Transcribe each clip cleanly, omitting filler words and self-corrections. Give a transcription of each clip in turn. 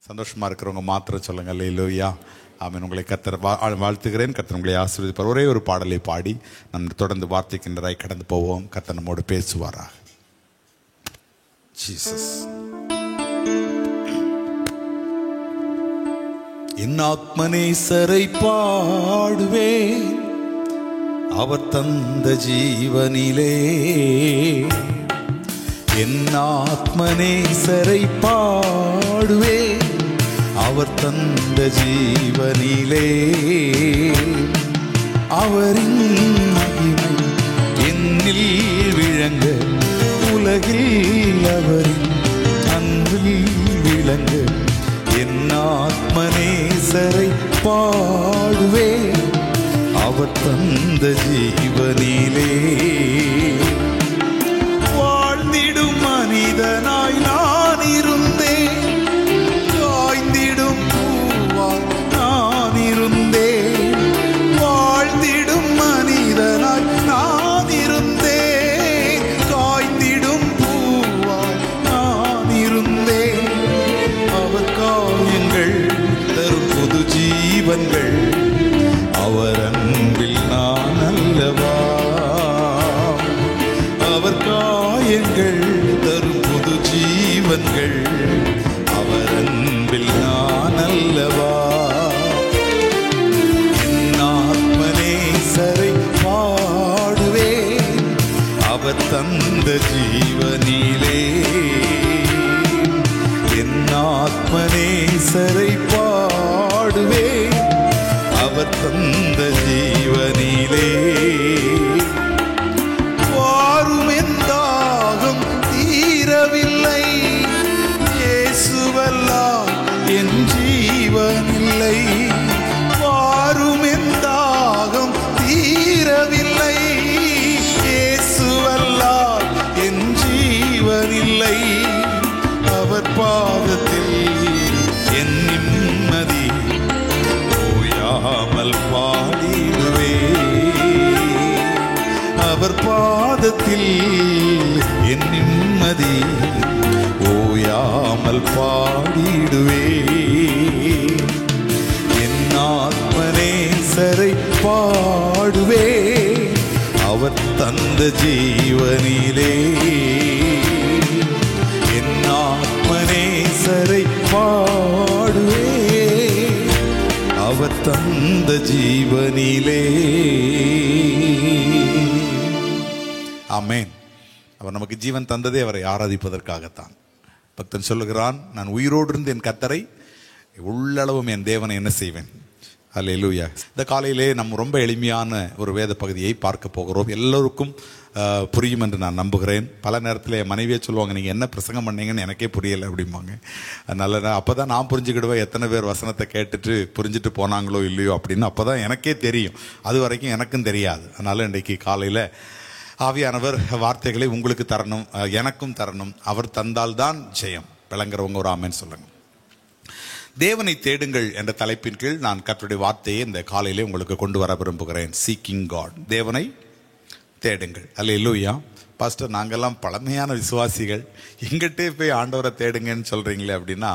சந்தோஷமா இருக்கிறவங்க மாத்திரம் சொல்லுங்க அல்லேலூயா. ஆமென். உங்களை கர்த்தர் வாழ்த்துகிறேன். கர்த்தர் உங்களை ஆசீர்வதிப்பார். ஒரே ஒரு பாடலை பாடி நம்ம தொடர்ந்து வார்த்தைக்கின்றராய் கடந்து போவோம். கர்த்தர் நம்மோடு பேசுவாராக. ஜீசஸ். என் ஆத்மநேசரை பாடுவேன், அவர் தந்த ஜீவனிலே. என் ஆத்மநேசரை பாடுவேன், அவர் தந்த ஜீவனிலே. அவரின் மகிமை என்னில் விளங்க, உலகில் அவரின் அன்பில் விளங்க. என் ஆத்மநேசரை பாடுவேன், அவர் தந்த ஜீவனிலே. வாழ்ந்திடும் மனிதனாய் நான் இருந்தேன், காய்ந்திடும் பூவாய் நான் இருந்தேன். வாழ்ந்திடும் மனிதனாய் நான் இருந்தேன், காய்ந்திடும் பூவாய் நான் இருந்தேன். அவர் காயங்கள் தரும் புது ஜீவன்கள், அவர் அன்பில் நான் அல்லவா. அவர் காயங்கள் தரும் புது ஜீவன்கள், அவர் அன்பில் நான் அல்லவா. என் ஆத்மநேசரை பாடுவேன், அவர் தந்த ஜீவனிலே. என் ஆத்மநேசரை பாடுவேன், அவர் தந்த ஜீவனிலே. வாரும் என் தாகம் தீரவில்லை, இயேசுவல்லால் என் ஜீவனில்லை. வாரும் என் தாகம் தீரவில்லை, இயேசுவல்லால் என் ஜீவனில்லை. அவர் பாதத்தில் என் நிம்மதி ஓயாமல் பாடிடுவே. அவர் பாதத்தில் என் நிம்மதி ஓயாமல் பாடிடுவே. என் ஆத்மநேசரை பாடுவே, அவர் தந்த ஜீவனிலே. என் ஆத்மநேசரை பாடுவே, அவர் தந்த ஜீவனிலே. ஆமென். அவர் நமக்கு ஜீவன் தந்ததே அவரை ஆராதிப்பதற்காகத்தான். பக்தன் சொல்லுகிறான், நான் உயிரோடு இருந்து என் கர்த்தரை உள்ளளவும் என் தேவனை என்ன செய்வேன். அல்லேலூயா. இந்த காலையிலே நம்ம ரொம்ப எளிமையான ஒரு வேத பகுதியை பார்க்க போகிறோம். எல்லோருக்கும் புரியும் என்று நான் நம்புகிறேன். பல நேரத்தில் என் மனைவியே சொல்லுவாங்க, நீங்கள் என்ன பிரசங்கம் பண்ணீங்கன்னு எனக்கே புரியலை அப்படிம்பாங்க. அதனால் அப்போ தான் நான் புரிஞ்சுக்கிடுவேன், எத்தனை பேர் வசனத்தை கேட்டுட்டு புரிஞ்சுட்டு போனாங்களோ இல்லையோ அப்படின்னு. அப்போ தான் எனக்கே தெரியும், அது வரைக்கும் எனக்கும் தெரியாது. அதனால் இன்றைக்கு காலையில் ஆவியானவர் வார்த்தைகளை உங்களுக்கு தரணும், எனக்கும் தரணும். அவர் தந்தால்தான் ஜெயம். விளங்குறவங்க ஒரு ஆமென் சொல்லுங்க. தேவனை தேடுங்கள் என்ற தலைப்பின் கீழ் நான் கர்த்தருடைய வார்த்தையை இந்த காலையிலே உங்களுக்கு கொண்டு வர விரும்புகிறேன். Seeking God. தேவனை தேடுங்கள். அல்லேலூயா. பாஸ்டர், நாங்கெல்லாம் பழமையான விசுவாசிகள், எங்கிட்டே போய் ஆண்டவரை தேடுங்கன்னு சொல்றீங்களே அப்படின்னா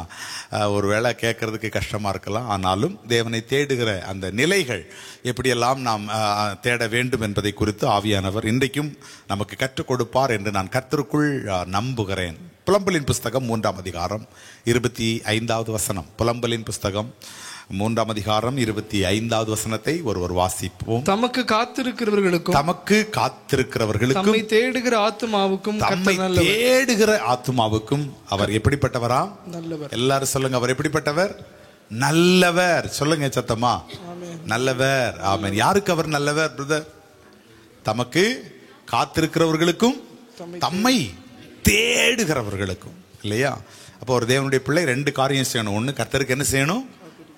ஒரு வேளை கேட்கறதுக்கு கஷ்டமா இருக்கலாம். ஆனாலும் தேவனை தேடுகிற அந்த நிலைகள் எப்படியெல்லாம் நாம் தேட வேண்டும் என்பதை குறித்து ஆவியானவர் இன்றைக்கும் நமக்கு கற்றுக் கொடுப்பார் என்று நான் கர்த்தருக்குள் நம்புகிறேன். புலம்பலின் புஸ்தகம் 3ஆம் அதிகாரம் 25வது வசனம். புலம்பலின் புஸ்தகம் 3ஆம் அதிகாரம் 25வது வசனத்தை ஒருவர் வாசிப்போம். தமக்கு காத்திருக்கிறவர்களுக்கும் தம்மை தேடுகிற ஆத்துமாவுக்கும் அவர் எப்படிப்பட்டவரா? நல்லவர். எல்லாரும் சொல்லுங்க, அவர் எப்படிப்பட்டவர்? நல்லவர். சொல்லுங்க சத்தமா, நல்லவர். ஆமென். யாருக்கு அவர் நல்லவர் பிரதர்? தமக்கு காத்திருக்கிறவர்களுக்கும் தம்மை தேடுகிறவர்களுக்கும், இல்லையா? அப்போ ஒரு தேவனுடைய பிள்ளை ரெண்டு காரியம் செய்யணும். ஒன்று, கர்த்தருக்கு என்ன செய்யணும்?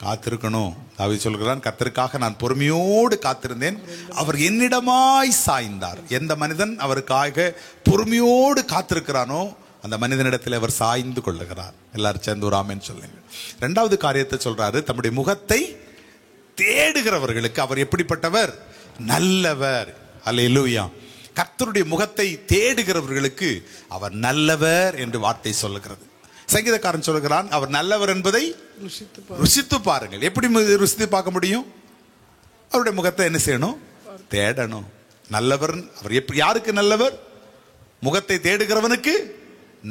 காத்திருக்கணும். தாவீது சொல்கிறான், கர்த்தருக்காக நான் பொறுமையோடு காத்திருந்தேன், அவர் என்னிடமாய் சாய்ந்தார். எந்த மனிதன் அவருக்காக பொறுமையோடு காத்திருக்கிறானோ அந்த மனிதனிடத்தில் அவர் சாய்ந்து கொள்ளுகிறார். எல்லாரும் சேர்ந்து ஒரு ஆமென் சொல்லுங்க. இரண்டாவது காரியத்தை சொல்றாரு, தம்முடைய முகத்தை தேடுகிறவர்களுக்கு அவர் எப்படிப்பட்டவர்? நல்லவர். அல்லேலூயா. கர்த்தருடைய முகத்தை தேடுகிறவர்களுக்கு அவர் நல்லவர் என்று வார்த்தை சொல்லுகிறது. சங்கீதக்காரன் சொல்கிறான், அவர் நல்லவர் என்பதை ருசித்து பாருங்கள். எப்படி ருசித்து பார்க்க முடியும்? அவருடைய முகத்தை என்ன செய்யணும்? தேடணும். நல்லவர் அவர் எப்படி, யாருக்கு நல்லவர்? முகத்தை தேடுகிறவனுக்கு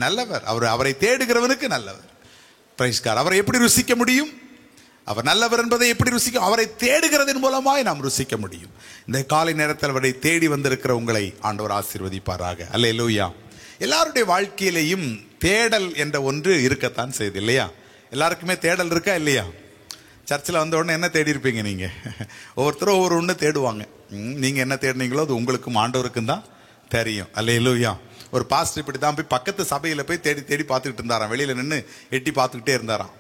நல்லவர். அவரை தேடுகிறவனுக்கு நல்லவர். Praise God. அவரை எப்படி ருசிக்க முடியும்? அவர் நல்லவர் என்பதை எப்படி ருசிக்க? அவரை தேடுகிறதன் மூலமாய் நாம் ருசிக்க முடியும். இந்த காலை நேரத்தில் அவரை தேடி வந்திருக்கிற உங்களை ஆண்டவர் ஆசீர்வதிப்பாராக. அல்லேலூயா. எல்லாருடைய வாழ்க்கையிலையும் தேடல் என்ற ஒன்று இருக்கத்தான் செய்யுது இல்லையா? எல்லாருக்குமே தேடல் இருக்கா இல்லையா? சர்ச்சில் வந்த உடனே என்ன தேடி இருப்பீங்க நீங்க? ஒவ்வொருத்தரும் ஒவ்வொரு ஒன்று தேடுவாங்க. நீங்க என்ன தேடினீங்களோ அது உங்களுக்கும் ஆண்டவருக்கும் தான் தெரியும். அல்லேலூயா. ஒரு பாஸ்டர் இப்படி தான் போய் பக்கத்து சபையில போய் தேடி தேடி பார்த்துக்கிட்டு இருந்தாராம். வெளியில நின்று எட்டி பார்த்துக்கிட்டே இருந்தாராம்.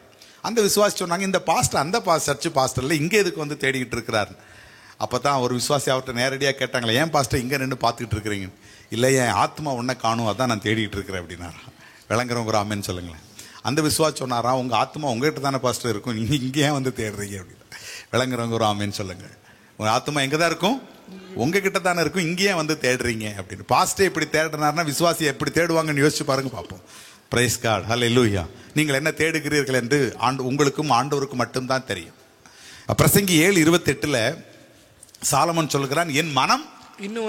அந்த விசுவாசி சொன்னாங்க, இந்த பாஸ்டர் அந்த சர்ச்சு பாஸ்டர்ல இங்கே எதுக்கு வந்து தேடிக்கிட்டு இருக்கிறாரு? அப்பதான் ஒரு விசுவாசி அவர்கிட்ட நேரடியாக கேட்டாங்களே, ஏன் பாஸ்டர் இங்கே நின்று பார்த்துக்கிட்டு இருக்கிறீங்க? இல்லை, என் ஆத்மா ஒன்றை காணும், அதான் நான் தேடிக்கிட்டு இருக்கிறேன் அப்படின்னாராம். விளங்குறவங்க ஒரு ஆமேன்னு சொல்லுங்களேன். அந்த விசுவாசி சொன்னாரா, உங்க ஆத்மா உங்ககிட்ட தானே பாஸ்டர் இருக்கும், நீங்க இங்கே ஏன் வந்து தேடுறீங்க அப்படின்னு. விளங்குறவங்க ஒரு ஆமேன்னு சொல்லுங்கள். உங்க ஆத்மா எங்கே தான் இருக்கும்? உங்ககிட்ட தானே இருக்கும், இங்கேயே வந்து தேடுறீங்க அப்படின்னு. பாஸ்டர் இப்படி தேடுனாருன்னா விசுவாசி எப்படி தேடுவாங்கன்னு யோசிச்சு பாருங்க பார்ப்போம். Praise God. ஹல்லேலூயா. நீங்கள் என்ன தேடுகிறீர்கள் என்று உங்களுக்கும் ஆண்டவருக்கும் மட்டும்தான் தெரியும். பிரசங்கி 7:28 சாலமன் சொல்கிறான், என் மனம் இன்னும்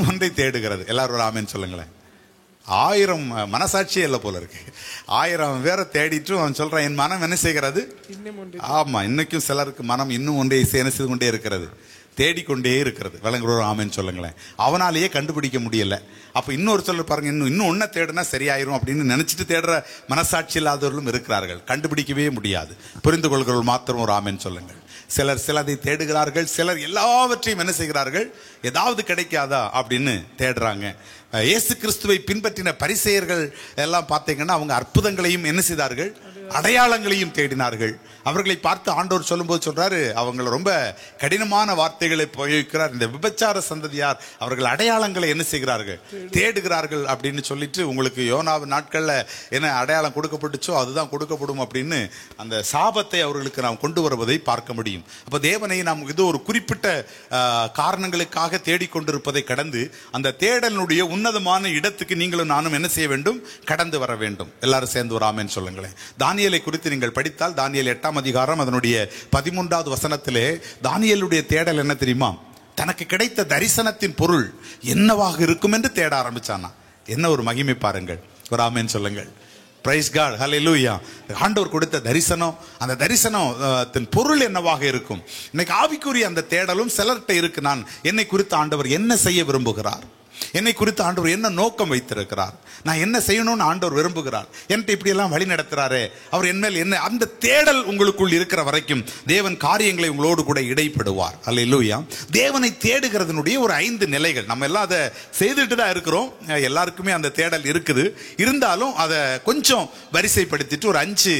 ஒன்றை தேடுகிறது. எல்லாரும் ஆமென் சொல்லுங்களேன். 1000 மனசாட்சியே இல்லை போல இருக்கு. 1000 பேரை தேடிட்டு அவன் சொல்றான், என் மனம் என்ன செய்கிறது? ஆமா, இன்னைக்கும் சிலருக்கு மனம் இன்னும் ஒன்றை என்ன செய்து கொண்டே இருக்கிறது, தேடிக்கொண்டே இருக்கிறது. விளங்குறோம் ஆமென் சொல்லுங்களேன். அவனாலேயே கண்டுபிடிக்க முடியல. அப்ப இன்னொரு சொல்ல பாருங்க, இன்னும் ஒன்ன தேடுனா சரியாயிரும் அப்படின்னு நினைச்சிட்டு தேடுற மனசாட்சி இல்லாதவர்களும் இருக்கிறார்கள். கண்டுபிடிக்கவே முடியாது. புரிந்து கொள்கிறவர்கள் மாத்திரம் ஒரு ஆமென் சொல்லுங்கள். சிலர் சிலதை தேடுகிறார்கள், சிலர் எல்லாவற்றையும் என்ன செய்கிறார்கள், ஏதாவது கிடைக்காதா அப்படின்னு தேடுறாங்க. இயேசு கிறிஸ்துவை பின்பற்றின பரிசேயர்கள் எல்லாம் பார்த்தீங்கன்னா அவங்க அற்புதங்களையும் என்ன செய்தார்கள், அடையாளங்களையும் தேடினார்கள். அவர்களை பார்த்து ஆண்டவர் சொல்லும்போது சொல்றாரு, அவங்களை ரொம்ப கடினமான வார்த்தைகளை பிரயோகிக்கிறார். இந்த விபச்சார சந்ததியார் அவர்கள் அடையாளங்களை என்ன செய்கிறார்கள், தேடுகிறார்கள் அப்படின்னு சொல்லிட்டு, உங்களுக்கு யோனாவின் நாட்கள்ல என்ன அடையாளம் கொடுக்கப்பட்டுச்சோ அதுதான் கொடுக்கப்படும் அப்படின்னு அந்த சாபத்தை அவர்களுக்கு நாம் கொண்டு வருவதை பார்க்க முடியும். அப்ப தேவனை நாம் இது ஒரு குறிப்பிட்ட காரணங்களுக்காக தேடிக்கொண்டிருப்பதை கடந்து அந்த தேடலுடைய உன்னதமான இடத்துக்கு நீங்களும் நானும் என்ன செய்ய வேண்டும், கடந்து வர வேண்டும். எல்லாரும் சேர்ந்து ஒரு ஆமென் சொல்லுங்களேன். தானியேலை குறித்து நீங்கள் படித்தால் தானியேல் 8ஆம் அதிகாரம் அதனுடைய 13வது வசனத்திலே தானியேலுடைய தேடல் என்ன தெரியுமா? தனக்கு கிடைத்த தரிசனத்தின் பொருள் என்னவாக இருக்கும் என்று தேட ஆரம்பிச்சானா. என்ன ஒரு மகிமை பாருங்கள். ஒரு ஆமென் சொல்லுங்கள். Praise God. ஹல்லேலூயா. ஆண்டவர் கொடுத்த தரிசனம், அந்த தரிசனத்தின் பொருள் என்னவாக இருக்கும்? இன்னைக்கு ஆவிக்குரிய அந்த தேடலும் சிலர்கிட்ட இருக்கு. நான் என்னை குறித்து ஆண்டவர் என்ன செய்ய விரும்புகிறார், என்னை குறித்து ஆண்டவர் என்ன நோக்கம் வைத்திருக்கிறார், நான் என்ன செய்யணும்னு ஆண்டவர் விரும்புகிறார், என்கிட்ட இப்படி எல்லாம் வழி நடத்துறாரே, அவர் என்மேல் என்ன, அந்த தேடல் உங்களுக்குள் இருக்கிற வரைக்கும் தேவன் காரியங்களை உங்களோடு கூட இடைப்படுவார். அல்லேலூயா. தேவனை தேடுகிறதனுடைய ஒரு 5 நிலைகள். நம்ம எல்லாம் அதை செய்துட்டு தான் இருக்கிறோம். எல்லாருக்குமே அந்த தேடல் இருக்குது. இருந்தாலும் அதை கொஞ்சம் வரிசைப்படுத்திட்டு ஒரு 5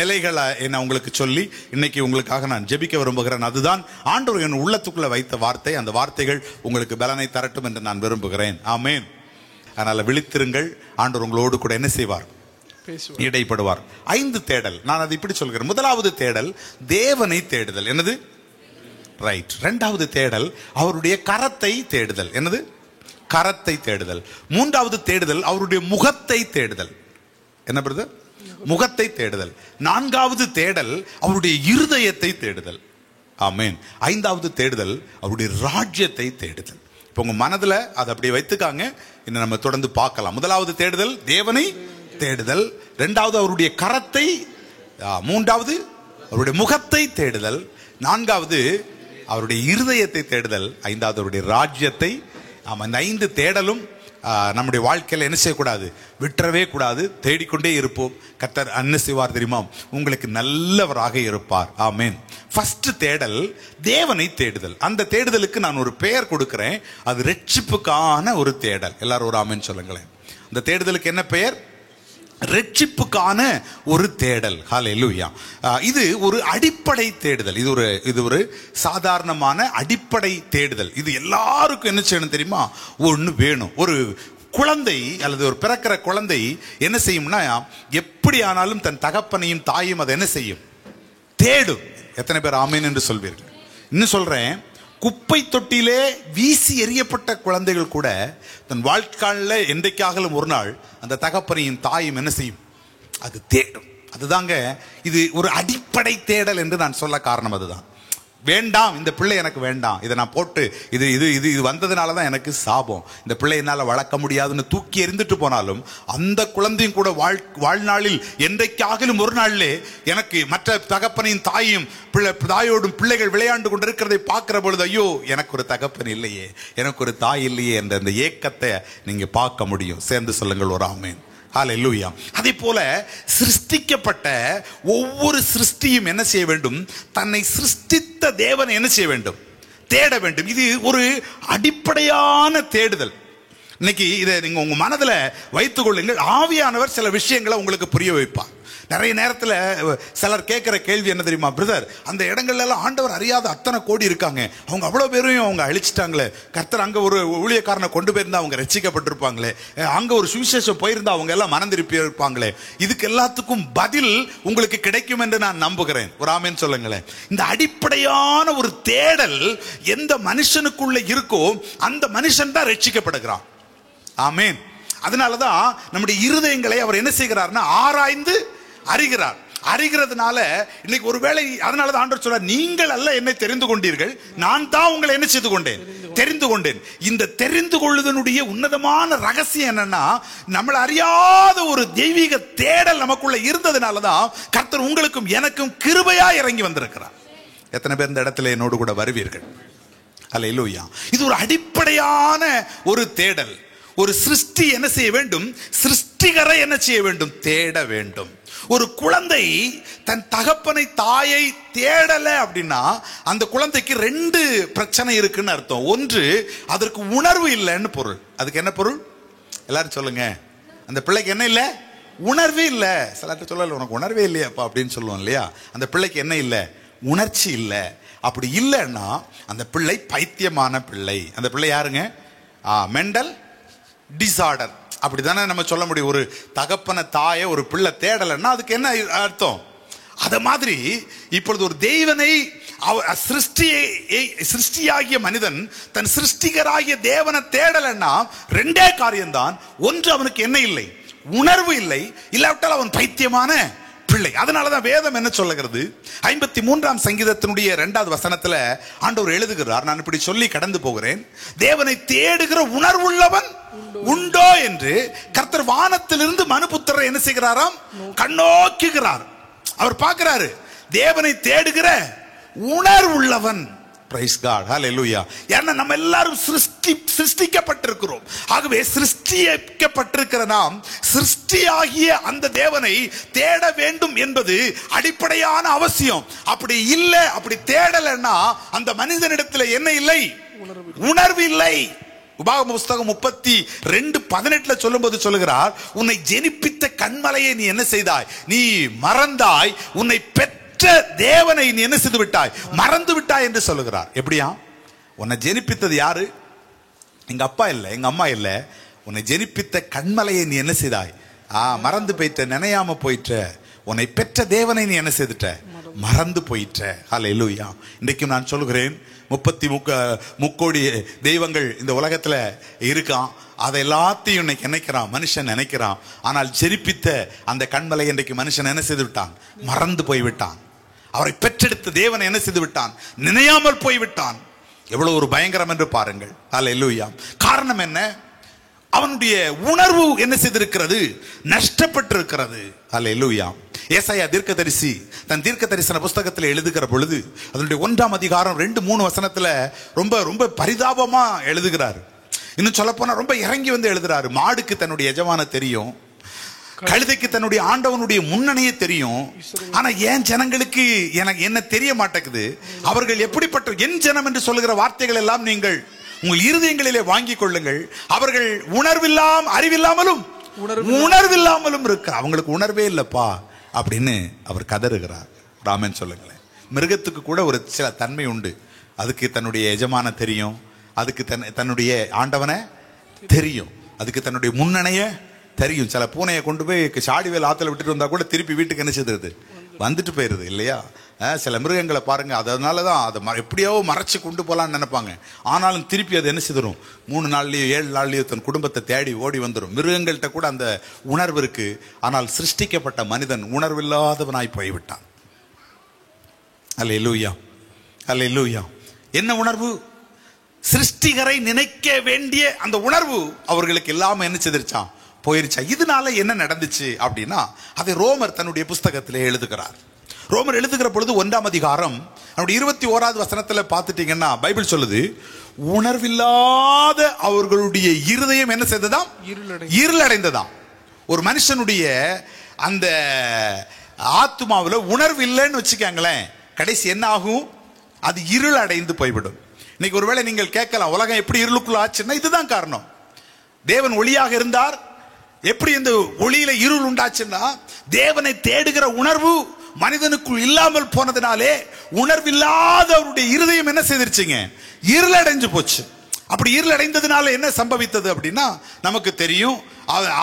நிலைகளை என்ன உங்களுக்கு சொல்லி இன்னைக்கு உங்களுக்காக நான் ஜெபிக்க விரும்புகிறேன். அதுதான் ஆண்டவர் என் உள்ளத்துக்குள்ள வைத்த வார்த்தை. அந்த வார்த்தைகள் உங்களுக்கு பலனை தரட்டும் என்று நான் விரும்புகிறேன். ஆமென். அதனால விழித்திருங்கள். ஆண்டவர் உங்களோடு கூட என்ன செய்வார், இடைப்படுவார். 5 தேடல். நான் அதை இப்படி சொல்கிறேன். முதலாவது தேடல் தேவனை தேடுதல். என்னது? ரைட். 2வது தேடல் அவருடைய கரத்தை தேடுதல். என்னது? கரத்தை தேடுதல். 3வது தேடுதல் அவருடைய முகத்தை தேடுதல். என்ன பிரதர்? முகத்தை தேடுதல். 4வது தேடல் அவருடைய இருதயத்தை தேடுதல். ஆமென். 5வது தேடுதல் அவருடைய ராஜ்யத்தை தேடுதல். இப்போ உங்க மனதுல அதை அப்படியே வைத்துக்காங்க. இன்னும் நம்ம தொடர்ந்து பார்க்கலாம். முதலாவது தேடுதல் தேவனை தேடுதல், 2வது அவருடைய கரத்தை, 3வது அவருடைய முகத்தை தேடுதல், 4வது அவருடைய இருதயத்தை தேடுதல், 5வது அவருடைய ராஜ்யத்தை. இந்த 5 தேடலும் நம்முடைய வாழ்க்கையில் என்ன செய்யக்கூடாது, விட்டுறவே கூடாது. தேடிக்கொண்டே இருப்போம். கர்த்தர் என்ன செய்வார் தெரியுமா? உங்களுக்கு நல்லவராக இருப்பார். ஆமென். ஃபர்ஸ்ட் தேடல் தேவனை தேடுதல். அந்த தேடுதலுக்கு நான் ஒரு பெயர் கொடுக்கிறேன். அது ரட்சிப்புக்கான ஒரு தேடல். எல்லாரும் ஒரு ஆமென் சொல்லுங்களேன். அந்த தேடுதலுக்கு என்ன பெயர்? ரட்சிப்புக்கான ஒரு தேடல். ஹல்லேலூயா. இது ஒரு அடிப்படை தேடுதல். இது ஒரு சாதாரணமான அடிப்படை தேடுதல். இது எல்லாருக்கும் என்ன செய்யணும் தெரியுமா? ஒன்று வேணும். ஒரு குழந்தை அல்லது ஒரு பிறக்கிற குழந்தை என்ன செய்யும்னா, எப்படி ஆனாலும் தன் தகப்பனையும் தாயும் அதை என்ன செய்யும்? தேடும். எத்தனை பேர் ஆமேன் என்று சொல்வீர்கள்? இன்னும் சொல்றேன், குப்பை தொட்டிலே வீசி எறியப்பட்ட குழந்தைகள் கூட தன் வாழ்க்கையில் என்றைக்காகலும் ஒரு நாள் அந்த தகப்பனையும் தாயும் என்ன செய்யும்? அது தேடும். அதுதாங்க இது ஒரு அடிப்படை தேடல் என்று நான் சொல்ல காரணம் அதுதான். வேண்டாம், இந்த பிள்ளை எனக்கு வேண்டாம், இதை நான் போட்டு இது இது இது இது வந்ததுனால தான் எனக்கு சாபம், இந்த பிள்ளை என்னால் வளர்க்க முடியாதுன்னு தூக்கி எறிந்துட்டு போனாலும் அந்த குழந்தையும் கூட வாழ்நாளில் என்றைக்காகிலும் ஒரு நாளிலே எனக்கு மற்ற தகப்பனையும் தாயோடும் பிள்ளைகள் விளையாண்டு கொண்டு இருக்கிறதை பார்க்கிற பொழுது, ஐயோ எனக்கு ஒரு தகப்பன் இல்லையே, எனக்கு ஒரு தாய் இல்லையே என்ற அந்த ஏக்கத்தை நீங்க பார்க்க முடியும். சேர்ந்து சொல்லுங்கள் ஒரு ஆமென். ஹல்லேலூயா. அதே போல சிருஷ்டிக்கப்பட்ட ஒவ்வொரு சிருஷ்டியும் என்ன செய்ய வேண்டும்? தன்னை சிருஷ்டித்த தேவனை என்ன செய்ய வேண்டும்? தேட வேண்டும். இது ஒரு அடிப்படையான தேடுதல். இன்னைக்கு இதை நீங்க உங்க மனதுல வைத்துக் கொள்ளுங்கள். ஆவியானவர் சில விஷயங்களை உங்களுக்கு புரிய வைப்பார். நிறைய நேரத்தில் சிலர் கேட்கிற கேள்வி என்ன தெரியுமா? பிரதர், அந்த இடங்கள்ல எல்லாம் ஆண்டவர் அறியாத அத்தனை கோடி இருக்காங்க, அவங்க அவ்வளவு பேரையும் அவங்க அழிச்சிட்டாங்களே, கர்த்தர் அங்க ஒரு ஊழியக்காரனை கொண்டு போயிருந்தா அவங்க ரட்சிக்கப்பட்டிருப்பாங்களே, அங்க ஒரு சுவிசேஷம் போயிருந்தா அவங்க எல்லாம் மனம் திருப்பி இருப்பாங்களே, இதுக்கு எல்லாத்துக்கும் பதில் உங்களுக்கு கிடைக்கும் என்று நான் நம்புகிறேன். ஒரு ஆமென் சொல்லுங்களேன். இந்த அடிப்படையான ஒரு தேடல் எந்த மனுஷனுக்குள்ள இருக்கோ அந்த மனுஷன் தான் ரட்சிக்கப்படுகிறான். ஆமென். அதனாலதான் நம்முடைய இருதயங்களை அவர் என்ன செய்கிறார்னா ஆராய்ந்து அறிகிறார். அறிகிறதுனால இன்னைக்கு ஒருவேளை அதனாலதான் ஆண்டவர் சொல்றார், நீங்கள் அல்ல என்னை தெரிந்து கொண்டீர்கள், நான் தான் உங்களை என்ன செய்து கொண்டேன்? தெரிந்து கொண்டேன். இந்த தெரிந்து கொள்ளுதனுடைய உன்னதமான ரகசியம் என்னன்னா, நம்மளை அறியாத ஒரு தெய்வீக தேடல் நமக்குள்ள இருந்ததுனாலதான் கர்த்தர் உங்களுக்கும் எனக்கும் கிருபையா இறங்கி வந்திருக்கிறார். எத்தனை பேர் இந்த இடத்துல என்னோடு கூட வருவீர்கள்? ஹல்லேலூயா. இது ஒரு அடிப்படையான ஒரு தேடல். ஒரு சிருஷ்டி என்ன செய்ய வேண்டும்? சிருஷ்டிகரை என்ன செய்ய வேண்டும்? தேட வேண்டும். ஒரு குழந்தை தன் தகப்பனை தாயை தேடல அப்படின்னா அந்த குழந்தைக்கு ரெண்டு பிரச்சனை இருக்குன்னு அர்த்தம். ஒன்று, அதற்கு உணர்வு இல்லைன்னு பொருள். அதுக்கு என்ன பொருள்? எல்லாரும் சொல்லுங்க. அந்த பிள்ளைக்கு என்ன இல்லை? உணர்வே இல்லை. சிலர்கிட்ட சொல்லல, உனக்கு உணர்வே இல்லையாப்பா அப்படின்னு சொல்லுவோம் இல்லையா? அந்த பிள்ளைக்கு என்ன இல்லை? உணர்ச்சி இல்லை. அப்படி இல்லைன்னா அந்த பிள்ளை பைத்தியமான பிள்ளை. அந்த பிள்ளை யாருங்க? Mental disorder. அப்படித்தானே நம்ம சொல்ல முடியும். ஒரு தகப்பன தாயை ஒரு பிள்ளை தேடலைன்னா அதுக்கு என்ன அர்த்தம்? அத மாதிரி இப்பொழுது ஒரு தெய்வனை சிருஷ்டியாகிய மனிதன் தன் சிருஷ்டிகராகிய தேவனை தேடலைன்னா ரெண்டே காரியம்தான். ஒன்று, அவனுக்கு என்ன இல்லை? உணர்வு இல்லை. இல்லாவிட்டால் அவன் பைத்தியமான பிள்ளை. அதனாலதான் வேதம் என்ன சொல்லுகிறது? 53ஆம் சங்கீதத்தினுடைய 2வது வசனத்துல ஆண்டவர் எழுதுகிறார், நான் இப்படி சொல்லி கடந்து போகிறேன், தேவனை தேடுகிற உணர்வுள்ளவன் உண்டோ என்று கர்த்தர் வானத்திலிருந்து மனுபுத்திரரை என்ன செய்கிறாராம்? கண்ணோக்குகிறார். அவர் பார்க்கிறாரு தேவனை தேடுகிற உணர்வுள்ளவன். Price God. ஹல்லேலூயா. ஏன்னா நம்ம எல்லாரும் சிருஷ்டிக்கப்பட்டிருக்கிறோம். ஆகவே சிருஷ்டிக்கப்பட்டிருக்கிற நாம் சிருஷ்டியாகிய அந்த தேவனை தேட வேண்டும் என்பது அடிப்படையான அவசியம். அப்படி இல்லை, அப்படி தேடலைன்னா அந்த மனிதனிடத்தில் என்ன இல்லை? உணர்வு இல்லை. உபாகம புஸ்தகம் 32:18 சொல்லும்போது சொல்லுகிறார், உன்னை ஜெனிப்பித்த கண்மலையை நீ என்ன செய்தாய்? நீ மறந்தாய். உன்னை பெற்ற தேவனை நீ என்ன செய்து விட்டாய்? மறந்து விட்டாய் என்று சொல்லுகிறார். எப்படியா? உன்னை ஜெனிப்பித்தது யாரு? எங்க அப்பா இல்ல, எங்க அம்மா இல்ல. உன்னை ஜெனிப்பித்த கண்மலையை நீ என்ன செய்தாய்? மறந்து போயிட்ட, நினையாம போயிட்ட. உன்னை பெற்ற தேவனை நீ என்ன செய்துட்ட? மறந்து போயிட்ட. ஹல்லேலூயா. இன்றைக்கும் நான் சொல்லுகிறேன், 33 தெய்வங்கள் இந்த உலகத்துல இருக்கான். அதை எல்லாத்தையும் இன்னைக்கு நினைக்கிறான், மனுஷன் நினைக்கிறான். ஆனால் ஜெனிப்பித்த அந்த கண்மலை இன்றைக்கு மனுஷன் என்ன செய்து விட்டான்? மறந்து போய்விட்டான். அவரை பெற்றெடுத்த தேவனை என்ன செய்து விட்டான்? நினையாமல் போய்விட்டான். எவ்வளவு ஒரு பயங்கரம் என்று பாருங்கள். ஹல்லேலூயா. காரணம் என்ன? அவனுடைய உணர்வு என்ன செய்திருக்கிறது? நஷ்டப்பட்டிருக்கிறது. ஹல்லேலூயா. ஏசாயா தீர்க்கதரிசி தன் தீர்க்க தரிசன புஸ்தகத்தில் எழுதுகிற பொழுது அதனுடைய 1ஆம் அதிகாரம் 2-3 வசனத்துல ரொம்ப ரொம்ப பரிதாபமா எழுதுகிறார். இன்னும் சொல்ல போனா ரொம்ப இறங்கி வந்து எழுதுறாரு. மாடுக்கு தன்னுடைய எஜமான தெரியும், கழுதைக்கு தன்னுடைய ஆண்டவனுடைய முன்னணியே தெரியும். ஆனா ஏன் ஜனங்களுக்கு எனக்கு என்ன தெரிய மாட்டேங்குது? அவர்கள் எப்படிப்பட்ட என் ஜனம் என்று சொல்லுகிற வார்த்தைகள் எல்லாம் நீங்கள் உங்கள் இருதயங்களிலே வாங்கிக் கொள்ளுங்கள். அவர்கள் அறிவில்லாமலும் உணர்வில்லாமலும் இருக்க, அவங்களுக்கு உணர்வே இல்லப்பா அப்படின்னு அவர் கதறுகிறார். ராமன் சொல்லுங்களேன். மிருகத்துக்கு கூட ஒரு சில தன்மை உண்டு. அதுக்கு தன்னுடைய எஜமான தெரியும், அதுக்கு தன்னுடைய ஆண்டவனை தெரியும், அதுக்கு தன்னுடைய முன்னணைய தெரியும். சில பூனையை கொண்டு போய் சாடிவேல் ஆத்துல விட்டுட்டு வந்தா கூட திருப்பி வீட்டுக்கு என்ன செய்தது? வந்துட்டு போயிருது இல்லையா? சில மிருகங்களை பாருங்க, அதனால தான் அதை எப்படியோ மறைச்சு கொண்டு போகலான்னு நினைப்பாங்க. ஆனாலும் திருப்பி அது என்ன செய்துரும், 3 நாள்லயோ 7 நாள்லயோ தன் குடும்பத்தை தேடி ஓடி வந்துடும். மிருகங்கள்கிட்ட கூட அந்த உணர்வு இருக்கு. ஆனால் சிருஷ்டிக்கப்பட்ட மனிதன் உணர்வில்லாதவனாய் போய்விட்டான். அல்லேலூயா, அல்லேலூயா. என்ன உணர்வு? சிருஷ்டிகரை நினைக்க வேண்டிய அந்த உணர்வு அவர்களுக்கு இல்லாம என்ன செய்திருச்சான், போயிருச்சா. இதனால என்ன நடந்துச்சு அப்படின்னா, அதை ரோமர் தன்னுடைய புஸ்தகத்திலே எழுதுகிறார். ரோமர் எழுதுகிற பொழுது 1ஆம் அதிகாரம் 21வது வசனத்துல பார்த்துட்டீங்கன்னா பைபிள் சொல்லுது, உணர்வில்லாத அவர்களுடைய இருதயம் என்ன செய்ததாம், இருளடைந்ததாம். ஒரு மனுஷனுடைய அந்த ஆத்துமாவில் உணர்வு இல்லைன்னு வச்சுக்காங்களேன், கடைசி என்ன ஆகும், அது இருள் அடைந்து போய்விடும். இன்னைக்கு ஒருவேளை நீங்கள் கேட்கலாம், உலகம் எப்படி இருளுக்குள்ள ஆச்சுன்னா இதுதான் காரணம். தேவன் ஒளியாக இருந்தார், எப்படி இந்த ஒளியில இருள் உண்டாச்சுன்னா தேவனை தேடுகிற உணர்வு மனிதனுக்குள் இல்லாமல் போனதுனாலே உணர்வில்லாத அவருடைய இருதயம் என்ன செய்திருச்சுங்க, இருளடைஞ்சு போச்சு. அப்படி இருளடைந்ததுனால என்ன சம்பவித்தது அப்படின்னா நமக்கு தெரியும்.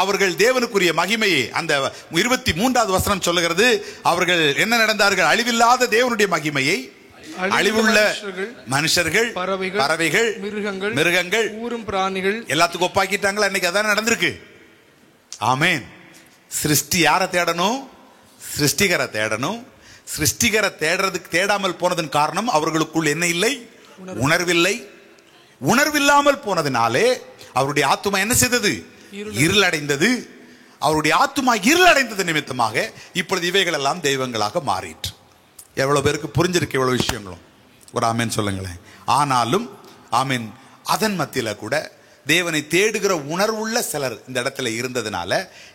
அவர்கள் தேவனுக்குரிய மகிமையை, அந்த 23வது வசனம் சொல்லுகிறது, அவர்கள் என்ன நடந்தார்கள், அழிவில்லாத தேவனுடைய மகிமையை அழிவுள்ள மனுஷர்கள், பறவைகள், மிருகங்கள், ஊரும் பிராணிகள் எல்லாத்துக்கும் ஒப்பாக்கிட்டாங்களா? இன்னைக்கு அதான் நடந்திருக்கு. ஆமென். சிருஷ்டி யாரை தேடணும், சிருஷ்டிகரை தேடணும். சிருஷ்டிகரை தேடுறதுக்கு தேடாமல் போனதன் காரணம் அவர்களுக்குள் என்ன இல்லை, உணர்வில்லை. உணர்வில்லாமல் போனதினாலே அவருடைய ஆத்துமா என்ன செய்தது, இருளடைந்தது. அவருடைய ஆத்துமா இருளடைந்தது நிமித்தமாக இப்பொழுது இவைகள் எல்லாம் தெய்வங்களாக மாறிற்று. எவ்வளவு பேருக்கு புரிஞ்சிருக்கு இவ்வளவு விஷயங்களும்? ஒரு ஆமேன் சொல்லுங்களேன். ஆனாலும் ஆமேன், அதன் மத்தியில கூட தேவனை தேடுகிற உணர்வுள்ள சிலர் இந்த இடத்துல இருந்ததுனால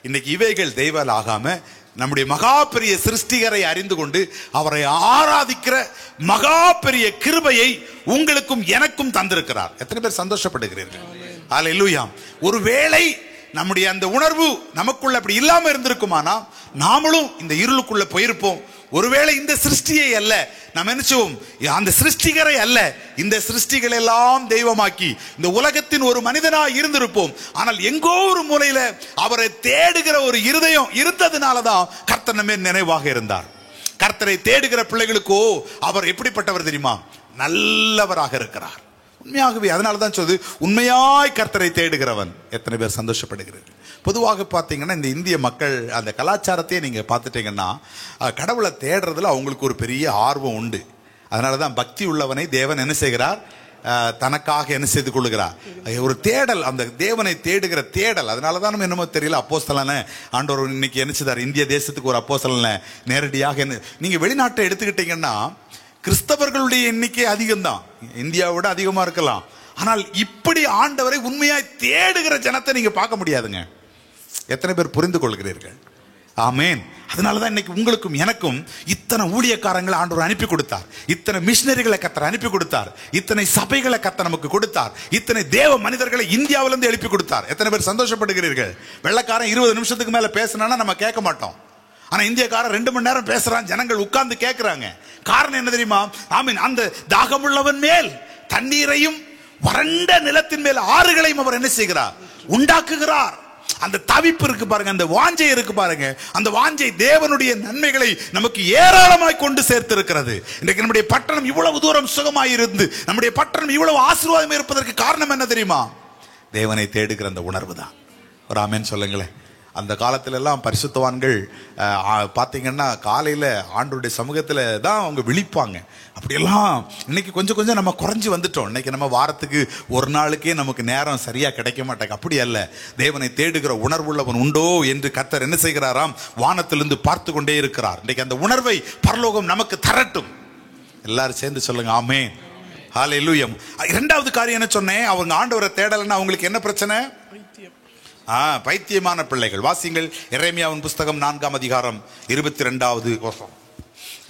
இன்னைக்கு இவைகள் தெய்வம் ஆகாம நம்முடைய மகா பெரிய சிருஷ்டிகரை அறிந்து கொண்டு அவரை ஆராதிக்கிற மகா பெரிய கிருபையை உங்களுக்கும் எனக்கும் தந்திருக்கிறார். எத்தனை பேர் சந்தோஷப்படுகிறீர்கள்? அல்லேலூயா. ஒருவேளை நம்முடைய அந்த உணர்வு நமக்குள்ள அப்படி இல்லாம இருந்திருக்குமானா நாமளும் இந்த இருளுக்குள்ள போயிருப்போம். ஒருவேளை இந்த சிருஷ்டியை அல்ல, நம்ம நினைச்சோம் அந்த சிருஷ்டிகரை அல்ல, இந்த சிருஷ்டிகளை எல்லாம் தெய்வமாக்கி இந்த உலகத்தின் ஒரு மனிதனாய் இருந்திருப்போம். ஆனால் எங்கோ ஒரு மூலையில அவரை தேடுகிற ஒரு இருதயம் இருந்ததுனாலதான் கர்த்தர் நம்ம நினைவாக இருந்தார். கர்த்தரை தேடுகிற பிள்ளைகளுக்கோ அவர் எப்படிப்பட்டவர் தெரியுமா, நல்லவராக இருக்கிறார். உண்மையாகவே அதனாலதான் சொல்லுது, உண்மையாய் கர்த்தரை தேடுகிறவன். எத்தனை பேர் சந்தோஷப்படுகிறீர்கள்? பொதுவாக பார்த்தீங்கன்னா இந்த இந்திய மக்கள் அந்த கலாச்சாரத்தையே நீங்க பார்த்துட்டீங்கன்னா கடவுளை தேடுறதுல அவங்களுக்கு ஒரு பெரிய ஆர்வம் உண்டு. அதனாலதான் பக்தி உள்ளவனை தேவன் என்ன செய்கிறார், தனக்காக என்ன செய்து கொள்கிறார், ஒரு தேடல், அந்த தேவனை தேடுகிற தேடல். அதனாலதான் நம்ம என்னமோ தெரியல, அப்போஸ்தலனை ஆண்டவர் இன்னைக்கு என்ன செய்தார், இந்திய தேசத்துக்கு ஒரு அப்போஸ்தலனை நேரடியாக. நீங்க வெளிநாட்டை எடுத்துக்கிட்டீங்கன்னா கிறிஸ்தவர்களுடைய எண்ணிக்கை அதிகம்தான், இந்தியாவோட அதிகமா இருக்கலாம். ஆனால் இப்படி ஆண்டவரை உண்மையாய் தேடுகிற ஜனத்தை நீங்க பார்க்க முடியாதுங்க. எத்தனை பேர் புரிந்து கொள்கிறீர்கள்? ஆமேன். அதனாலதான் இன்னைக்கு உங்களுக்கும் எனக்கும் இத்தனை ஊழியக்காரங்களை ஆண்டவர் அனுப்பி கொடுத்தார், இத்தனை மிஷினரிகளை கர்த்தர் அனுப்பி கொடுத்தார், இத்தனை சபைகளை கர்த்தர் நமக்கு கொடுத்தார், இத்தனை தேவ மனிதர்களை இந்தியாவிலிருந்து எழுப்பி கொடுத்தார். எத்தனை பேர் சந்தோஷப்படுகிறீர்கள்? வெள்ளக்காரன் 20 நிமிஷத்துக்கு மேல பேசினா நம்ம கேட்க மாட்டோம். ஆனா இந்தியக்காரன் 2 மணி நேரம் பேசுறான், ஜனங்கள் உட்கார்ந்து கேட்கிறாங்க. காரணம் என்ன தெரியுமா? ஆமீன். அந்த தாகமுள்ளவன் மேல் தண்ணீரையும் வறண்ட நிலத்தின் மேல் ஆறுகளையும் அவர் என்ன செய்கிறார், உண்டாக்குகிறார். அந்த தவிப்பு இருக்கு பாருங்க, அந்த வாஞ்சை இருக்கு பாருங்க, அந்த வாஞ்சை தேவனுடைய நன்மைகளை நமக்கு ஏராளமாய் கொண்டு சேர்த்து இருக்கிறது. இன்றைக்கு நம்முடைய பட்டணம் இவ்வளவு தூரம் சுகமாயிருந்து, நம்முடைய பட்டணம் இவ்வளவு ஆசீர்வாதம் இருப்பதற்கு காரணம் என்ன தெரியுமா? தேவனை தேடுகிற அந்த உணர்வு தான். ஒரு ஆமென் சொல்லுங்களேன். அந்த காலத்துல எல்லாம் பரிசுத்தவான்கள் பார்த்தீங்கன்னா காலையில ஆண்டவருடைய சமூகத்துல தான் அவங்க விழிப்பாங்க. அப்படியெல்லாம் இன்னைக்கு கொஞ்சம் கொஞ்சம் நம்ம குறைஞ்சி வந்துட்டோம். இன்னைக்கு நம்ம வாரத்துக்கு ஒரு நாளுக்கே நமக்கு நேரம் சரியா கிடைக்க மாட்டாங்க. அப்படி அல்ல, தேவனை தேடுகிற உணர்வுள்ளவன் உண்டோ என்று கர்த்தர் என்ன செய்கிறாராம், வானத்திலிருந்து பார்த்து கொண்டே இருக்கிறார். இன்னைக்கு அந்த உணர்வை பரலோகம் நமக்கு தரட்டும். எல்லாரும் சேர்ந்து சொல்லுங்க ஆமென். ஹல்லேலூயா. இரண்டாவது காரியம் என்ன சொன்னேன், அவங்க ஆண்டவரை தேடலைன்னா அவங்களுக்கு என்ன பிரச்சனை? பைத்தியமான பிள்ளைகள். வாசிங்கள் எரேமியாவின் புஸ்தகம் 4ஆம் அதிகாரம் 22வது வசனம்.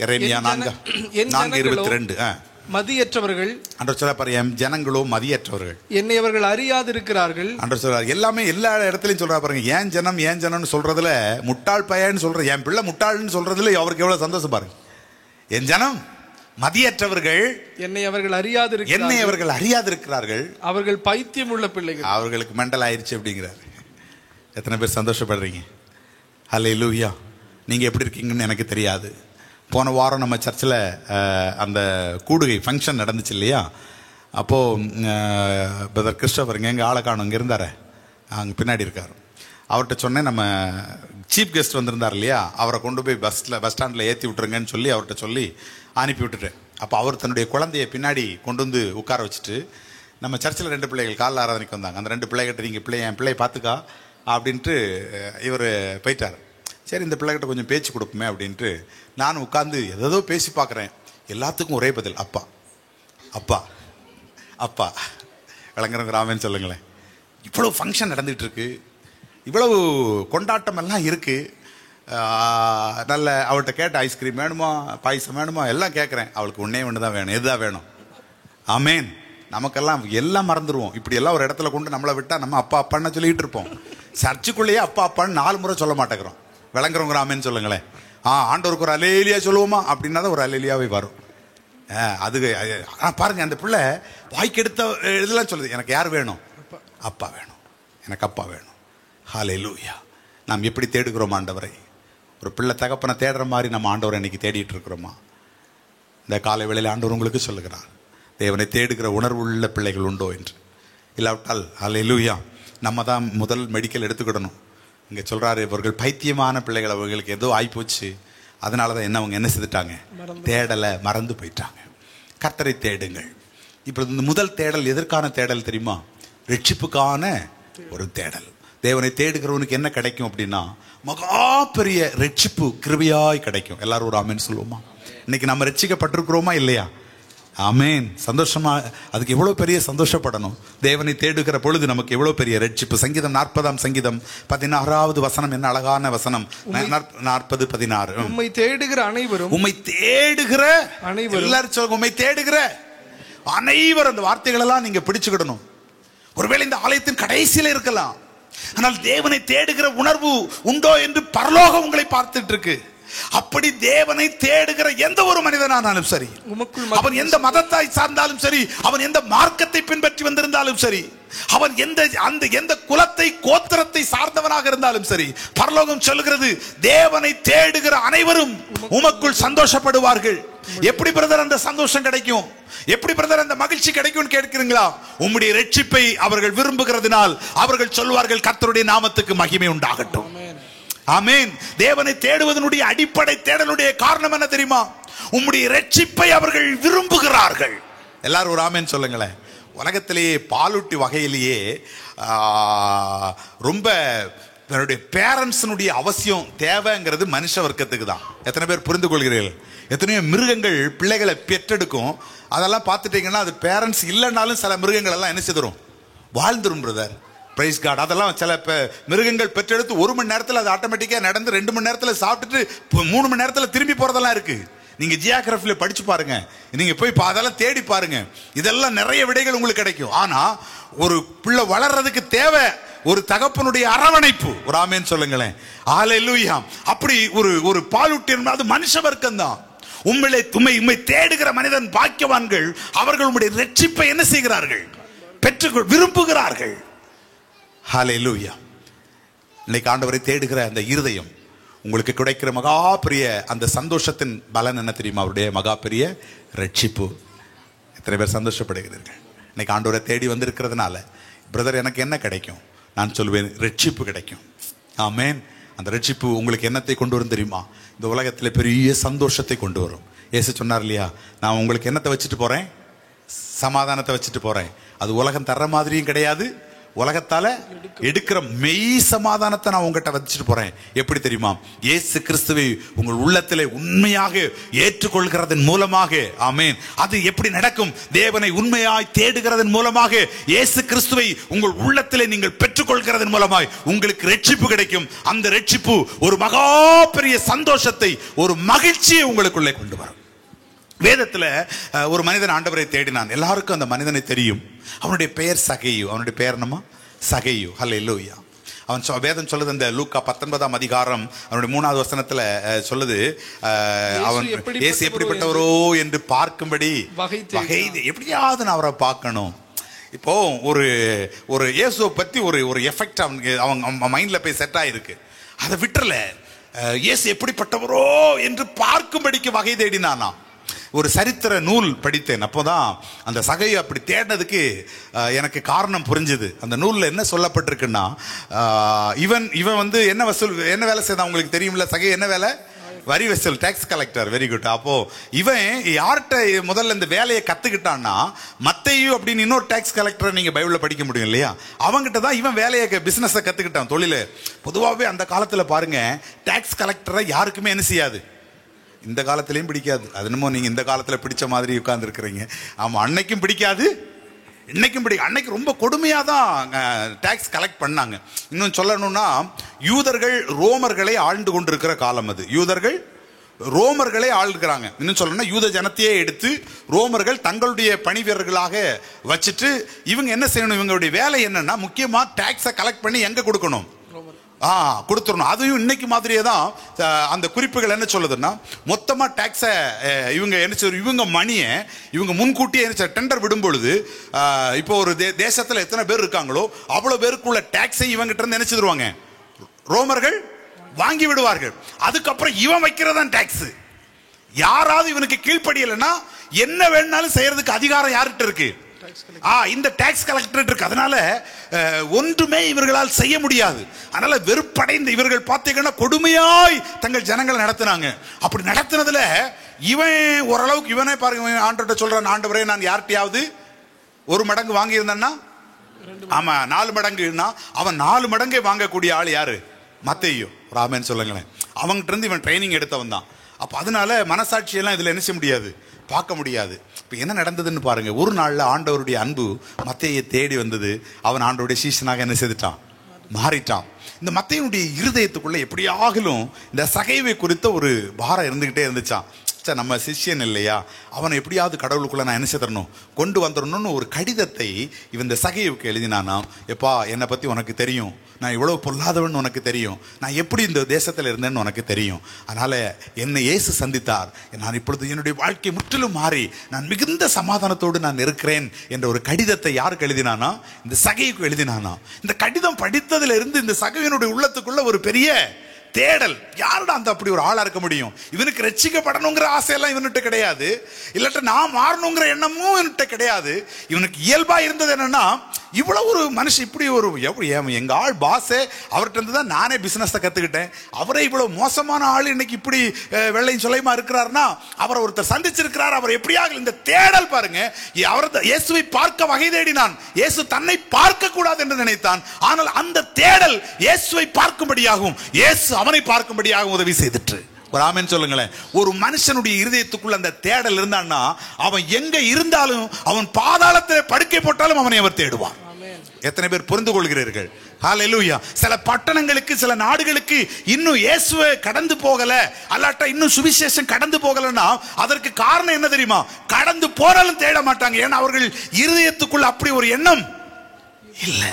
எரேமியா 4:22. மதியற்றவர்கள் அன்றவர் சொல்ல பாரு, என் ஜனங்களோ மதியற்றவர்கள், என்னை அவர்கள் அறியாதிருக்கிறார்கள். அன்றவர் சொல்றார். எல்லாமே எல்லா இடத்துலயும் சொல்றா பாருங்க. ஏன் ஜனம்னு சொல்றதுல முட்டாள் பையன்னு சொல்ற, என் பிள்ளை முட்டாள்னு சொல்றதுல அவருக்கு எவ்வளவு சந்தோஷம் பாருங்க. என் ஜனம் மதியற்றவர்கள், என்னை அவர்கள் அறியாதிருக்கிறார்கள், அவர்கள் பைத்தியம் உள்ள பிள்ளைகள், அவர்களுக்கு மெண்டல் ஆயிடுச்சு அப்படிங்கிறார். எத்தனை பேர் சந்தோஷப்படுறீங்க? ஹல்லேலூயா. நீங்க எப்படி இருக்கீங்கன்னு எனக்கு தெரியாது. போன வாரம் நம்ம சர்ச்சில் அந்த கூடுகை ஃபங்க்ஷன் நடந்துச்சு இல்லையா? அப்போது பிரதர் கிறிஸ்டோபருங்க எங்கள் ஆளை காணும் இங்கே இருந்தார், அங்கே பின்னாடி இருக்கார். அவர்கிட்ட சொன்னேன், நம்ம சீஃப் கெஸ்ட் வந்திருந்தார் இல்லையா, அவரை கொண்டு போய் பஸ் ஸ்டாண்டில் ஏற்றி விட்டுருங்கன்னு சொல்லி அவர்கிட்ட சொல்லி அனுப்பி விட்டுட்டேன். அப்போ அவர் தன்னுடைய குழந்தைய பின்னாடி கொண்டு வந்து உட்கார வச்சுட்டு, நம்ம சர்ச்சில் 2 பிள்ளைகள் காலைல ஆராதனைக்கு வந்தாங்க. அந்த 2 பிள்ளைகிட்ட நீங்கள் என் பிள்ளையை பார்த்துக்கா அப்படின்ட்டு இவர் போயிட்டார். சரி, இந்த பிள்ளைகிட்ட கொஞ்சம் பேச்சு கொடுப்போமே அப்படின்ட்டு நானும் உட்காந்து ஏதோ பேசி பார்க்குறேன். எல்லாத்துக்கும் ஒரே பதில், அப்பா அப்பா அப்பா. விளங்குறவங்க ராமன் சொல்லுங்களேன். இவ்வளவு ஃபங்க்ஷன் நடந்துகிட்டு இருக்கு, இவ்வளவு கொண்டாட்டம் எல்லாம் இருக்கு. நல்ல அவள்கிட்ட கேட்ட ஐஸ்கிரீம் வேணுமா, பாயசம் வேணுமா, எல்லாம் கேட்குறேன். அவளுக்கு ஒன்றே ஒன்று தான் வேணும். எதுதான் வேணும்? ஆமேன். நமக்கெல்லாம் எல்லாம் மறந்துடுவோம். இப்படி எல்லாம் ஒரு இடத்துல கொண்டு நம்மளை விட்டால் நம்ம அப்பா அப்பான்னு சொல்லிட்டு இருப்போம். சர்ச்சுக்குள்ளேயே அப்பா அப்பான்னு 4 முறை சொல்ல மாட்டேங்கிறோம். விளங்குறவங்க ராமேன்னு சொல்லுங்களேன். ஆண்டவருக்கு ஒரு அலேலியா சொல்லுவோமா அப்படின்னா தான் ஒரு அலேலியாவே வரும். அது பாருங்க, அந்த பிள்ளை வாய்க்கெடுத்த இதெல்லாம் சொல்லுது, எனக்கு யார் வேணும்? அப்பா வேணும், எனக்கு அப்பா வேணும். ஹல்லேலூயா. நாம் எப்படி தேடுகிறோம் ஆண்டவரை? ஒரு பிள்ளை தகப்பனை தேடுற மாதிரி நம்ம ஆண்டவரை இன்னைக்கு தேடிட்டு இருக்கிறோமா? இந்த காலை வேளையில் ஆண்டவர் உங்களுக்கு சொல்லுகிறார், தேவனை தேடுகிற உணர்வு உள்ள பிள்ளைகள் உண்டோ என்று. இல்லாவிட்டால் ஹல்லேலூயா நம்ம தான் முதல் மெடிக்கல் எடுத்துக்கிடணும். இங்கே சொல்கிறாரு, இவர்கள் பைத்தியமான பிள்ளைகள், அவர்களுக்கு ஏதோ ஆகிப்போச்சு, அதனால தான் அவங்க என்ன செய்துட்டாங்க? தேடலை மறந்து போயிட்டாங்க. கர்த்தரை தேடுங்கள். இப்போ இந்த முதல் தேடல் எதற்கான தேடல் தெரியுமா? ரட்சிப்புக்கான ஒரு தேடல். தேவனை தேடுகிறவனுக்கு என்ன கிடைக்கும் அப்படின்னா, மகா பெரிய ரட்சிப்பு கிருபையாய் கிடைக்கும். எல்லாரும் ஒரு ஆமேன் சொல்லுவோமா? இன்னைக்கு நம்ம ரட்சிக்கப்பட்டிருக்கிறோமா இல்லையா? ஆமேன். சந்தோஷமா, அதுக்கு எவ்வளவு பெரிய சந்தோஷப்படணும். தேவனை தேடுகிற பொழுது நமக்கு எவ்வளவு பெரிய ரட்சிப்பு. சங்கீதம் 40ஆம் சங்கீதம் 16வது வசனம் என்ன அழகான வசனம். 40:16. உம்மை தேடுகிற அனைவரும், உம்மை தேடுகிற அனைவரும், எல்லாரும் சொல்லுங்க, உம்மை தேடுகிற அனைவரும். அந்த வார்த்தைகள் எல்லாம் நீங்க பிடிச்சுக்கிடணும். ஒருவேளை இந்த ஆலயத்தின் கடைசியில இருக்கலாம், ஆனால் தேவனை தேடுகிற உணர்வு உண்டோ என்று பரலோகம் உங்களை பார்த்துட்டு இருக்கு. அப்படி தேவனை தேடுகிற எந்த ஒரு மனிதனானாலும் சரி, அவன் எந்த மதத்தை சார்ந்தாலும் சரி, அவன் எந்த மார்க்கத்தை பின்பற்றி வந்திருந்தாலும் சரி, அவன் எந்த குலத்தை கோத்திரத்தை சார்ந்தவனாக இருந்தாலும் சரி, பரலோகம் சொல்லுகிறது, தேவனை தேடுகிற அனைவரும் உமக்குள் சந்தோஷப்படுவார்கள். எப்படி பிரதர் அந்த சந்தோஷம் கிடைக்கும்? எப்படி பிரதர் அந்த மகிழ்ச்சி கிடைக்கும் கேட்கிறீங்களா? உம்முடைய ரட்சிப்பை அவர்கள் விரும்புகிறதுனால் அவர்கள் சொல்வார்கள், கர்த்தருடைய நாமத்துக்கு மகிமை உண்டாகட்டும். ஆமென். தேவனை தேடுவதனுடைய அடிப்படை தேடலுடைய காரணம் என்ன தெரியுமா? உம்முடைய ரட்சிப்பை அவர்கள் விரும்புகிறார்கள். எல்லாரும் ஒரு ஆமென் சொல்லுங்களேன். உலகத்திலேயே பாலூட்டி வகையிலேயே ரொம்ப தன்னுடைய பேரண்ட்ஸினுடைய அவசியம் தேவைங்கிறது மனுஷ வர்க்கத்துக்கு தான். எத்தனை பேர் புரிந்து கொள்கிறீர்கள்? எத்தனையோ மிருகங்கள் பிள்ளைகளை பெற்றெடுக்கும். அதெல்லாம் பார்த்துட்டீங்கன்னா, அது பேரண்ட்ஸ் இல்லைன்னாலும் சில மிருகங்கள் எல்லாம் என்ன செய்துரும்? வாழ்ந்துரும் பிரதர். Praise God. அதெல்லாம் சில மிருகங்கள் பெற்றெடுத்து 1 மணி நேரத்தில் அது ஆட்டோமேட்டிக்காக நடந்து 2 மணி நேரத்தில் சாப்பிட்டுட்டு 3 மணி நேரத்தில் திரும்பி போறதெல்லாம் இருக்கு. நீங்க ஜியோகிராஃபில படிச்சு பாருங்க, நீங்க போய் அதெல்லாம் தேடி பாருங்க. இதெல்லாம் நிறைய விடைகள் உங்களுக்கு கிடைக்கும். ஆனா ஒரு பிள்ளை வளர்றதுக்கு தேவை ஒரு தகப்பனுடைய அரவணைப்பு. ஒரு ஆமென் சொல்லுங்களேன். ஹல்லேலூயா. அப்படி ஒரு பாலூட்டி, அது மனுஷ வர்க்கம் தான். உம்மை தேடுகிற மனிதன் பாக்கியவான்கள். அவர்கள் உம்முடைய ரட்சிப்பை என்ன செய்கிறார்கள்? பெற்றுக்கொள் விரும்புகிறார்கள். ஹல்லேலூயா. இன்னைக்கு ஆண்டவரை தேடுகிற அந்த இருதயம் உங்களுக்கு கிடைக்கிற மகா பெரிய அந்த சந்தோஷத்தின் பலன் என்ன தெரியுமா? அவருடைய மகா பெரிய ரட்சிப்பு. எத்தனை பேர் சந்தோஷப்படுகிறீர்கள்? இன்னைக்கு ஆண்டவரை தேடி வந்திருக்கிறதுனால, பிரதர் எனக்கு என்ன கிடைக்கும்? நான் சொல்லுவேன், ரட்சிப்பு கிடைக்கும். ஆமென். அந்த ரட்சிப்பு உங்களுக்கு என்னத்தை கொண்டு வரும் தெரியுமா? இந்த உலகத்தில் பெரிய சந்தோஷத்தை கொண்டு வரும். இயேசு சொன்னார் இல்லையா, நான் உங்களுக்கு என்னத்தை வச்சுட்டு போறேன்? சமாதானத்தை வச்சுட்டு போறேன். அது உலகம் தர்ற மாதிரியும் கிடையாது, உலகத்தால எடுக்கிற மெய் சமாதானத்தை நான் உங்ககிட்ட வச்சுட்டு போறேன். எப்படி தெரியுமா? இயேசு கிறிஸ்துவை உங்கள் உள்ளத்திலே உண்மையாக ஏற்றுக்கொள்கிறதன் மூலமாக. ஆமென். அது எப்படி நடக்கும்? தேவனை உண்மையாய் தேடுகிறதன் மூலமாக, இயேசு கிறிஸ்துவை உங்கள் உள்ளத்திலே நீங்கள் பெற்றுக்கொள்கிறதன் மூலமாய் உங்களுக்கு ரட்சிப்பு கிடைக்கும். அந்த ரட்சிப்பு ஒரு மகா பெரிய சந்தோஷத்தை, ஒரு மகிழ்ச்சியை உங்களுக்குள்ளே கொண்டு வரும். வேதத்துல ஒரு மனிதன் ஆண்டவரை தேடினான். எல்லாருக்கும் அந்த மனிதனை தெரியும். அவனுடைய பெயர் சகேயு. அவனுடைய பெயர் என்னமா? சகேயு. ஹல்லேலூயா. அவன் வேதம் சொல்லுது, அந்த லூக்கா 19ஆம் அதிகாரம் அவனுடைய 3வது வசனத்துல சொல்லுது, அவன் இயேசு எப்படிப்பட்டவரோ என்று பார்க்கும்படி எப்படியாவது நான் அவரை பார்க்கணும். இப்போ ஒரு இயேசுவை பத்தி ஒரு எஃபெக்ட் அவங்க மைண்ட்ல போய் செட் ஆயிருக்கு. அதை விட்டுறல. இயேசு எப்படிப்பட்டவரோ என்று பார்க்கும்படிக்கு வகை தேடினானா. ஒரு சரித்திர நூல் படித்தேன். அப்போதான் அந்த சகையை அப்படி தேடினதுக்கு எனக்கு காரணம் புரிஞ்சுது. அந்த நூலில் என்ன சொல்லப்பட்டிருக்குன்னா, இவன் வந்து என்ன வேலை செய்தான் உங்களுக்கு தெரியும்ல? சகை என்ன வேலை? வரி வசூல், டாக்ஸ் கலெக்டர். Very good. அப்போ இவன் யார்கிட்ட முதல்ல இந்த வேலையை கத்துக்கிட்டான்னா, மத்தேயு அப்படின்னு இன்னொரு டாக்ஸ் கலெக்டர் நீங்க பைபிள்ல படிக்க முடியும் இல்லையா, அவங்கிட்ட தான் இவன் வேலையை பிசினஸை கத்துக்கிட்டான், தொழில். பொதுவாகவே அந்த காலத்துல பாருங்க, டாக்ஸ் கலெக்டரை யாருக்குமே என்ன செய்யாது, இந்த காலத்திலையும் பிடிக்காது. அது என்னமோ நீங்க இந்த காலத்துல பிடிச்ச மாதிரி உட்கார்ந்து இருக்கிறீங்க. ஆமா, அன்னைக்கும் பிடிக்காது, இன்னைக்கும் பிடிக்கும். அன்னைக்கு ரொம்ப கொடுமையாக தான் டாக்ஸ் கலெக்ட் பண்ணாங்க. இன்னும் சொல்லணும்னா, யூதர்கள் ரோமர்களை ஆழ்ந்து கொண்டிருக்கிற காலம் அது. யூதர்கள் ரோமர்களை ஆளுகிறாங்க. இன்னும் சொல்லணும்னா, யூத ஜனத்தையே எடுத்து ரோமர்கள் தங்களுடைய பணி வீரர்களாக வச்சுட்டு, இவங்க என்ன செய்யணும், இவங்களுடைய வேலை என்னன்னா, முக்கியமா டாக்ஸை கலெக்ட் பண்ணி எங்க கொடுக்கணும், கொடுத்துடணும். அதையும் இன்னைக்கு மாதிரியே தான் அந்த குறிப்புகள் என்ன சொல்லுதுன்னா, மொத்தமா டாக்ஸை இவங்க என்ன செய்ய, இவங்க மணியை இவங்க முன்கூட்டியே டெண்டர் விடும் பொழுது, இப்போ ஒரு தேசத்துல எத்தனை பேர் இருக்காங்களோ அவ்வளவு பேருக்குள்ள டாக்ஸை இவங்கிட்ட இருந்து என்ன செய்வாங்க, ரோமர்கள் வாங்கி விடுவார்கள். அதுக்கப்புறம் இவன் வைக்கிறதான் டாக்ஸ். யாராவது இவனுக்கு கீழ்ப்படியலைன்னா என்ன வேணாலும் செய்யறதுக்கு அதிகாரம் யார்கிட்ட இருக்கு, இந்த டாக்ஸ் கலெக்டர் இருக்கு. அதனால ஒன்றுமே இவர்களால் செய்ய முடியாது. அதனால வெறுப்படைந்த இவர்கள் பார்த்தீங்கன்னா கொடுமையாய் தங்கள் ஜனங்களை நடத்தினாங்க. அப்படி நடத்தினதுல இவன் ஓரளவுக்கு, இவனே பாருங்க, ஆண்டவர்கிட்ட சொல்றான், ஆண்டவரே நான் யார்கிட்டயாவது 1 மடங்கு வாங்கி இருந்தான்னா, ஆமா 4 மடங்குன்னா, அவன் 4 மடங்கை வாங்கக்கூடிய ஆள் யாரு, மத்தேயு. ராமன் சொல்லுங்களேன். அவங்கிட்ட இருந்து இவன் ட்ரைனிங் எடுத்தவன் தான். அப்ப அதனால மனசாட்சியெல்லாம் இதுல என்ன செய்ய முடியாது, பார்க்க முடியாது. இப்போ என்ன நடந்ததுன்னு பாருங்க. ஒரு நாளில் ஆண்டவருடைய அன்பு மத்தேயை தேடி வந்தது. அவன் ஆண்டவருடைய சீஷனாக என்ன செய்துட்டான், மாறிட்டான். இந்த மத்தேயுடைய இருதயத்துக்குள்ள எப்படியாகலும் இந்த சகைவை குறித்த ஒரு பாரம் இருந்துகிட்டே இருந்துச்சான். நம்ம சிஷ்யன் இல்லையா, அவனை எப்படியாவது கடவுளுக்குள்ள நான் என்ன செய்யணும், கொண்டு வந்துடணும்னு ஒரு கடிதத்தை இவன் இந்த சகைவுக்கு எழுதினானா. எப்பா, என்னை பத்தி உனக்கு தெரியும், நான் இவ்வளவு பொல்லாதவன் உனக்கு தெரியும், நான் எப்படி இந்த தேசத்தில் இருந்தேன்னு உனக்கு தெரியும். அதனால என்னை இயேசு சந்தித்தார், நான் இப்பொழுது என்னுடைய வாழ்க்கை முற்றிலும் மாறி நான் மிகுந்த சமாதானத்தோடு நான் இருக்கிறேன் என்ற ஒரு கடிதத்தை யாருக்கு எழுதினானா, இந்த சகைவுக்கு எழுதினானா. இந்த கடிதம் படித்ததுல இருந்து இந்த சகைவினுடைய உள்ளத்துக்குள்ள ஒரு பெரிய தேடல். யாருடா அந்த அப்படி ஒரு ஆளா இருக்க முடியும், இவனுக்கு ரட்சிக்கப்படணுங்கிற ஆசையெல்லாம் இவன்கிட்ட கிடையாது, இல்லாட்ட நான் மாறணுங்கிற எண்ணமும் இவன்கிட்ட கிடையாது. இவனுக்கு இயல்பா இருந்தது என்னன்னா, இவ்வளவு ஒரு மனுஷன் இப்படி ஒரு, எங்க ஆள் பாஸே அவர்கிட்ட இருந்து தான் நானே பிசினஸ் கத்துக்கிட்டேன், அவரே இவ்வளவு மோசமான ஆள் இன்னைக்கு இப்படி வெள்ளையும் சொல்லையுமா இருக்கிறார்னா, அவரை ஒருத்தர் சந்திச்சிருக்கிறார். அவர் எப்படியாக இந்த தேடல் பாருங்க, அவர் இயேசுவை பார்க்க வகை தேடினான். இயேசு தன்னை பார்க்க கூடாது என்று நினைத்தான். ஆனால் அந்த தேடல் இயேசுவை பார்க்கும்படியாகவும் இயேசு அவனை பார்க்கும்படியாகவும் உதவி செய்துட்டு. ஒரு ஆமென் சொல்லுங்களேன். ஒரு மனுஷனுடைய இருதயத்துக்குள்ள அந்த தேடல் இருந்தான்னா, அவன் எங்க இருந்தாலும், அவன் பாதாளத்தில் படுக்கை போட்டாலும் அவனை அவர் தேடுவான். எத்தனை பேர் புரிந்து கொள்கிறீர்கள்? ஹல்லேலூயா. சில பட்டணங்களுக்கு, சில நாடுகளுக்கு இன்னும் இயேசுவை கடந்து போகல, அல்லாட்டா இன்னும் சுவிசேஷம் கடந்து போகலன்னா அதற்கு காரணம் என்ன தெரியுமா? கடந்து போனாலும் தேட மாட்டாங்க. ஏன்னா அவர்கள் இருதயத்துக்குள்ள அப்படி ஒரு எண்ணம் இல்லை.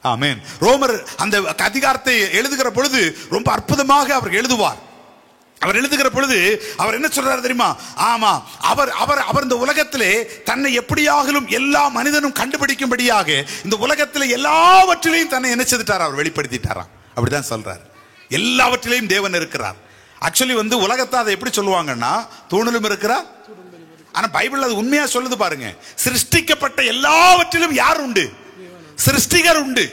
ஆமென். ரோமர் அந்த அதிகாரத்தை எழுதுகிற பொழுது ரொம்ப அற்புதமாக அவர் எழுதுவார். அவர் எழுதுகிற பொழுது அவர் என்ன சொல்றாரு தெரியுமா? ஆமா, அவர் அவர் அவர் இந்த உலகத்திலே தன்னை எப்படியாகலும் எல்லா மனிதனும் கண்டுபிடிக்கும்படியாக இந்த உலகத்திலே எல்லாவற்றிலையும் தன்னை என்ன செய்துட்டார், அவர் வெளிப்படுத்திட்டாராம். அப்படிதான் சொல்றாரு. எல்லாவற்றிலையும் தேவன் இருக்கிறார். ஆக்சுவலி உலகத்தை அதை எப்படி சொல்லுவாங்கன்னா, தூணிலும் இருக்கிறார். ஆனா பைபிள் அது உண்மையா சொல்லுது பாருங்க. சிருஷ்டிக்கப்பட்ட எல்லாவற்றிலும் யார் உண்டு? சிருஷ்டிகர் உண்டு.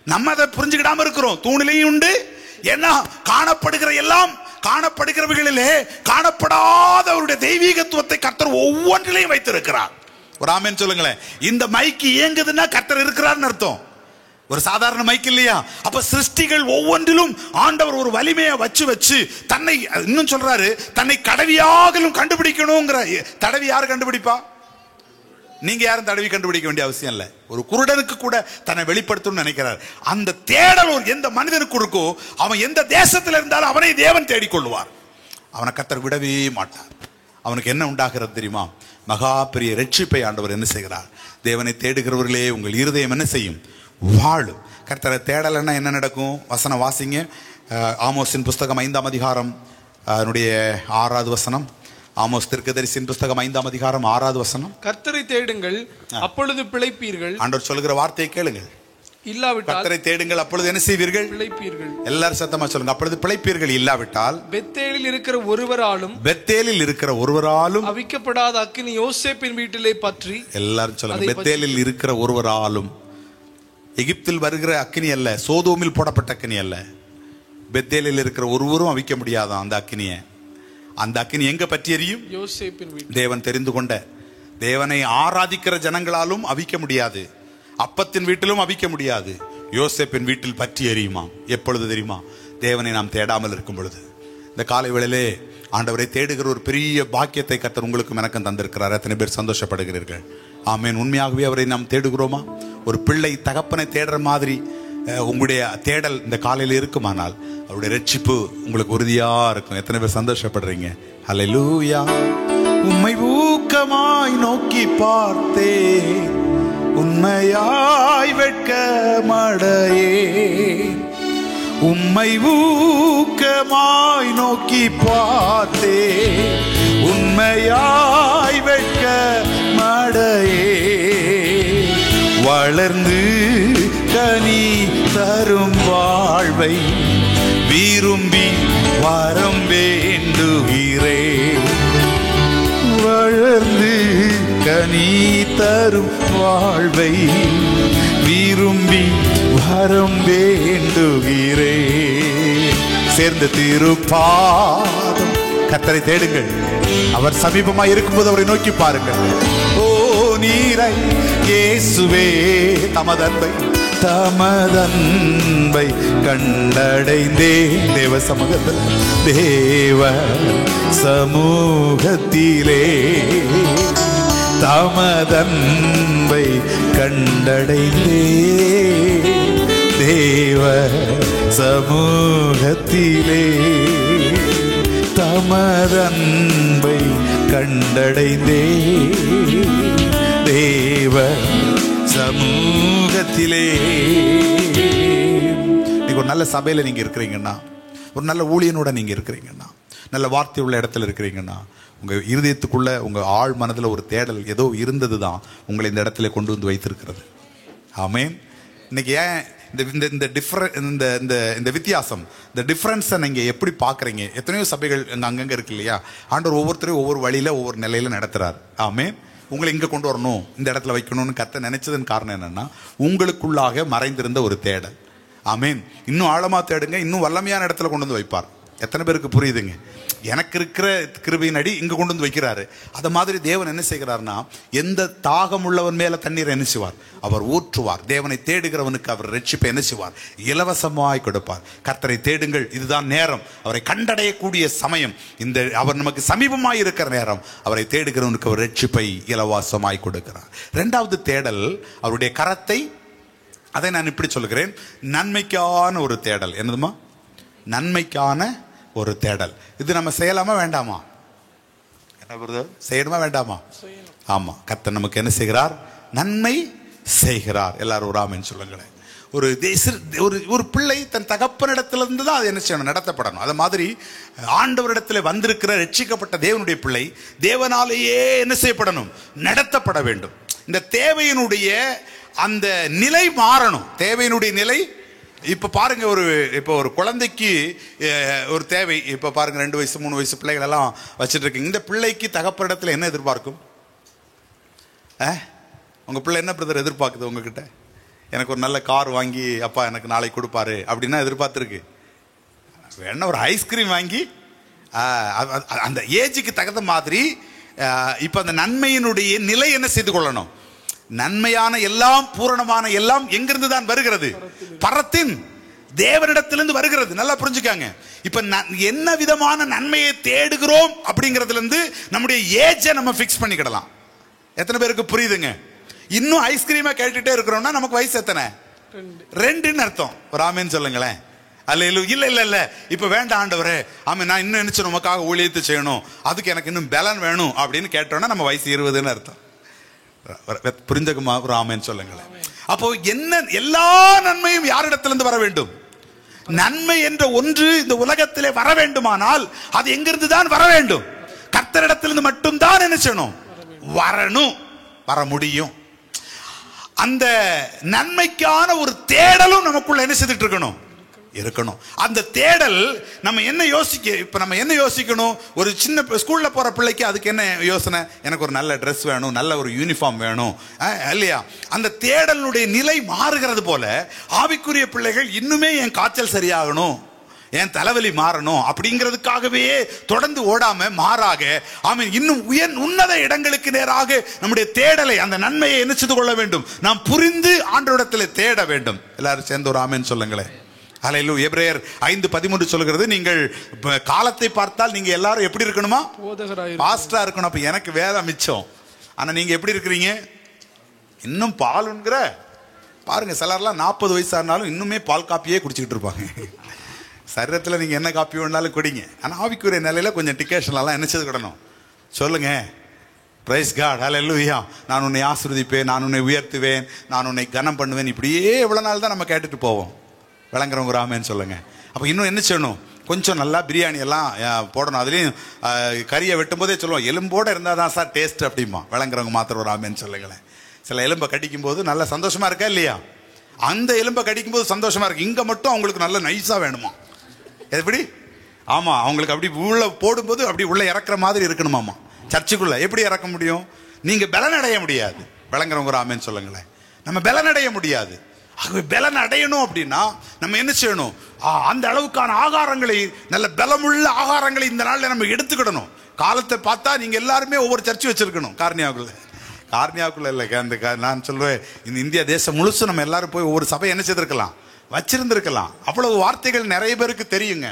நம்ம அதை புரிஞ்சுக்கிடாம இருக்கிறோம். தூணிலையும் உண்டு. ஏன்னா காணப்படுகிற எல்லாம், காணப்படுகிறவர்களிலே காணப்படாதவருடைய தெய்வீகத்துவத்தை கர்த்தர் ஒவ்வொன்றிலையும் வைத்திருக்கிறார். ஒரு ஆமென் சொல்லுங்களேன். இந்த மைக்கு இயங்குதுன்னா கர்த்தர் இருக்கிறார்னு அர்த்தம். ஒரு சாதாரண மைக் இல்லையா? அப்ப சிருஷ்டிகள் ஒவ்வொன்றிலும் ஆண்டவர் ஒரு வலிமையை வச்சு தன்னை, இன்னும் சொல்றாரு, தன்னை கடவியாகலும் கண்டுபிடிக்கணுங்கிற. தடவி யாரு கண்டுபிடிப்பா? நீங்க யாரும் தடவி கண்டுபிடிக்க வேண்டிய அவசியம் இல்லை. ஒரு குருடனுக்கு கூட தன்னை வெளிப்படுத்தணும்னு நினைக்கிறார். அந்த தேடல் எந்த மனிதனுக்கு இருக்கோ, அவன் எந்த தேசத்தில் இருந்தாலும் அவனை தேவன் தேடிக்கொள்வார். அவனை கர்த்தர் விடவே மாட்டார். அவனுக்கு என்ன உண்டாகிறது தெரியுமா? மகா பெரிய ரட்சிப்பை ஆண்டவர் என்ன செய்கிறார்? தேவனை தேடுகிறவர்களே உங்கள் இருதயம் என்ன செய்யும்? வாழும். கர்த்தரை தேடலைன்னா என்ன நடக்கும்? வசனம் வாசிங்க. ஆமோஸின் புஸ்தகம் 5ஆம் அதிகாரம் 6வது வசனம். ஆமோஸ் தீர்க்கதரிசியின் புஸ்தகம் 5ஆம் அதிகாரம் 6வது வசனம். கர்த்தரை தேடுங்கள், அப்பொழுது பிழைப்பீர்கள். ஆண்டவர் சொல்லுகிற வார்த்தையை கேளுங்கள். இல்லாவிட்டால் கர்த்தரை தேடுங்கள், அப்பொழுது என்ன செய்வீர்கள்? பிழைப்பீர்கள். எல்லாரும் சத்தமா சொல்லுங்க, அப்பொழுது பிழைப்பீர்கள். இல்லாவிட்டால் பெத்தேலில் இருக்கிற ஒருவராலும் அவிக்கப்படாத அக்கினி யோசேப்பின் வீட்டிலே பற்றி. எல்லாரும் சொல்லுங்க, பெத்தேலில் இருக்கிற ஒருவராலும். எகிப்தில் வருகிற அக்கினி அல்ல, சோதோமில் போடப்பட்ட அக்கினி அல்ல. பெத்தேலில் இருக்கிற ஒருவரும் அவிக்க முடியாதான் அந்த அக்கினியை. அந்த அக்கினி எங்க பற்றி எரியும்? யோசேப்பின் வீடு. தேவன் தெரிந்து கொண்ட, தேவனை ஆராதிக்கிற ஜனங்களாலும் அவிக்க முடியாது. அப்பத்தின் வீட்டிலும் அவிக்க முடியாது. யோசேப்பின் வீட்டில் பற்றி எரியுமா? எப்பொழுது தெரியுமா? தேவனை நாம் தேடாமல் இருக்கும் பொழுது. இந்த காலை வேளையிலே ஆண்டவரை தேடுகிற ஒரு பெரிய பாக்கியத்தை கர்த்தர் உங்களுக்கும் எனக்கும் தந்திருக்கிறார். எத்தனை பேர் சந்தோஷப்படுகிறீர்கள்? ஆமென். உண்மையாகவே அவரை நாம் தேடுகிறோமா? ஒரு பிள்ளை தகப்பனை தேடுற மாதிரி உங்களுடைய தேடல் இந்த காலையில் இருக்குமானால் அவருடைய ரட்சிப்பு உங்களுக்கு உறுதியா இருக்கும். எத்தனை பேர் சந்தோஷப்படுறீங்க? ஹல்லேலூயா. உம்மை ஊக்கமாய் நோக்கி பார்த்தே, உண்மையாய் வெட்கமடையே. உம்மை ஊக்கமாய் நோக்கி பார்த்தே, உண்மையாய் வெட்கமடையே. வளர்ந்து கனி தரும் வாழ்வை விரும்பி வரம் வேண்டுகிறே. வளர்ந்து கனி தரும் வாழ்வை விரும்பி வரம் வேண்டுகிறே. சேர்ந்த திருப்பாதம். கர்த்தரை தேடுங்கள், அவர் சமீபமாய் இருக்கும்போது அவரை நோக்கி பாருங்கள். ஓ நீரை இயேசுவே தமதன்பை கண்டடைந்தே. தேவ சமூகத்தில், தேவ சமூகத்திலே தமதன்பை கண்டடைந்தே. தேவ சமூகத்திலே தமதன்பை கண்டடைந்தே. தேவ சமூகத்திலே. நீங்க ஒரு நல்ல சபையில நீங்க இருக்கிறீங்கன்னா, ஒரு நல்ல ஊழியனோட நீங்க இருக்கிறீங்கன்னா, நல்ல வார்த்தை உள்ள இடத்துல இருக்கிறீங்கன்னா, உங்க இருதயத்துக்குள்ள உங்க ஆழ் மனதில் ஒரு தேடல் ஏதோ இருந்தது தான் உங்களை இந்த இடத்துல கொண்டு வந்து வைத்திருக்கிறது. ஆமென். இன்னைக்கு ஏன் இந்த வித்தியாசம், இந்த டிஃபரன்ஸை நீங்க எப்படி பாக்குறீங்க? எத்தனையோ சபைகள் அங்கங்க இருக்கு இல்லையா? ஆண்டவர் ஒவ்வொருத்தரையும் ஒவ்வொரு வழியில ஒவ்வொரு நிலையில நடத்துறாரு. ஆமென். உங்களை இங்க கொண்டு வரணும், இந்த இடத்துல வைக்கணும்னு கர்த்தர் நினைச்சதன் காரணம் என்னன்னா, உங்களுக்குள்ளாக மறைந்திருந்த ஒரு தேடல். ஆமென். இன்னும் ஆழமா தேடுங்க, இன்னும் வல்லமையான இடத்துல கொண்டு வந்து வைப்பார். எத்தனை பேருக்கு புரியுதுங்க? எனக்கு இருக்கிற கிருபையின் அடி இங்க கொண்டு வந்து வைக்கிறாரு. அத மாதிரி தேவன் என்ன செய்கிறார்னா, எந்த தாகம் உள்ளவன் மேல தண்ணீர் என்ன செய்வார்? அவர் ஊற்றுவார். தேவனை தேடுகிறவனுக்கு அவர் ரட்சிப்பை என்ன செய்வார்? இலவசமாய் கொடுப்பார். கர்த்தரை தேடுங்கள், இதுதான் நேரம். அவரை கண்டடையக்கூடிய சமயம். இந்த அவர் நமக்கு சமீபமாய் இருக்கிற நேரம். அவரை தேடுகிறவனுக்கு அவர் ரட்சிப்பை இலவசமாய் கொடுக்கிறார். இரண்டாவது தேடல் அவருடைய கரத்தை. அதை நான் இப்படி சொல்லுகிறேன், நன்மைக்கான ஒரு தேடல். என்னதுமா? நன்மைக்கான ஒரு தேடல். இது நம்ம செய்யலாமா வேண்டாமா? என்ன பிரதர், செய்யணுமா வேண்டாமா? ஆமா. கர்த்தர் நமக்கு என்ன செய்கிறார்? நன்மை செய்கிறார். எல்லாரும் ஒரு ஆமென் சொல்லுங்களேன். ஒரு பிள்ளை தன் தகப்பனிடத்திலிருந்து தான் அது என்ன செய்யணும்? நடத்தப்படணும். அது மாதிரி ஆண்டவரிடத்தில் வந்திருக்கிற ரட்சிக்கப்பட்ட தேவனுடைய பிள்ளை தேவனாலேயே என்ன செய்யப்படணும்? நடத்தப்பட வேண்டும். இந்த தேவையினுடைய அந்த நிலை மாறணும். தேவையினுடைய நிலை. இப்ப பாருங்க, இப்போ ஒரு குழந்தைக்கு ஒரு தேவை. இப்ப பாருங்க, 2 வயசு 3 வயசு பிள்ளைகள் எல்லாம் வச்சுட்டு இருக்கீங்க. இந்த பிள்ளைக்கு தகப்பனிடத்துல என்ன எதிர்பார்க்கும்? உங்க பிள்ளை என்ன பிரதர் எதிர்பார்க்குது உங்ககிட்ட? எனக்கு ஒரு நல்ல கார் வாங்கி அப்பா எனக்கு நாளைக்கு கொடுப்பாரு அப்படின்னா எதிர்பார்த்துருக்கு. வேணா ஒரு ஐஸ்கிரீம் வாங்கி அந்த ஏஜுக்கு தகுந்த மாதிரி. இப்ப அந்த நன்மையினுடைய நிலை என்ன செய்து கொள்ளணும்? நன்மையான எல்லாம், பூரணமான எல்லாம் எங்கிருந்து தான் வருகிறது? பரத்தின் தேவனிடத்திலிருந்து வருகிறது. நல்லா புரிஞ்சுக்காங்க. இப்ப என்ன விதமான நன்மையை தேடுகிறோம் அப்படிங்கறதுல இருந்து நம்முடைய ஏஜை நம்ம பிக்ஸ் பண்ணிக்கிடலாம். எத்தனை பேருக்கு புரியுதுங்க? இன்னும் ஐஸ்கிரீமா கேட்டுட்டே இருக்கிறோம்னா நமக்கு வயசு எத்தனை? 2ன்னு அர்த்தம். ஒரு ஆமென் சொல்லுங்களேன். அல்லேலூயா. இல்ல இப்ப வேண்டாம் ஆண்டவரே, ஆமென், நான் இன்னும் நினைச்சு நமக்காக ஊழியத்தை செய்யணும், அதுக்கு எனக்கு இன்னும் பலன் வேணும் அப்படின்னு கேட்டோம்னா நம்ம வயசு 20ன்னு அர்த்தம். புரிஞ்சுக்குமா? ஒரு ஆமென் சொல்லுங்களேன். அப்போ என்ன, எல்லா நன்மையும் யாரிடத்திலிருந்து வர வேண்டும்? நன்மை என்ற ஒன்று இந்த உலகத்திலே வர வேண்டுமானால் அது எங்கிருந்து தான் வர வேண்டும்? கர்த்தரிடத்திலிருந்து மட்டும் தான் என்ன செய்யணும்? வரணும், வர முடியும். அந்த நன்மைக்கான ஒரு தேடலும் நமக்குள்ள என்ன செய்துட்டு இருக்கணும். அந்த தேடல் நம்ம என்ன யோசிக்கணும்? ஒரு சின்ன ஸ்கூல்ல போற பிள்ளைக்கு அதுக்கு என்ன யோசனை? எனக்கு ஒரு நல்ல ட்ரெஸ் வேணும், நல்ல ஒரு யூனிஃபார்ம் வேணும் இல்லையா? அந்த தேடலுடைய நிலை மாறுகிறது போல ஆவிக்குரிய பிள்ளைகள் இன்னுமே என் காய்ச்சல் சரியாகணும், என் தலைவலி மாறணும் அப்படிங்கிறதுக்காகவே தொடர்ந்து ஓடாம மாறாக இன்னும் உன்னத இடங்களுக்கு நேராக நம்முடைய தேடலை, அந்த நன்மையை என்ன செய்து கொள்ள வேண்டும்? நாம் புரிந்து ஆண்டவரிடத்தில் தேட வேண்டும். எல்லாரும் சேர்ந்து ஒரு ஆமென் சொல்லுங்களேன். ஹல்லேலூயா. எபிரேயர் 5:13 சொல்கிறது, நீங்கள் காலத்தை பார்த்தால் நீங்க எல்லாரும் எப்படி இருக்கணுமா? பாஸ்டரா இருக்கணும். அப்ப எனக்கு வேலை மிச்சம். ஆனா நீங்க எப்படி இருக்கிறீங்க? இன்னும் பாலுங்கிற பாருங்க, சிலர்லாம் 40 வயசானாலும் இன்னுமே பால் காப்பியே குடிச்சுக்கிட்டு இருப்பாங்க. சரீரத்தில் நீங்க என்ன காப்பி வேணாலும் குடிங்க, ஆனா ஆவிக்குரிய நிலையில கொஞ்சம் டிகேஷன்லாம் என்ன செய்து கிடணும்? சொல்லுங்க. Praise God. ஹல்லேலூயா. நான் உன்னை ஆசீர்வதிப்பேன், நான் உன்னை உயர்த்துவேன், நான் உன்னை கனம் பண்ணுவேன். இப்படியே எவ்வளவு நாள் தான் நம்ம கேட்டுட்டு போவோம்? விளங்குறவங்க ராமேன்னு சொல்லுங்க. அப்ப இன்னும் என்ன செய்யணும்? கொஞ்சம் நல்லா பிரியாணி எல்லாம் போடணும். அதுலயும் கறியை வெட்டும் போதே சொல்லுவோம், எலும்போட இருந்தாதான் சார் டேஸ்ட் அப்படிமா. விளங்குறவங்க மாத்திரம் ராமேன்னு சொல்லுங்களேன். சில எலும்பை கடிக்கும் போது நல்ல சந்தோஷமா இருக்கா இல்லையா? அந்த எலும்பை கடிக்கும் போது சந்தோஷமா இருக்கு. இங்க மட்டும் அவங்களுக்கு நல்ல நைஸா வேணுமா? எப்படி? ஆமா, அவங்களுக்கு அப்படி உள்ள போடும்போது அப்படி உள்ள இறக்குற மாதிரி இருக்கணுமாமா. சர்ச்சுக்குள்ள எப்படி இறக்க முடியும்? நீங்க பலன் அடைய முடியாது. விளங்குறவங்க ராமேன்னு சொல்லுங்களேன். நம்ம பலன் அடைய முடியாது. ஆகவே பலன் அடையணும் அப்படின்னா நம்ம என்ன செய்யணும்? அந்த அளவுக்கான ஆகாரங்களை, நல்ல பலமுள்ள ஆகாரங்களை இந்த நாள்ல நம்ம எடுத்துக்கிடணும். காலத்தை பார்த்தா நீங்க எல்லாருமே ஒவ்வொரு சர்ச்சு வச்சிருக்கணும். கார்னியாவுக்குள்ள இல்லை, அந்த நான் சொல்லுவேன், இந்த இந்தியா தேசம் முழுசும் நம்ம எல்லாரும் போய் ஒவ்வொரு சபை என்ன செய்திருக்கலாம், வச்சிருந்திருக்கலாம். அவ்வளவு வார்த்தைகள் நிறைய பேருக்கு தெரியுங்க.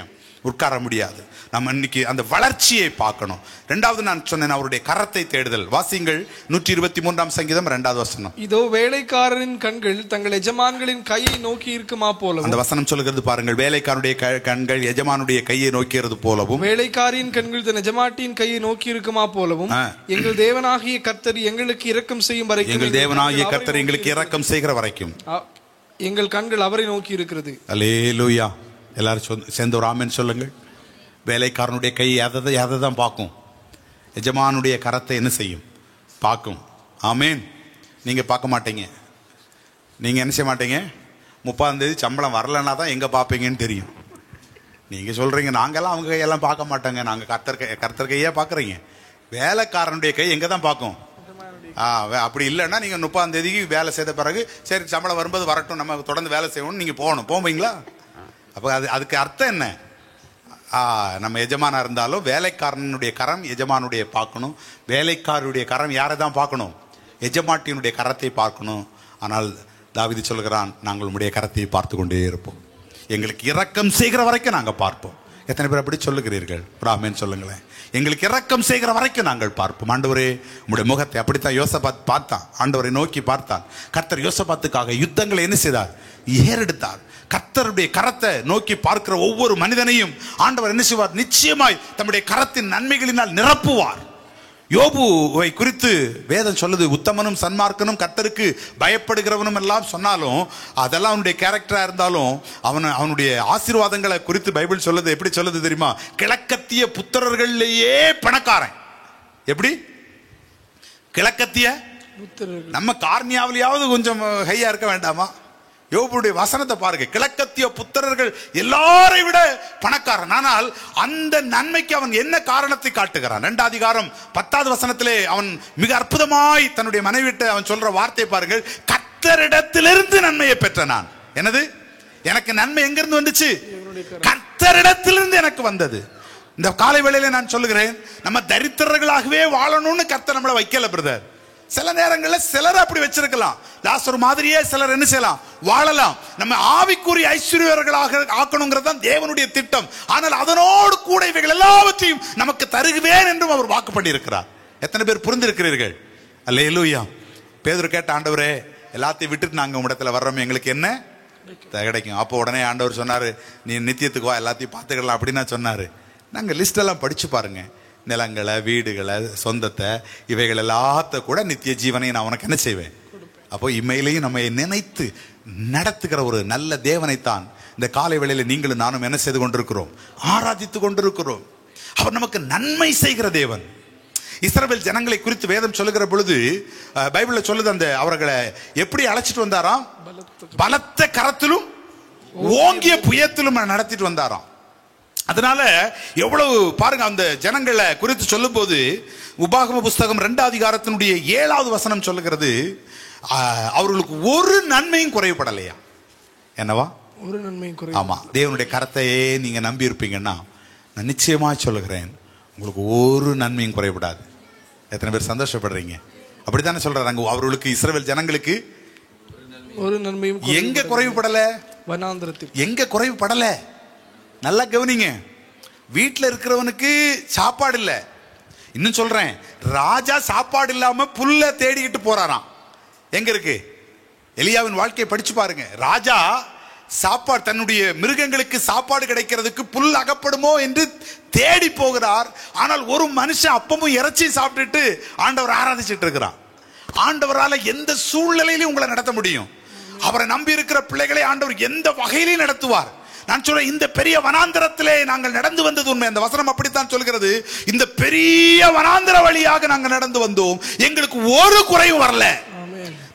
உட்கார முடியாது. நம்ம இன்னைக்கு அந்த வளர்ச்சியை பார்க்கணும். இரண்டாவது நான் சொன்னேன், அவருடைய கரத்தை தேடுதல். வாசிங்கள் 123 சங்கீதம் 2வது வசனம். இதோ வேலைக்காரரின் கண்கள் தங்கள் எஜமான்களின் கையை நோக்கி இருக்குமா போலவும். அந்த வசனம் சொல்லுகிறது பாருங்கள், வேலைக்காரனுடைய கண்கள் எஜமானுடைய கையை நோக்கிறது போலவும், வேலைக்காரின் கண்கள் தன் எஜமாட்டின் கையை நோக்கி இருக்குமா போலவும், எங்கள் தேவனாகிய கர்த்தர் எங்களுக்கு இரக்கம் செய்யும் வரைக்கும், எங்கள் தேவனாகிய கர்த்தர் எங்களுக்கு இரக்கம் செய்கிற வரைக்கும் எங்கள் கண்கள் அவரை நோக்கி இருக்கிறது. அல்லேலூயா. எல்லாரும் சேர்ந்து ஒரு ஆமென் சொல்லுங்கள். வேலைக்காரனுடைய கை எதை தான் பார்க்கும்? எஜமானுடைய கரத்தை என்ன செய்யும்? பார்க்கும். ஆமென். நீங்க பார்க்க மாட்டீங்க. நீங்க என்ன செய்ய மாட்டீங்க? 30ஆம் தேதி சம்பளம் வரலன்னா தான் எங்க பார்ப்பீங்கன்னு தெரியும். நீங்க சொல்றீங்க, நாங்கெல்லாம் அவங்க கையெல்லாம் பார்க்க மாட்டாங்க, நாங்க கர்த்தர் கையே பார்க்குறீங்க. வேலைக்காரனுடைய கை எங்க தான் பார்க்கும்? அப்படி இல்லைன்னா நீங்க 30ஆம் தேதிக்கு வேலை செய்த பிறகு சரி சம்பளம் வரும்போது வரட்டும், நம்ம தொடர்ந்து வேலை செய்யணும், நீங்க போவீங்களா? அப்ப அதுக்கு அர்த்தம் என்ன? நம்ம எஜமானா இருந்தாலும் வேலைக்காரனுடைய கரம் எஜமானுடைய பார்க்கணும், வேலைக்காரருடைய கரம் யாரை தான் பார்க்கணும்? எஜமாட்டியினுடைய கரத்தை பார்க்கணும். ஆனால் தாவீது சொல்கிறான், நாங்கள் உம்முடைய கரத்தை பார்த்து கொண்டே இருப்போம், எங்களுக்கு இரக்கம் செய்கிற வரைக்கும் நாங்கள் பார்ப்போம். எத்தனை பேர் அப்படி சொல்லுகிறீர்கள்? ஆமென் சொல்லுங்களேன். எங்களுக்கு இரக்கம் செய்கிற வரைக்கும் நாங்கள் பார்ப்போம். ஆண்டவரே உம்முடைய முகத்தை. அப்படித்தான் யோசபாத் பார்த்தான், ஆண்டவரை நோக்கி பார்த்தான். கர்த்தர் யோசபாத்துக்காக யுத்தங்களை என்ன செய்தார்? ஏறெடுத்தார். கர்த்தருடைய கரத்தை நோக்கி பார்க்கிற ஒவ்வொரு மனிதனையும் ஆண்டவர் என்ன செய்வார்? நிச்சயமாய் தம்முடைய கரத்தின் நன்மைகளினால் நிரப்புவார். யோபுவை குறித்து வேதம் சொல்லுது, உத்தமனும் சன்மார்க்கனும் கர்த்தருக்கு பயப்படுகிறவனும் எல்லாம் சொன்னாலும், அதெல்லாம் அவனுடைய கேரக்டரா இருந்தாலும் அவனுடைய ஆசீர்வாதங்களை குறித்து பைபிள் சொல்லுது. எப்படி சொல்லுது தெரியுமா? கிழக்கத்திய புத்திரர்களிலேயே பணக்காரன். எப்படி கிழக்கத்திய? நம்ம கார்னியாவிலேயாவது கொஞ்சம் ஹையா இருக்க வேண்டாமா? யோபுடைய வசனத்தை பாருங்க, கிழக்கத்திய புத்திரர்கள் எல்லாரை விட பணக்காரன். ஆனால் அந்த நன்மைக்கு அவன் என்ன காரணத்தை காட்டுகிறான்? 2 அதிகாரம் 10வது வசனத்திலே அவன் மிக அற்புதமாய் தன்னுடைய மனைவிட்ட அவன் சொல்ற வார்த்தை பாருங்கள், கர்த்தரிடத்திலிருந்து நன்மையை பெற்ற நான். என்னது? எனக்கு நன்மை எங்கிருந்து வந்துச்சு? கர்த்தரிடத்திலிருந்து எனக்கு வந்தது. இந்த காலை வேளையில நான் சொல்லுகிறேன், நம்ம தரித்திரர்களாகவே வாழணும்னு கர்த்தர் நம்மளை வைக்கல பிரதர். சில நேரங்களில் சிலர் அப்படி வச்சிருக்கலாம், லாசரு மாதிரியே சிலர் என்ன செய்யலாம்? வாழலாம். நம்ம ஆவிக்குரிய ஐஸ்வர்யர்களாக ஆக்கணுங்கிறது தான் தேவனுடைய திட்டம். ஆனால் அதனோடு கூட இவைகள் எல்லாவற்றையும் நமக்கு தருகுவேன் என்றும் அவர் வாக்கு பண்ணி இருக்கிறார். எத்தனை பேர் புரிந்திருக்கிறீர்கள்? அல்லேலூயா. பேதுரு கேட்ட, ஆண்டவரே எல்லாத்தையும் விட்டுட்டு நாங்க உம்மிடத்துல வர்றோம், எங்களுக்கு என்ன கிடைக்கும்? அப்போ உடனே ஆண்டவர் சொன்னாரு, நீ நித்தியத்துக்கு வா, எல்லாத்தையும் பார்த்துக்கலாம் அப்படின்னா சொன்னாரு. நாங்க லிஸ்ட் எல்லாம் படிச்சு பாருங்க, நிலங்களை, வீடுகளை, சொந்தத்தை, இவைகள் எல்லாத்த கூட நித்திய ஜீவனை நான் உனக்கு என்ன செய்வேன்? அப்போ இம்மையிலையும் நம்ம நினைத்து நடத்துகிற ஒரு நல்ல தேவனைத்தான் இந்த காலை வேளையில நீங்களும் நானும் என்ன செய்து கொண்டிருக்கிறோம்? ஆராதித்து கொண்டிருக்கிறோம். அவர் நமக்கு நன்மை செய்கிற தேவன். இஸ்ரவேல் ஜனங்களை குறித்து வேதம் சொல்லுகிற பொழுது பைபிள்ல சொல்லுது, அந்த அவர்களை எப்படி அழைச்சிட்டு வந்தாராம்? பலத்த கரத்திலும் ஓங்கிய புயத்திலும் நடத்திட்டு வந்தாராம். அதனால எவ்வளவு பாருங்க, அந்த ஜனங்களை குறித்து சொல்லும் போது உபாகம புஸ்தகம் 2 அதிகாரத்தினுடைய 7வது வசனம் சொல்லுகிறது, அவர்களுக்கு ஒரு நன்மையும் குறைவுபடலையா. என்னவா? ஒரு நன்மையும் குறை. ஆமா, தேவனுடைய கரத்தையே நீங்க நம்பி இருப்பீங்கன்னா நான் நிச்சயமா சொல்லுகிறேன், உங்களுக்கு ஒரு நன்மையும் குறைபடாது. எத்தனை பேர் சந்தோஷப்படுறீங்க? அப்படித்தானே சொல்றாங்க. அவர்களுக்கு இஸ்ரவேல் ஜனங்களுக்கு ஒரு நன்மையும் எங்க குறைவுபடல? வனாந்திரத்தில் எங்க குறைவுபடல? நல்லா கவனிங்க. வீட்டில் இருக்கிறவனுக்கு சாப்பாடு இல்லை. இன்னும் சொல்றேன், ராஜா சாப்பாடு இல்லாம புல்ல தேடிக்கிட்டு போறாராம். எங்க இருக்கு? எலியாவின் வாழ்க்கையை படிச்சு பாருங்க. ராஜா சாப்பாடு, தன்னுடைய மிருகங்களுக்கு சாப்பாடு கிடைக்கிறதுக்கு புல் அகப்படுமோ என்று தேடி போகிறார். ஆனால் ஒரு மனுஷன் அப்பமும் இறைச்சி சாப்பிட்டுட்டு ஆண்டவர் ஆராதிச்சுட்டு இருக்கிறான். ஆண்டவரால எந்த சூழ்நிலையிலும் உங்களை நடத்த முடியும். அவரை நம்பி இருக்கிற பிள்ளைகளை ஆண்டவர் எந்த வகையிலையும் நடத்துவார். நான் சொல்றேன், இந்த பெரிய வனாந்திரத்திலே நாங்கள் நடந்து வந்தது உண்மை. அந்த வசனம் அப்படித்தான் சொல்கிறது. இந்த பெரிய வனாந்திர வழியாக நாங்கள் நடந்து வந்தோம், எங்களுக்கு ஒரு குறையும் வரல.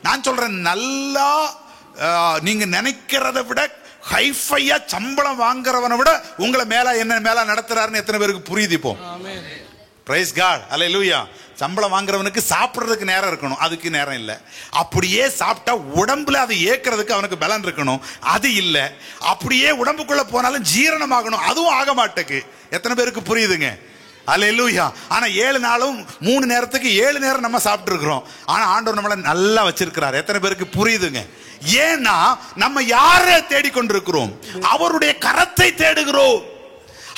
நான் சொல்றேன், நல்லா நீங்க நினைக்கிறத விட ஹைஃபையா சம்பளம் வாங்குறவனை விட உங்களை மேல என்ன மேல நடத்துறாருன்னு எத்தனை பேருக்கு புரியுது இப்போ? பிரைஸ் காட், அல்லேலூயா. சம்பளம் வாங்குறவனுக்கு சாப்பிட்றதுக்கு நேரம் இருக்கணும், அதுக்கு நேரம் இல்லை. அப்படியே சாப்பிட்டா உடம்புல அதை ஏற்கிறதுக்கு அவனுக்கு பலன் இருக்கணும், அது இல்லை. அப்படியே உடம்புக்குள்ள போனாலும் ஜீரணமாகணும், அதுவும் ஆக மாட்டேக்கு. எத்தனை பேருக்கு புரியுதுங்க? அல்லேலூயா. ஆனா 7 நாளும் 3 நேரத்துக்கு 7 நேரம் நம்ம சாப்பிட்டு இருக்கிறோம். ஆனா ஆண்டவர் நம்மளை நல்லா வச்சிருக்கிறார். எத்தனை பேருக்கு புரியுதுங்க? ஏன்னா நம்ம யாரை தேடிக்கொண்டிருக்கிறோம்? அவருடைய கரத்தை தேடுகிறோம்.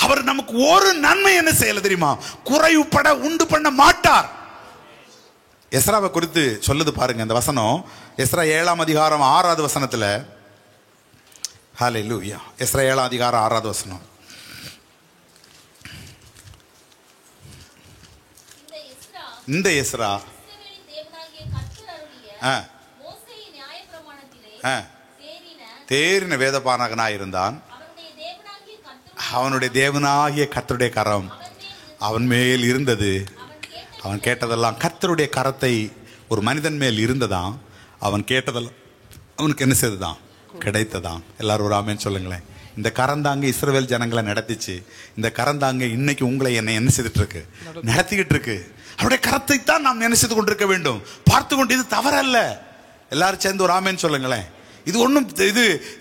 அவர் நமக்கு ஒரு நன்மை என்ன செய்யல தெரியுமா? குறைவுபட உண்டு பண்ண மாட்டார். எஸ்ராவை குறித்து சொல்லுது பாருங்க இந்த வசனம். எஸ்ரா 7ஆம் அதிகாரம் 6வது வசனத்துல, ஹல்லேலூயா, எஸ்ரா 7ஆம் அதிகாரம் 6வது வசனம். இந்த எஸ்ரா தேறின வேதபாரகனாய் இருந்தான். அவனுடைய தேவனாகிய கர்த்தருடைய கரம் அவன் மேல் இருந்தது. அவன் கேட்டதெல்லாம் கர்த்தருடைய கரத்தை ஒரு மனிதன் மேல் இருந்ததாம். அவன் கேட்டதெல்லாம் அவனுக்கு என்ன செய்ததான்? கிடைத்ததாம். எல்லாரும் ஒரு ஆமென் சொல்லுங்களேன். இந்த கரந்தாங்க இஸ்ரவேல் ஜனங்களை நடத்திச்சு. இந்த கரந்தாங்க இன்னைக்கு உங்களை என்ன செய்துட்டு இருக்கு? நடத்திக்கிட்டு இருக்கு. அவருடைய கரத்தை தான் நாம் என்ன செய்து கொண்டிருக்க வேண்டும், பார்த்து கொண்டு. இது தவறல்ல. எல்லாரும் சேர்ந்து ஒரு ஆமென் சொல்லுங்களேன். இது ஒன்றும்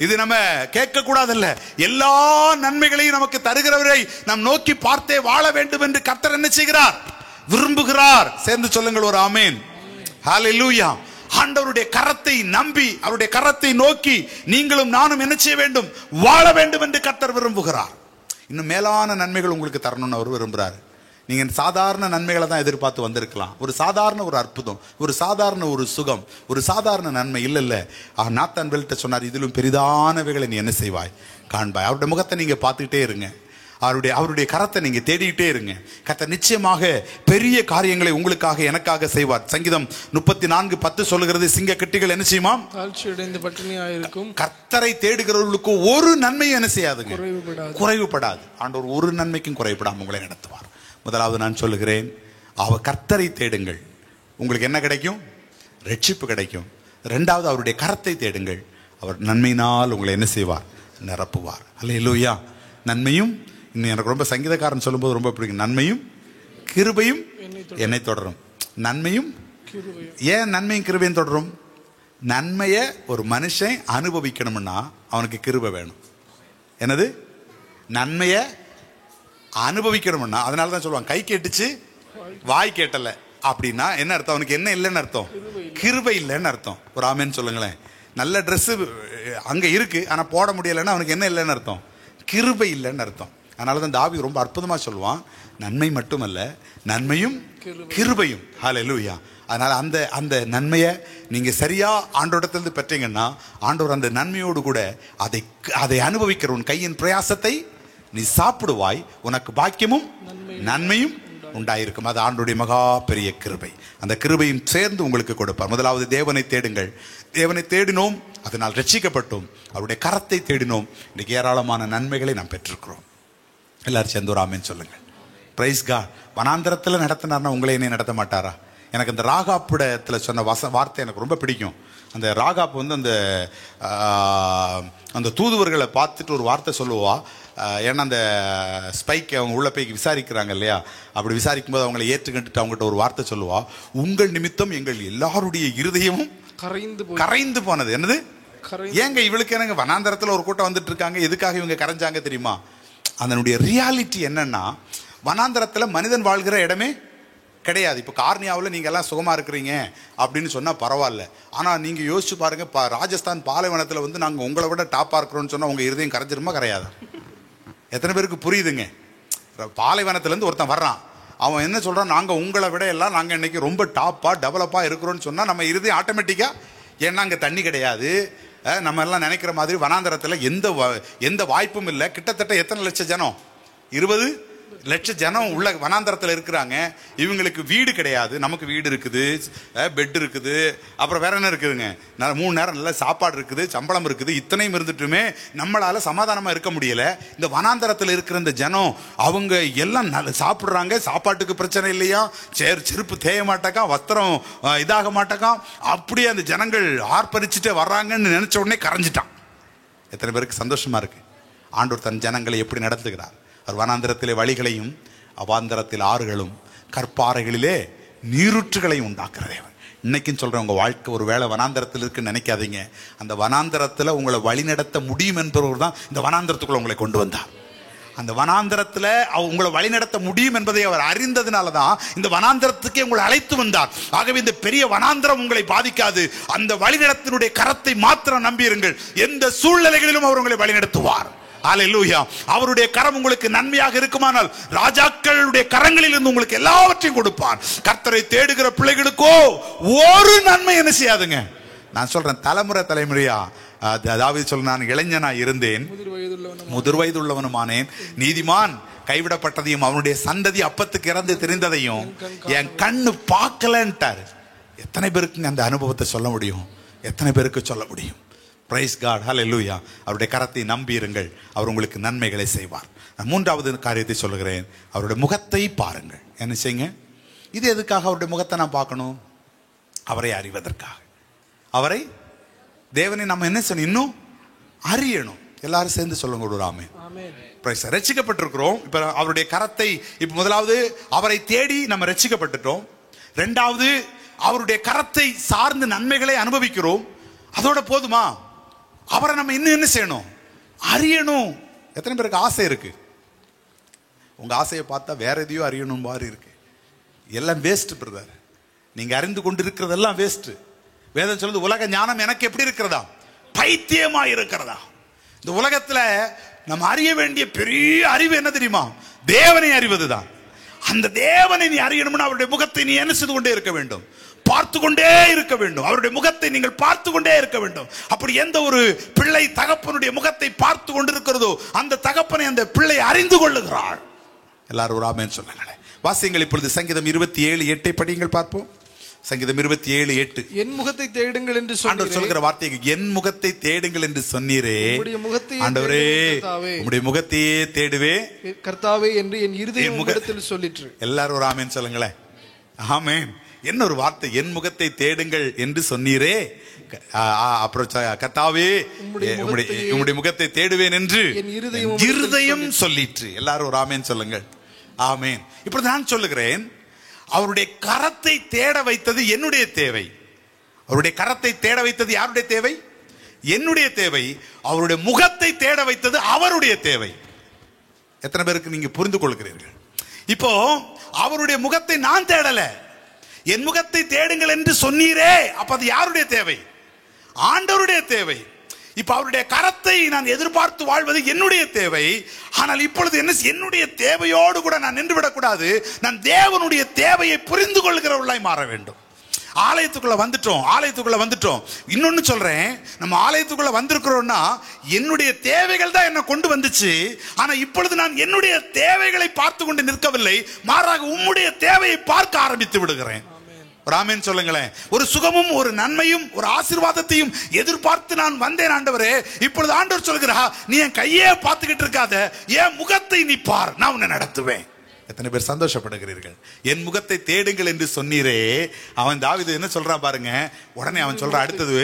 இது நம்ம கேட்க கூடாதல்ல. எல்லா நன்மைகளையும் நமக்கு தருகிறவரை நாம் நோக்கி பார்த்தே வாழ வேண்டும் என்று கர்த்தர் என்ன செய்கிறார்? விரும்புகிறார். சேர்ந்து சொல்லுங்கள் ஒரு ஆமென். ஹல்லேலூயா. ஆண்டவருடைய கரத்தை நம்பி அவருடைய கரத்தை நோக்கி நீங்களும் நானும் என்ன செய்ய வேண்டும்? வாழ வேண்டும் என்று கர்த்தர் விரும்புகிறார். இன்னும் மேலான நன்மைகள் உங்களுக்கு தரணும்னு அவர் விரும்புகிறார். நீங்க சாதாரண நன்மைகளை தான் எதிர்பார்த்து வந்திருக்கலாம். ஒரு சாதாரண ஒரு அற்புதம், ஒரு சாதாரண ஒரு சுகம், ஒரு சாதாரண நன்மை இல்ல. நாத்தான் பெல்ட்ட சொன்னார், இதிலும் பெரிதானவைகளை நீ என்ன செய்வாய்? காண்பாய். அவருடைய முகத்தை நீங்க பார்த்துக்கிட்டே இருங்க. அவருடைய கரத்தை நீங்க தேடிக்கிட்டே இருங்க. கர்த்தர் நிச்சயமாக பெரிய காரியங்களை உங்களுக்காக எனக்காக செய்வார். சங்கீதம் 34:10 சொல்லுகிறது, சிங்க கட்டிகள் என்ன செய்யுமா? கர்த்தரை தேடுகிறவர்களுக்கு ஒரு நன்மையும் என்ன செய்யாதுங்க? குறைவுபடாது. ஆண்டவர் ஒரு நன்மைக்கும் குறைவுபடாமல் உங்களை நடத்துவார். முதலாவது நான் சொல்லுகிறேன், அவர் கர்த்தரை தேடுங்கள், உங்களுக்கு என்ன கிடைக்கும்? ரட்சிப்பு கிடைக்கும். 2வது அவருடைய கரத்தை தேடுங்கள், அவர் நன்மையினால் உங்களை என்ன செய்வார்? நிரப்புவார். அல்லேலூயா. நன்மையும், இன்னும் எனக்கு ரொம்ப சங்கீதக்காரன் சொல்லும்போது ரொம்ப பிடிக்கும், நன்மையும் கிருபையும் என்னை தொடரும். நன்மையும் ஏன் நன்மையும் கிருபையும் தொடரும்? நன்மையை ஒரு மனுஷன் அனுபவிக்கணும்னா அவனுக்கு கிருபை வேணும். என்னது? நன்மையை அனுபவிக்கணும்னா, அதனால தான் சொல்லுவாங்க கை கேட்டுச்சு வாய் கேட்டல அப்படின்னா என்ன அர்த்தம்? அவனுக்கு என்ன இல்லைன்னு அர்த்தம்? கிருபை இல்லைன்னு அர்த்தம். ஒரு ஆமென் சொல்லுங்களேன். நல்ல ட்ரெஸ் அங்க இருக்கு, ஆனா போட முடியலைன்னா அவனுக்கு என்ன இல்லைன்னு அர்த்தம்? கிருபை இல்லைன்னு அர்த்தம். அதனால தான் தாவீது ரொம்ப அற்புதமா சொல்லுவான், நன்மை மட்டுமல்ல நன்மையும் கிருபையும். ஹல்லேலூயா. அதனால அந்த நன்மையை நீங்க சரியா ஆண்டவரிடத்திலிருந்து பெற்றீங்கன்னா, ஆண்டவர் அந்த நன்மையோடு கூட அதை அனுபவிக்கிற உன் கையின் பிரயாசத்தை நீ சாப்பிடுவாய், உனக்கு பாக்கியமும் நன்மையும் உண்டாயிருக்கும். அது ஆண்டவருடைய மகா பெரிய கிருபை. அந்த கிருபையும் சேர்ந்து உங்களுக்கு கொடுப்பார். முதலாவது தேவனை தேடுங்கள். தேவனை தேடினோம், அதனால் ரட்சிக்கப்பட்டோம். அவருடைய கரத்தை தேடினோம், இன்றைக்கு ஏராளமான நன்மைகளை நாம் பெற்றிருக்கிறோம். எல்லாரும் சேர்ந்து ஒரு ஆமென் சொல்லுங்கள். Praise God. வனாந்தரத்தில் நடத்தினார்னா உங்களை என்னை நடத்த மாட்டாரா? எனக்கு இந்த ராகாப்பிடத்தில் சொன்ன வார்த்தை எனக்கு ரொம்ப பிடிக்கும். அந்த ராகாப் வந்து அந்த தூதுவர்களை பார்த்துட்டு ஒரு வார்த்தை சொல்லுவா. ஏன்னா அந்த ஸ்பைக்கு அவங்க உள்ள போய் விசாரிக்கிறாங்க இல்லையா, அப்படி விசாரிக்கும் போது அவங்களை ஏற்றுக்கிட்டு அவங்ககிட்ட ஒரு வார்த்தை சொல்லுவா, உங்கள் நிமித்தம் எங்கள் எல்லாருடைய இருதயமும் கரைந்து போனது. என்னது? ஏங்க இவளுக்கு என்னங்க வனாந்தரத்தில் ஒரு கூட்டம் வந்துட்டு இருக்காங்க, எதுக்காக இவங்க கரைஞ்சாங்க தெரியுமா? அதனுடைய ரியாலிட்டி என்னன்னா, வனாந்தரத்தில் மனிதன் வாழ்கிற இடமே கிடையாது. இப்போ கார்னியாவில் நீங்கள் எல்லாம் சுகமாக இருக்கிறீங்க அப்படின்னு சொன்னால் பரவாயில்ல. ஆனால் நீங்கள் யோசிச்சு பாருங்க, ராஜஸ்தான் பாலைவனத்தில் வந்து நாங்கள் உங்களை விட டாப்பாக இருக்கிறோன்னு சொன்னால் உங்கள் இருதயம் கரைஞ்சிருமா கரையாதா? எத்தனை பேருக்கு புரியுதுங்க? பாலைவனத்துலேருந்து ஒருத்தன் வர்றான், அவன் என்ன சொல்கிறான், நாங்கள் உங்களை விட எல்லாம் நாங்கள் இன்னைக்கு ரொம்ப டாப்பாக டெவலப்பாக இருக்கிறோன்னு சொன்னால் நம்ம இருதயம் ஆட்டோமேட்டிக்காக, ஏன்னா அங்கே தண்ணி கிடையாது, நம்ம எல்லாம் நினைக்கிற மாதிரி வனாந்தரத்தில் எந்த வாய்ப்பும் இல்லை. கிட்டத்தட்ட எத்தனை லட்சம் ஜனம்? 20 லட்சம் ஜனம் உள்ள வனாந்தரத்தில் இருக்கிறாங்க. இவங்களுக்கு வீடு கிடையாது, நமக்கு வீடு இருக்குது, பெட் இருக்குது, அப்புறம் வேற என்ன இருக்குதுங்க, 3 நேரம் நல்ல சாப்பாடு இருக்குது, சம்பளம் இருக்குது. இத்தனையும் இருந்துட்டுமே நம்மளால சமாதானமா இருக்க முடியல. இந்த வனாந்தரத்தில் இருக்கிற இந்த ஜனம் அவங்க எல்லாம் சாப்பிடுறாங்க, சாப்பாட்டுக்கு பிரச்சனை இல்லையா, செருப்பு தேய மாட்டாக்கா, வஸ்திரம் இதாக மாட்டாக்கா, அப்படியே அந்த ஜனங்கள் ஆர்ப்பரிச்சுட்டு வர்றாங்கன்னு நினைச்ச உடனே கரைஞ்சிட்டான். எத்தனை பேருக்கு சந்தோஷமா இருக்கு? ஆண்டவர் தன் ஜனங்களை எப்படி நடத்துகிறார்? வனாந்திரத்திலே வழிகளையும் அவாந்தரத்தில் ஆறுகளும் கற்பாறைகளிலே நீரூற்றுகளையும் உண்டாக்குற தேவன். இன்னைக்கும் சொல்றேன், உங்க வாழ்க்கை ஒரு வேளை வனாந்தரத்தில் இருக்குன்னு நினைக்காதீங்க. அந்த வனாந்தரத்தில் உங்களை வழி நடத்த முடியும் என்பவர் தான் இந்த வனாந்தரத்துக்குள்ள உங்களை கொண்டு வந்தார். அந்த வனாந்தரத்தில் உங்களை வழிநடத்த முடியும் என்பதை அவர் அறிந்ததுனால தான் இந்த வனாந்தரத்துக்கே உங்களை அழைத்து வந்தார். ஆகவே இந்த பெரிய வனாந்தரம் உங்களை பாதிக்காது. அந்த வழிநடத்தினுடைய கரத்தை மாத்திரம் நம்பியிருங்கள். எந்த சூழ்நிலைகளிலும் அவர் உங்களை வழிநடத்துவார். அல்லேலூயா. அவருடைய கரம் உங்களுக்கு நன்மையாக இருக்குமானால் ராஜாக்களுடைய கரங்களில் இருந்து உங்களுக்கு எல்லாவற்றையும் கொடுப்பார். கர்த்தரை தேடுகிற பிள்ளைகளுக்கோ ஒரு நன்மை என்ன செய்யாதுங்க. நான் சொல்றேன், தலைமுறையா தாவீது சொல்ல, நான் இளைஞனா இருந்தேன், முதிர் வயதுள்ளவனுமானேன், நீதிமான் கைவிடப்பட்டதையும் அவனுடைய சந்ததி அப்பத்துக்கு இறந்து தெரிந்ததையும் என் கண்ணு பார்க்கலன்ட்டாரு. எத்தனை பேருக்கு அந்த அனுபவத்தை சொல்ல முடியும்? எத்தனை பேருக்கு சொல்ல முடியும்? பிரைஸ் காட், ஹல்லேலூயா. அவருடைய கரத்தை நம்பியிருங்கள், அவர் உங்களுக்கு நன்மைகளை செய்வார். நான் 3வது காரியத்தை சொல்லுகிறேன், அவருடைய முகத்தை பாருங்கள். என்ன செய்யுங்க? இது எதுக்காக அவருடைய முகத்தை நான் பார்க்கணும்? அவரை அறிவதற்காக. அவரை தேவனை நம்ம என்ன செய்யணும்? இன்னும் அறியணும். எல்லாரும் சேர்ந்து சொல்லுங்க ஒரு ஆமென். பிரைஸ். ரட்சிக்கப்பட்டிருக்கிறோம். இப்ப அவருடைய கரத்தை, இப்ப முதலாவது அவரை தேடி நம்ம ரட்சிக்கப்பட்டுட்டோம். 2வது அவருடைய கரத்தை சார்ந்து நன்மைகளை அனுபவிக்கிறோம். அதோட போதுமா? அவரை நம்ம இன்னும் என்ன செய்யணும்? அறியணும். எத்தனை பேருக்கு ஆசை இருக்கு? உங்க ஆசையை பார்த்தா வேற எதையோ அறியணும் மாதிரி இருக்கு. எல்லாம் வேஸ்ட் பிரதர். நீங்க அறிந்து கொண்டு இருக்கிறதெல்லாம் வேஸ்ட். வேதம் சொல்லுது, உலக ஞானம் எனக்கு எப்படி இருக்கிறதா? பைத்தியமா இருக்கிறதா? இந்த உலகத்துல நம்ம அறிய வேண்டிய பெரிய அறிவு என்ன தெரியுமா? தேவனை அறிவதுதான். அந்த தேவனை நீ அறியணும்னா அவருடைய முகத்தை நீ என்ன செய்து கொண்டே இருக்க வேண்டும்? பார்த்து கொண்டே இருக்க வேண்டும். அவருடைய முகத்தை நீங்கள் பார்த்து கொண்டே இருக்க வேண்டும். அப்படி எந்த ஒரு பிள்ளை தகப்பனுடைய முகத்தை பார்த்து கொண்டிருக்கிறதோ அந்த தகப்பனை அந்த பிள்ளை அறிந்து கொள்ளுகிறாள். எல்லாரும் ஒரு ஆமென் சொல்லுங்களேன். வாசியுங்கள் இப்பொழுது சங்கீதம் 27:8 படியுங்கள் பார்ப்போம். சங்கீதம் 27:8. என் முகத்தை தேடுங்கள் என்று ஆண்டவர் சொல்கிற வார்த்தைக்கு, என் முகத்தை தேடுங்கள் என்று சொன்னீரே, ஆண்டவரே உம்முடைய முகத்தையே தேடுவே கர்த்தாவே என்று என் இருதயம் உம்மிடத்தில் சொல்லிற்று. எல்லாரும் ஒரு ஆமென் சொல்லுங்களேன். ஆமென். என்ன ஒரு வார்த்தை, என் முகத்தை தேடுங்கள் என்று சொன்னீரே, அப்புறம் கர்த்தாவே உம்முடைய முகத்தை தேடுவேன் என்று இருதயம் சொல்லிற்று. எல்லாரும் ஒரு ஆமென் சொல்லுங்கள். ஆமென். இப்படி நான் சொல்லுகிறேன், அவருடைய கரத்தை தேட வைத்தது என்னுடைய தேவை. அவருடைய கரத்தை தேட வைத்தது யாருடைய தேவை? என்னுடைய தேவை. அவருடைய முகத்தை தேட வைத்தது அவருடைய தேவை. எத்தனை பேருக்கு நீங்க புரிந்து கொள்கிறீர்கள்? இப்போ அவருடைய முகத்தை நான் தேடல, என் முகத்தை தேடுங்கள் என்று சொன்னீரே, அப்ப அது யாருடைய தேவை? ஆண்டவருடைய தேவை. இப்ப அவருடைய கரத்தை நான் எதிர்பார்த்து வாழ்வது என்னுடைய தேவை. ஆனால் இப்பொழுது என்ன, என்னுடைய தேவையோடு கூட நான் நின்று விடக்கூடாது. நான் தேவனுடைய தேவையை புரிந்து கொள்கிறவர்களாய் மாற வேண்டும். ஆலயத்துக்குள்ள வந்துட்டோம். இன்னொன்னு சொல்றேன், நம்ம ஆலயத்துக்குள்ள வந்திருக்கிறோம்னா என்னுடைய தேவைகள் தான் என்ன கொண்டு வந்துச்சு. ஆனா இப்பொழுது நான் என்னுடைய தேவைகளை பார்த்து கொண்டு நிற்கவில்லை, மாறாக உம்முடைய தேவையை பார்க்க ஆரம்பித்து விடுகிறேன். ஆமென் சொல்லுங்களேன். ஒரு சுகமும் ஒரு நன்மையும் ஒரு ஆசீர்வாதத்தையும் எதிர்பார்த்து நான் வந்தேன் ஆண்டவரே. இப்பொழுது ஆண்டவர் சொல்கிறார், நீ என் கையே பார்த்துக்கிட்டு இருக்காத, என் முகத்தை நீ பார், நான் உன்னை நடத்துவேன். எத்தனை பேர் சந்தோஷப்படுகிறீர்கள்? என் முகத்தை தேடுங்கள் என்று சொன்னீரே. அவன் தாவீது என்ன சொல்றான் பாருங்க. உடனே அவன் சொல்றான் அடுத்தது,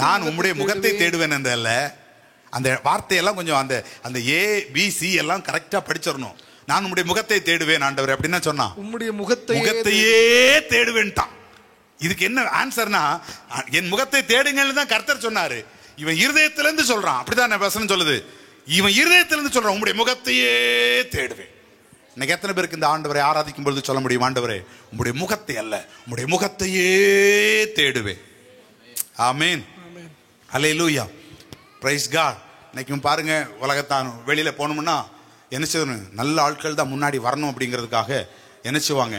நான் உம்முடைய முகத்தை தேடுவேன் என்றல்ல. அந்த வார்த்தையெல்லாம் கொஞ்சம் அந்த அந்த ABC எல்லாம் கரெக்டா படிச்சிடணும். நான் உம்முடைய முகத்தை தேடுவேன் ஆண்டவர் அப்படின்னா சொன்னான். உம்முடைய முகத்தையே தேடுவேன்ட்டான். இதுக்கு என்ன ஆன்சர்னா, என் முகத்தை தேடுங்கன்னு தான் கர்த்தர் சொன்னாரு. இவன் இருதயத்திலிருந்து சொல்றான். அப்படிதான் வசனம் சொல்லுது. இவன் இருதயத்திலிருந்து சொல்றான், உம்முடைய முகத்தையே தேடுவேன். இன்னைக்கு எத்தனை பேருக்கு இந்த ஆண்டவரை ஆராதிக்கும் பொழுது சொல்ல முடியும், ஆண்டவரே உம்முடைய முகத்தை அல்ல, உம்முடைய முகத்தையே தேடுவேன். ஆமென். ஹல்லேலூயா. Praise God. இன்னைக்கு பாருங்க, உலகத்தான் வெளியில போனோம்னா என்ன செய்யணும், நல்ல ஆட்கள் தான் முன்னாடி வரணும் அப்படிங்கிறதுக்காக என்ன செய்வாங்க,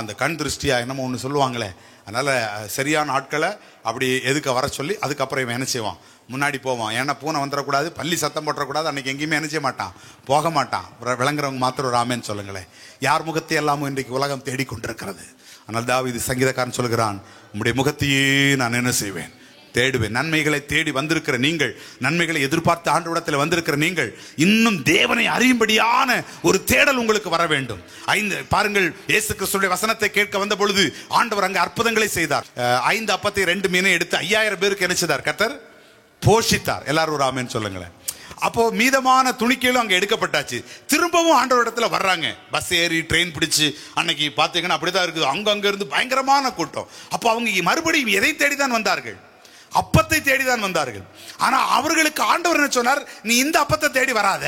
அந்த கண் திருஷ்டியா என்னமோ ஒன்று சொல்லுவாங்களே, அதனால சரியான ஆட்களை அப்படி எதுக்க வர சொல்லி அதுக்கப்புறம் இவன் என்ன செய்வான், முன்னாடி போவான். ஏன்னா பூனை வந்துடக்கூடாது, பள்ளி சத்தம் போட்டக்கூடாது. அன்னைக்கு எங்கேயுமே என்ன செய்ய மாட்டான், போக மாட்டான். விளங்குறவங்க மாத்திரம் ஒரு ஆமேன்னு சொல்லுங்களேன். யார் முகத்தை எல்லாமும் இன்றைக்கு உலகம் தேடிக்கொண்டிருக்கிறது. ஆனால் தாவீது சங்கீதக்காரன் சொல்கிறான், உம்முடைய முகத்தையே நான் என்ன செய்வேன், தேடுவேன். நன்மைகளை தேடி வந்திருக்கிற நீங்கள், நன்மைகளை எதிர்பார்த்து ஆண்டவரிடத்தில் வந்திருக்கிற நீங்கள், இன்னும் தேவனை அறியும்படியான ஒரு தேடல் உங்களுக்கு வர வேண்டும். பாருங்கள், இயேசு கிறிஸ்துவின் வசனத்தை கேட்க வந்த பொழுது ஆண்டவர் அங்கு அற்புதங்களை செய்தார். 5 அப்பத்தை 2 மீனை எடுத்து 5000 பேருக்கு என்ன செய்தார், கர்த்தர் போஷித்தார். எல்லாரும் ஒரு ஆமென் சொல்லுங்களேன். அப்போ மீதமான துணிக்கையிலும் அங்க எடுக்கப்பட்டாச்சு. திரும்பவும் ஆண்டவர் இடத்துல வர்றாங்க. பஸ் ஏறி ட்ரெயின் பிடிச்சு அன்னைக்கு பாத்தீங்கன்னா அப்படிதான் இருக்குது. அங்க இருந்து பயங்கரமான கூட்டம். அப்போ அவங்க மறுபடியும் எதை தேடிதான் வந்தார்கள், அப்பத்தை தேடிதான் வந்தார்கள். ஆனா அவர்களுக்கு ஆண்டவர் என்ன சொன்னார், நீ இந்த அப்பத்தை தேடி வராத,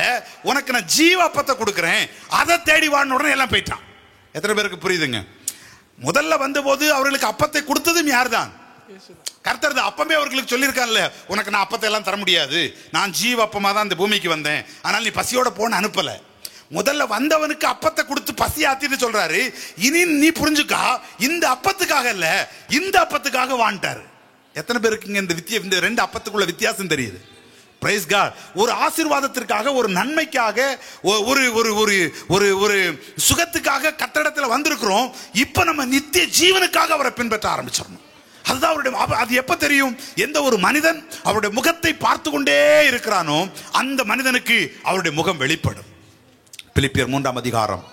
உனக்கு நான் ஜீவ அப்பத்தை கொடுக்கிறேன், அதை தேடி வான்னு உடனே எல்லாம் போயிட்டான். எத்தனை பேருக்கு புரியுதுங்க? முதல்ல வந்தபோது அவர்களுக்கு அப்பத்தை கொடுத்ததும் யார் தான், கர்த்தர் தான். அப்பமே அவர்களுக்கு சொல்லியிருக்கான்ல, உனக்கு நான் அப்பத்தை எல்லாம் தர முடியாது, நான் ஜீவ அப்பமா தான் இந்த பூமிக்கு வந்தேன், ஆனால் நீ பசியோட போன அனுப்பல. முதல்ல வந்தவனுக்கு அப்பத்தை கொடுத்து பசி ஆத்திட்டு சொல்றாரு, இனி நீ புரிஞ்சுக்கா, இந்த அப்பத்துக்காக இல்ல, இந்த அப்பத்துக்காக வாண்டாரு. எத்தனை பேருக்கு இந்த 2 அப்பத்துக்குள்ள வித்தியாசம் தெரியுது? Praise God. ஒரு ஆசீர்வாதத்திற்காக, ஒரு நன்மைக்காக, ஒரு ஒரு ஒரு ஒரு சுகத்துக்காக கர்த்தரிடத்துல வந்திருக்கிறோம். இப்ப நம்ம நித்திய ஜீவனுக்காக அவரை பின்பற்ற ஆரம்பிச்சிடணும். அதுதான் அவருடைய. அது எப்ப தெரியும்? எந்த ஒரு மனிதன் அவருடைய முகத்தை பார்த்து கொண்டே இருக்கிறானோ அந்த மனிதனுக்கு அவருடைய முகம் வெளிப்படும். பிலிப்பியர் 3ஆம் அதிகாரம்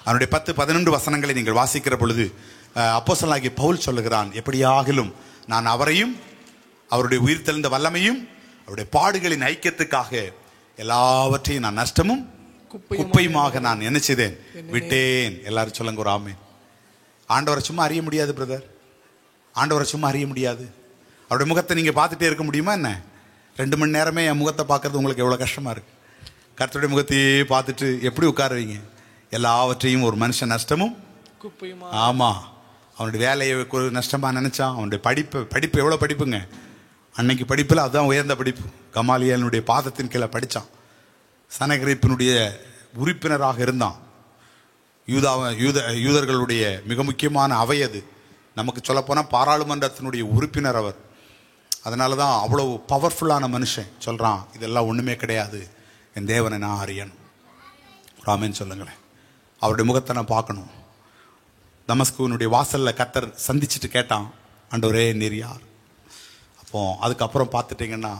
அவருடைய 10-11 வசனங்களை நீங்கள் வாசிக்கிற பொழுது அப்போஸ்தலனாகிய பவுல் சொல்லுகிறான், எப்படியாகிலும் நான் அவரையும் அவருடைய உயிர்த்தெழுந்த வல்லமையும் அவருடைய பாடுகளின் ஐக்கியத்துக்காக எல்லாவற்றையும் நான் நஷ்டமும் குப்பையுமாக நான் என்ன செய்தேன், விட்டேன். எல்லாரும் சொல்லுங்க ஒரு ஆமென். ஆண்டவரை சும்மா அறிய முடியாது பிரதர், ஆண்டவரை சும்மா அறிய முடியாது. அவருடைய முகத்தை நீங்க பார்த்துட்டே இருக்க முடியுமா என்ன? 2 மணி நேரமே என் முகத்தை பார்க்கறது உங்களுக்கு எவ்வளவு கஷ்டமா இருக்கு. கர்த்தருடைய முகத்தையே பார்த்துட்டு எப்படி உட்காருவீங்க? எல்லாவற்றையும் ஒரு மனுஷன் நஷ்டமும் குப்பையுமா. ஆமா, அவனுடைய வேலையை நஷ்டமா நினைச்சான். அவனுடைய படிப்பு எவ்வளவு படிப்புங்க, அன்னைக்கு படிப்புல அதுதான் உயர்ந்த படிப்பு. கமாலியனுடைய பாதத்தின் கீழே படிச்சான். சனகரிப்பினுடைய உறுப்பினராக இருந்தான். யூதர்களுடைய மிக முக்கியமான அவை அது. நமக்கு சொல்ல போனா பாராளுமன்றத்தினுடைய உறுப்பினர் அவர். அதனாலதான் அவ்வளவு பவர்ஃபுல்லான மனுஷன். சொல்றான், இதெல்லாம் ஒண்ணுமே கிடையாது, என் தேவனை நான் அறியணும். ஆமென் சொல்லுங்களேன். அவருடைய முகத்தை நான் பார்க்கணும். தமஸ்குவினுடைய வாசல்ல கர்த்தர் சந்திச்சுட்டு கேட்டான், ஆண்டவரே நீர் யார்? அப்போ அதுக்கப்புறம் பார்த்துட்டீங்கன்னா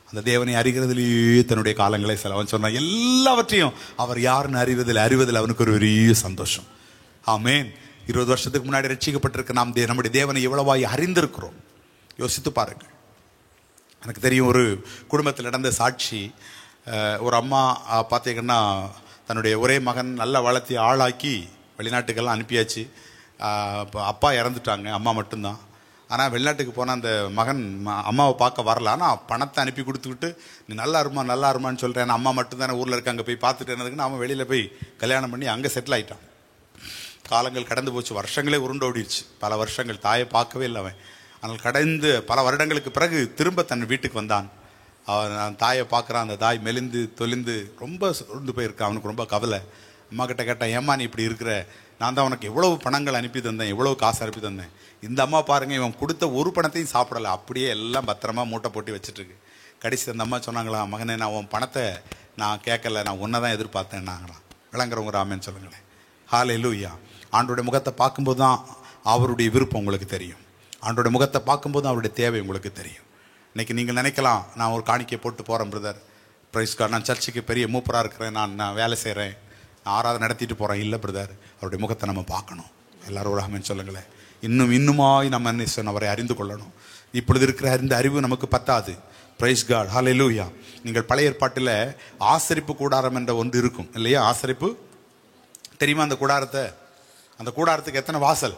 அந்த தேவனை அறிகிறதுலேயே தன்னுடைய காலங்களை அவன் சொன்னான். எல்லாவற்றையும் அவர் யாருன்னு அறிவதில் அவனுக்கு ஒரு பெரிய சந்தோஷம். ஆமென். 20 வருஷத்துக்கு முன்னாடி ரட்சிக்கப்பட்டிருக்க நாம் நம்முடைய தேவனை எவ்வளவாய் அறிந்திருக்கிறோம் யோசித்து பாருங்கள். எனக்கு தெரியும், ஒரு குடும்பத்தில் நடந்த சாட்சி. ஒரு அம்மா பார்த்தீங்கன்னா தன்னுடைய ஒரே மகன் நல்லா வளர்த்தி ஆளாக்கி வெளிநாட்டுக்கெல்லாம் அனுப்பியாச்சு. அப்பா இறந்துட்டாங்க, அம்மா மட்டும்தான். ஆனால் வெளிநாட்டுக்கு போனால் அந்த மகன் அம்மாவை பார்க்க வரல. ஆனால் பணத்தை அனுப்பி கொடுத்துக்கிட்டு நீ நல்லா இருமான்னு சொல்கிறேன். அம்மா மட்டும்தானே ஊரில் இருக்க, அங்கே போய் பார்த்துட்டு என்னதுக்குன்னு அவன் வெளியில் போய் கல்யாணம் பண்ணி அங்கே செட்டில் ஆகிட்டான். காலங்கள் கடந்து போச்சு, வருஷங்களே உருண்டோடிடுச்சு. பல வருஷங்கள் தாயை பார்க்கவே இல்லை அவன். ஆனால் கடந்து பல வருடங்களுக்கு பிறகு திரும்ப தன் வீட்டுக்கு வந்தான். அவன் தாயை பார்க்குறான். அந்த தாய் மெலிந்து தொலிந்து ரொம்ப உருந்து போயிருக்கான். அவனுக்கு ரொம்ப கவலை. அம்மா கிட்ட கேட்டான், ஏம்மா நீ இப்படி இருக்கிற? நான் தான் உனக்கு எவ்வளவு பணங்கள் அனுப்பி தந்தேன், எவ்வளவு காசு அனுப்பி தந்தேன். இந்த அம்மா பாருங்க, இவன் கொடுத்த ஒரு பணத்தையும் சாப்பிடலை, அப்படியே எல்லாம் பத்திரமா மூட்டை போட்டு வச்சுட்டு இருக்கு. கடைசி அந்த அம்மா சொன்னாங்களா, மகனே நான் உன் பணத்தை நான் கேட்கல, நான் உன்னை தான் எதிர்பார்த்தேன்னாங்களாம். விளங்குறவங்க ஆமென் சொல்லுங்களேன். ஹல்லேலூயா. ஆண்டோடைய முகத்தை பார்க்கும்போது தான் அவருடைய விருப்பம் உங்களுக்கு தெரியும். ஆண்டோடைய முகத்தை பார்க்கும்போது தான் அவருடைய தேவை உங்களுக்கு தெரியும். இன்னைக்கு நீங்கள் நினைக்கலாம், நான் ஒரு காணிக்கை போட்டு போகிறேன் பிரதர், பிரைஸ் கார்டு, நான் சர்ச்சுக்கு பெரிய மூப்பராக இருக்கிறேன், நான் வேலை செய்கிறேன், ஆராதனை நடத்திட்டு போகிறேன். இல்லை பிரதர், அவருடைய முகத்தை நம்ம பார்க்கணும். எல்லாரும் ஒரு ஆமென் சொல்லுங்களேன். இன்னுமாய் நம்ம என்ன சொன்ன அவரை அறிந்து கொள்ளணும். இப்பொழுது இருக்கிற இந்த அறிவு நமக்கு பத்தாது. Price God, hallelujah. நீங்கள் பழைய ஏற்பாட்டில் ஆசரிப்பு கூடாரம் என்ற ஒன்று இருக்கும் இல்லையா? ஆசரிப்பு தெரியுமா? அந்த கூடாரத்தை, அந்த கூடாரத்துக்கு எத்தனை வாசல்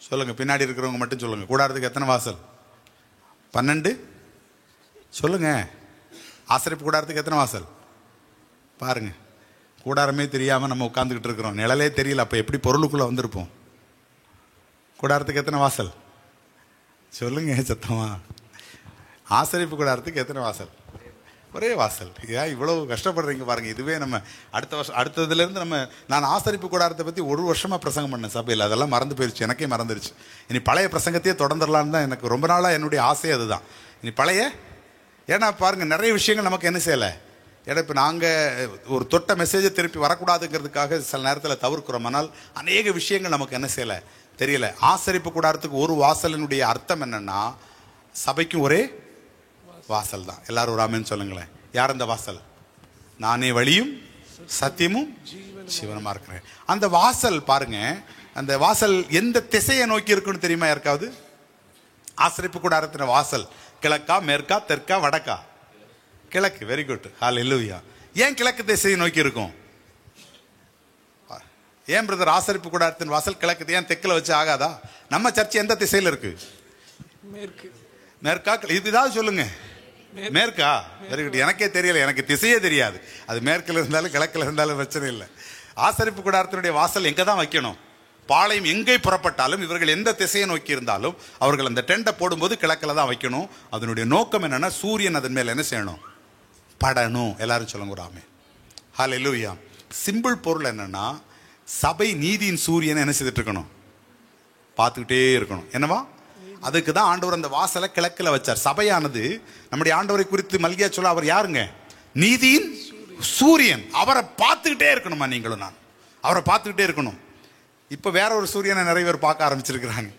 சொல்லுங்க? பின்னாடி இருக்கிறவங்க மட்டும் சொல்லுங்க. கூடாரத்துக்கு எத்தனை வாசல்? 12 சொல்லுங்க. ஆசரிப்பு கூடாரத்துக்கு எத்தனை வாசல்? பாருங்க, கூடாரமே தெரியாம நம்ம உட்கார்ந்துக்கிட்டு இருக்கிறோம். நிழலே தெரியல, அப்ப எப்படி பொருளுக்குள்ள வந்திருப்போம்? கூடாரத்துக்கு எத்தனை வாசல் சொல்லுங்க சத்தமா? ஆசரிப்பு கூடாரத்துக்கு எத்தனை வாசல்? ஒரே வாசல். ஏன் இவ்வளவு கஷ்டப்படுறீங்க பாருங்க. இதுவே நம்ம அடுத்த வருஷம் அடுத்ததுல இருந்து நான் ஆசரிப்பு கூடாரத்தை பத்தி 1 வருஷமா பிரசங்கம் பண்ணேன் சபையில். அதெல்லாம் மறந்து போயிடுச்சு, எனக்கே மறந்துருச்சு. இனி பழைய பிரசங்கத்தையே தொடர்ந்துடலான்னு தான் எனக்கு ரொம்ப நாளா என்னுடைய ஆசை. அதுதான் இனி பழைய. ஏன்னா பாருங்க, நிறைய விஷயங்கள் நமக்கு என்ன செய்யலை. ஏன்னா இப்போ நாங்கள் ஒரு தொட்ட மெசேஜை திருப்பி வரக்கூடாதுங்கிறதுக்காக சில நேரத்தில் தவிர்க்கிறோம். ஆனால் அநேக விஷயங்கள் நமக்கு என்ன செய்யலை, தெரியல. ஆசரிப்பு கூடாரத்துக்கு ஒரு வாசலினுடைய அர்த்தம் என்னன்னா, சபைக்கும் ஒரே வாசல் தான். எல்லாரும் ஒரு ஆமென் சொல்லுங்களேன். யார் அந்த வாசல்? நானே வழியும் சத்தியமும் ஜீவனுமா இருக்கிறேன். அந்த வாசல் பாருங்க, அந்த வாசல் எந்த திசையை நோக்கி இருக்குன்னு தெரியுமா யாருக்காவது? ஆசரிப்பு கூடாரத்தின வாசல் கிழக்கா, மேற்கா, தெற்கா, வடக்கா? கிழக்கு. வெரி குட், ஹல்லேலூயா. ஏன் கிழக்கு திசையை நோக்கி இருக்கும்? ஏன் பிரதர் ஆசரிப்பு கூடாரத்தின் வாசல் கிழக்கு, ஏன் தெற்குல வச்சு ஆகாதா? நம்ம சர்ச் எந்த திசையில இருக்கு? மேற்கா? இதுதான் சொல்லுங்க. மேற்கா? Very good. எனக்கே தெரியல, எனக்கு திசையே தெரியாது. அது மேற்குல இருந்தாலும் கிழக்குல இருந்தாலும் பிரச்சனை இல்லை. ஆசரிப்பு கூடாரத்தினுடைய வாசல் எங்க தான் வைக்கணும்? பாளையம் எங்கே புறப்பட்டாலும் இவர்கள் எந்த திசையை நோக்கி இருந்தாலும் அவர்கள் அந்த டெண்டை போடும்போது கிழக்குல தான் வைக்கணும். அதனுடைய நோக்கம் என்னன்னா, சூரியன் அதன் மேல என்ன செய்யணும்? படணும். எல்லாரும் சொல்லுங்க ஒரு ஆமென். ஹல்லேலூயா. சிம்பிள் பொருள் என்னன்னா, சபை நீதியின் சூரியனை என்ன செய்துட்டு இருக்கணும்? பார்த்துக்கிட்டே இருக்கணும். என்னவா? அதுக்கு தான் ஆண்டவர் அந்த வாசலை கிழக்குல வச்சார். சபையானது நம்முடைய ஆண்டவரை குறித்து மல்கியா சொல்ல, அவர் யாருங்க? நீதியின் சூரியன். அவரை பார்த்துக்கிட்டே இருக்கணுமா? நீங்களும் நான் அவரை பார்த்துக்கிட்டே இருக்கணும். இப்ப வேற ஒரு சூரியனை நிறைய பேர் பார்க்க ஆரம்பிச்சிருக்கிறாங்க.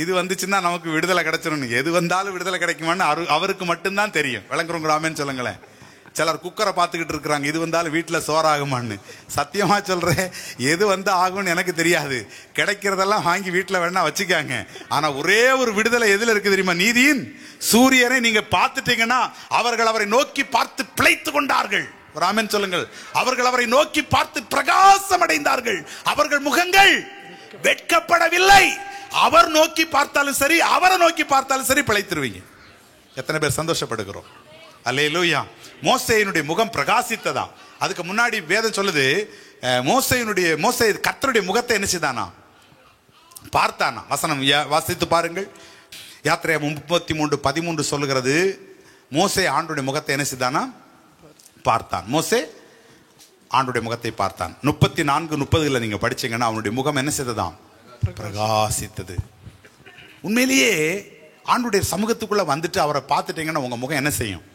இது வந்துச்சுன்னா நமக்கு விடுதலை கிடைச்சிடும். எது வந்தாலும் விடுதலை கிடைக்குமான்னு அவருக்கு மட்டும்தான் தெரியும். விளங்குறவங்க ஆமென் சொல்லுங்களேன். சிலர் குக்கரை பார்த்துக்கிட்டு இருக்கிறாங்க, இது வந்தாலும் வீட்டில் சோறாகுமான்னு. சத்தியமா சொல்றேன், எது வந்து ஆகும்னு எனக்கு தெரியாது. கிடைக்கிறதெல்லாம் வாங்கி வீட்டில் வேணா வச்சுக்காங்க. ஆனா ஒரே ஒரு விடுதலை எதுல இருக்கு தெரியுமா? நீதியின் சூரியனை நீங்க பார்த்துட்டீங்கன்னா, அவர்கள் அவரை நோக்கி பார்த்து பிழைத்து கொண்டார்கள். ஒரு ஆமென் சொல்லுங்கள். அவர்கள் அவரை நோக்கி பார்த்து பிரகாசம் அடைந்தார்கள். அவர்கள் முகங்கள் வெட்கப்படவில்லை. அவர் நோக்கி பார்த்தாலும் சரி, அவரை நோக்கி பார்த்தாலும் சரி பிழைத்திருவீங்க. எத்தனை பேர் சந்தோஷப்படுகிறோம்? அல்லேலூயா. மோசேயினுடைய முகம் பிரகாசித்ததா. அதுக்கு முன்னாடி வேதம் சொல்லுது, மோசே கர்த்தருடைய முகத்தை என்ன செய்தானா? பார்த்தானா. வசனம் வாசித்து பாருங்கள். யாத்திரை 33:13 சொல்லுகிறது, மோசே ஆண்டுடைய முகத்தை என்ன செய்தானா? பார்த்தான். மோசே ஆண்டுடைய முகத்தை பார்த்தான். 34:30 நீங்க படிச்சீங்கன்னா அவனுடைய முகம் என்ன செய்ததாம்? பிரகாசித்தது. உண்மையிலேயே ஆண்டுடைய சமூகத்துக்குள்ள வந்துட்டு அவரை பார்த்துட்டீங்கன்னா உங்க முகம் என்ன செய்யும்?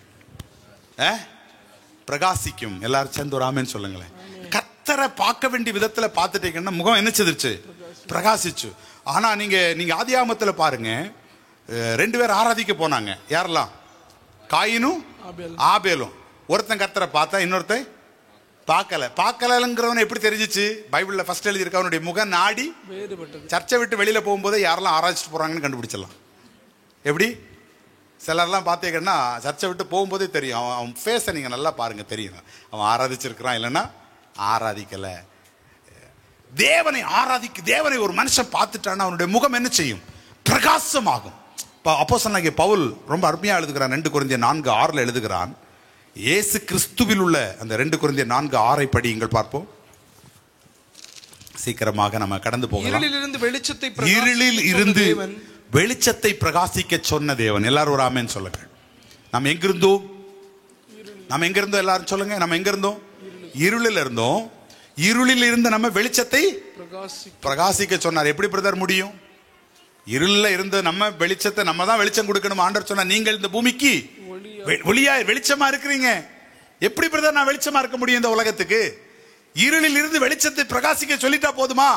பிரகாசிக்கும். எல்லாரும் சேர்ந்து ஒரு ஆமென் சொல்லுங்களேன். கர்த்தரை பார்க்க வேண்டிய விதத்துல பார்த்துட்டீங்கன்னா முகம் என்ன செய்துச்சு? பிரகாசிச்சு. ஆனா நீங்க ஆதியாகமத்துல பாருங்க, 2 பேர் ஆராதிக்க போனாங்க. யாரெல்லாம்? காயினும் ஆபேலும். ஒருத்தன் கர்த்தரை பார்த்தா, இன்னொருத்தன் பார்க்கலங்கிறவன் எப்படி தெரிஞ்சிச்சு? பைபிள்ல ஃபர்ஸ்ட் எழுதியிருக்க, அவனுடைய முகம் நாடி சர்ச்சை விட்டு வெளியில போகும்போது யாரெல்லாம் ஆராய்ச்சிட்டு போறாங்கன்னு கண்டுபிடிச்சிடலாம். எப்படி? சிலர்லாம் பார்த்தீங்கன்னா சர்ச்சை விட்டு போகும்போதே தெரியும். அவன் ஃபேஸை நீங்க நல்லா பாருங்க, தெரியும் அவன் ஆராதிச்சிருக்கிறான் இல்லைன்னா ஆராதிக்கல. தேவனை ஒரு மனுஷன் பார்த்துட்டான்னா அவனுடைய முகம் என்ன செய்யும்? பிரகாசமாகும். அப்போஸ்தலனாகிய பவுல் ரொம்ப அருமையா எழுதுகிறான். 2 கொரிந்தியர் 4:6 எழுதுகிறான், இயேசு கிறிஸ்துவில் உள்ள அந்த 2 கொரிந்தியர் 4:6 படியுங்கள் பார்ப்போம். சீக்கிரமாக நம்ம கடந்து போகலாம். இருளில் இருந்து வெளிச்சத்தை பிரகாசிக்க சொன்ன தேவன். எல்லாரும் ஒரு ஆமென் சொல்லுங்க. நம்ம எங்க இருந்தோம்? எல்லாரும் சொல்லுங்க. நம்ம எங்க இருந்தோம்? இருளில் இருந்தோம். இருளில் இருந்து நம்ம வெளிச்சத்தை பிரகாசிக்க சொன்னார். எப்படி பிரதர் முடியும்? இருளில் இருந்து நம்ம வெளிச்சத்தை நம்ம தான் வெளிச்சம் கொடுக்கணும். ஆண்டவர் சொன்னார், நீங்கள் இந்த பூமிக்கு ஒளியா வெளிச்சமா இருக்கிறீங்க. எப்படி பிரதர் நான் வெளிச்சமா இருக்க முடியும் இந்த உலகத்துக்கு? இருளில் இருந்து வெளிச்சத்தை பிரகாசிக்க சொல்லிட்டா போதுமா?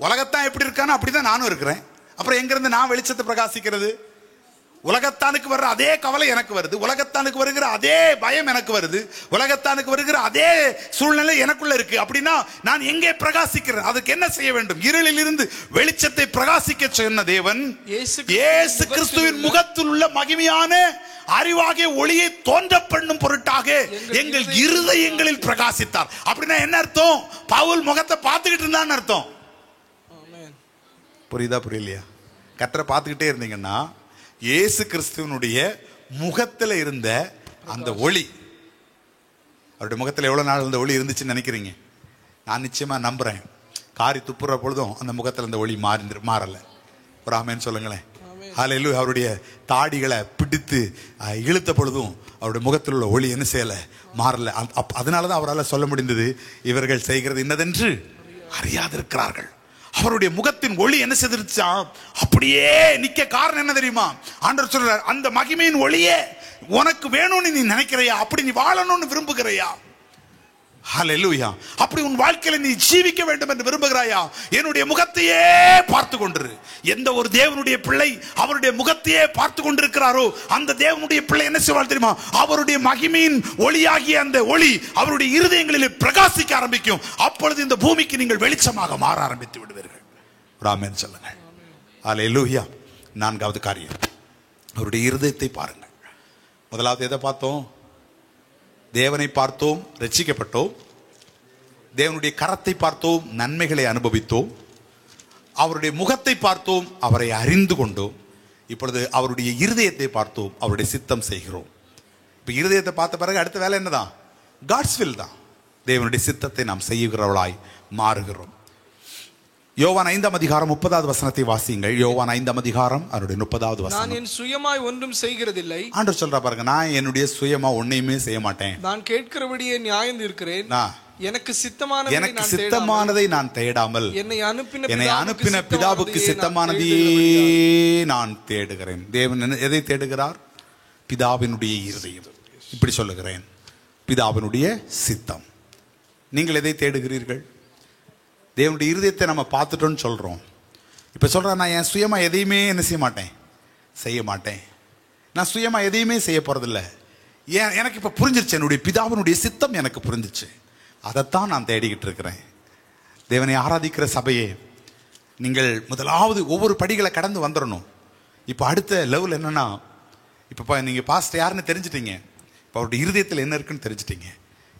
உலகத்தான் எப்படி இருக்கானோ அப்படிதான் நானும் இருக்கிறேன். அப்புறம் எங்க இருந்து நான் வெளிச்சத்தை பிரகாசிக்கிறது? உலகத்தானுக்கு வர்ற அதே கவலை எனக்கு வருது, உலகத்தானுக்கு வருகிற அதே பயம் எனக்கு வருது, உலகத்தானுக்கு வருகிற அதே சூழ்நிலை எனக்குள்ள இருக்கு. அப்படின்னா நான் எங்கே பிரகாசிக்கிறேன்? அதுக்கு என்ன செய்ய வேண்டும்? இருளில் இருந்து வெளிச்சத்தை பிரகாசிக்க சொன்ன தேவன் இயேசு கிறிஸ்துவின் முகத்தில் உள்ள மகிமையான அறிவாகிய ஒளியை தோன்ற பண்ணும் பொருட்டாக எங்கள் இருதயங்களில் பிரகாசித்தார். அப்படின்னா என்ன அர்த்தம்? பவுல் முகத்தை பார்த்துக்கிட்டு இருந்தான்னு அர்த்தம். புரியுதா புரியலையா? கர்த்தரை பார்த்துக்கிட்டே இருந்தீங்கன்னா இயேசு கிறிஸ்துவனுடைய முகத்தில் இருந்த அந்த ஒளி, அவருடைய முகத்தில் எவ்வளவு நாள் அந்த ஒளி இருந்துச்சுன்னு நினைக்கிறீங்க? நான் நிச்சயமா நம்புறேன், காரி துப்புற பொழுதும் அந்த முகத்தில் அந்த ஒளி மாறல. ஒரு ஆமென் சொல்லுங்களேன். ஹல்லேலூயா. அவருடைய தாடிகளை பிடித்து இழுத்த பொழுதும் அவருடைய முகத்தில் உள்ள ஒளி என்ன செய்யல? மாறல. அதனாலதான் அவரால் சொல்ல முடிந்தது, இவர்கள் செய்கிறது இன்னதென்று அறியாதிருக்கிறார்கள். அவருடைய முகத்தின் ஒளி என்ன செய்திருச்சா? அப்படியே நிக்க காரணம் என்ன தெரியுமா? ஆண்டவர் சொல்றார், அந்த மகிமையின் ஒளியே உனக்கு வேணும்னு நீ நினைக்கிறையா? அப்படி நீ வாழணும்னு விரும்புகிறையா? ஹல்லேலூயா. அப்படி உன் வாழ்க்கையில நீ ஜீவிக்க வேண்டும் என்று விரும்புகிறாயா? என்னுடைய முகத்தையே பார்த்து கொண்டிரு. எந்த ஒரு தேவனுடைய பிள்ளை அவருடைய முகத்தையே பார்த்து கொண்டிருக்கிறாரோ அந்த தேவனுடைய பிள்ளை என்ன செய்வார் தெரியுமா? அவருடைய மகிமையின் ஒளியாகிய அந்த ஒளி அவருடைய இருதயங்களில் பிரகாசிக்க ஆரம்பிக்கும். அப்பொழுது இந்த பூமிக்கு நீங்கள் வெளிச்சமாக மாற ஆரம்பித்து விடுவீர்கள். ஆமென் சொல்லுங்க. ஹல்லேலூயா. நான்காவது காரியம், அவருடைய இருதயத்தை பாருங்கள். முதலாவது எதை பார்த்தோம்? தேவனை பார்த்தோம், ரட்சிக்கப்பட்டோம். தேவனுடைய கரத்தை பார்த்தோம், நன்மைகளை அனுபவித்தோம். அவருடைய முகத்தை பார்த்தோம், அவரை அறிந்து கொண்டோம். இப்பொழுது அவருடைய இருதயத்தை பார்த்தோம், அவருடைய சித்தம் செய்கிறோம். இப்ப இருதயத்தை பார்த்த பிறகு அடுத்த வேலை என்னதான்? காட்ஸ் வில் தான். தேவனுடைய சித்தத்தை நாம் செய்கிறவளாய் மாறுகிறோம். யோவான் 5ஆம் அதிகாரம் 30வது வசனத்தை வாசியுங்கள். யோவான் 5ஆம் அதிகாரம் அதனுடைய 30வது வசனம். நான் என் சுயமாய் ஒன்றும் செய்கிறதில்லை. ஆண்டவர் சொல்றா பாருங்க, நான் என்னுடைய சுயமா ஒன்னையுமே செய்ய மாட்டேன். நான் கேட்கிறபடியே நியாயம் தீர்க்கிறேன். எனக்கு சித்தமானதை நான் தேடாமல் என்னை அனுப்பின பிதாவுக்கு சித்தமானதையே நான் தேடுகிறேன். தேவன் எதை தேடுகிறார்? பிதாவினுடைய இருதயம். இப்படி சொல்லுகிறேன், பிதாவினுடைய சித்தம். நீங்கள் எதை தேடுகிறீர்கள்? தேவனுடைய இருதயத்தை நம்ம பார்த்துட்டோம்னு சொல்றோம். இப்ப சொல்றேன், நான் என் சுயமா எதையுமே என்ன செய்ய மாட்டேன். நான் சுயமா எதையுமே செய்ய போறதில்ல. எனக்கு இப்ப புரிஞ்சிருச்சு, என்னுடைய பிதாவினுடைய சித்தம் எனக்கு புரிஞ்சிச்சு. அதைத்தான் நான் தேடிக்கிட்டு இருக்கிறேன். தேவனை ஆராதிக்கிற சபையே, நீங்கள் முதலாவது ஒவ்வொரு படிகளை கடந்து வந்துடணும். இப்ப அடுத்த லெவல் என்னன்னா, இப்ப நீங்க பாஸ்ட் யாருன்னு தெரிஞ்சிட்டீங்க. இப்ப அவருடைய இருதயத்தில் என்ன இருக்குன்னு தெரிஞ்சிட்டீங்க.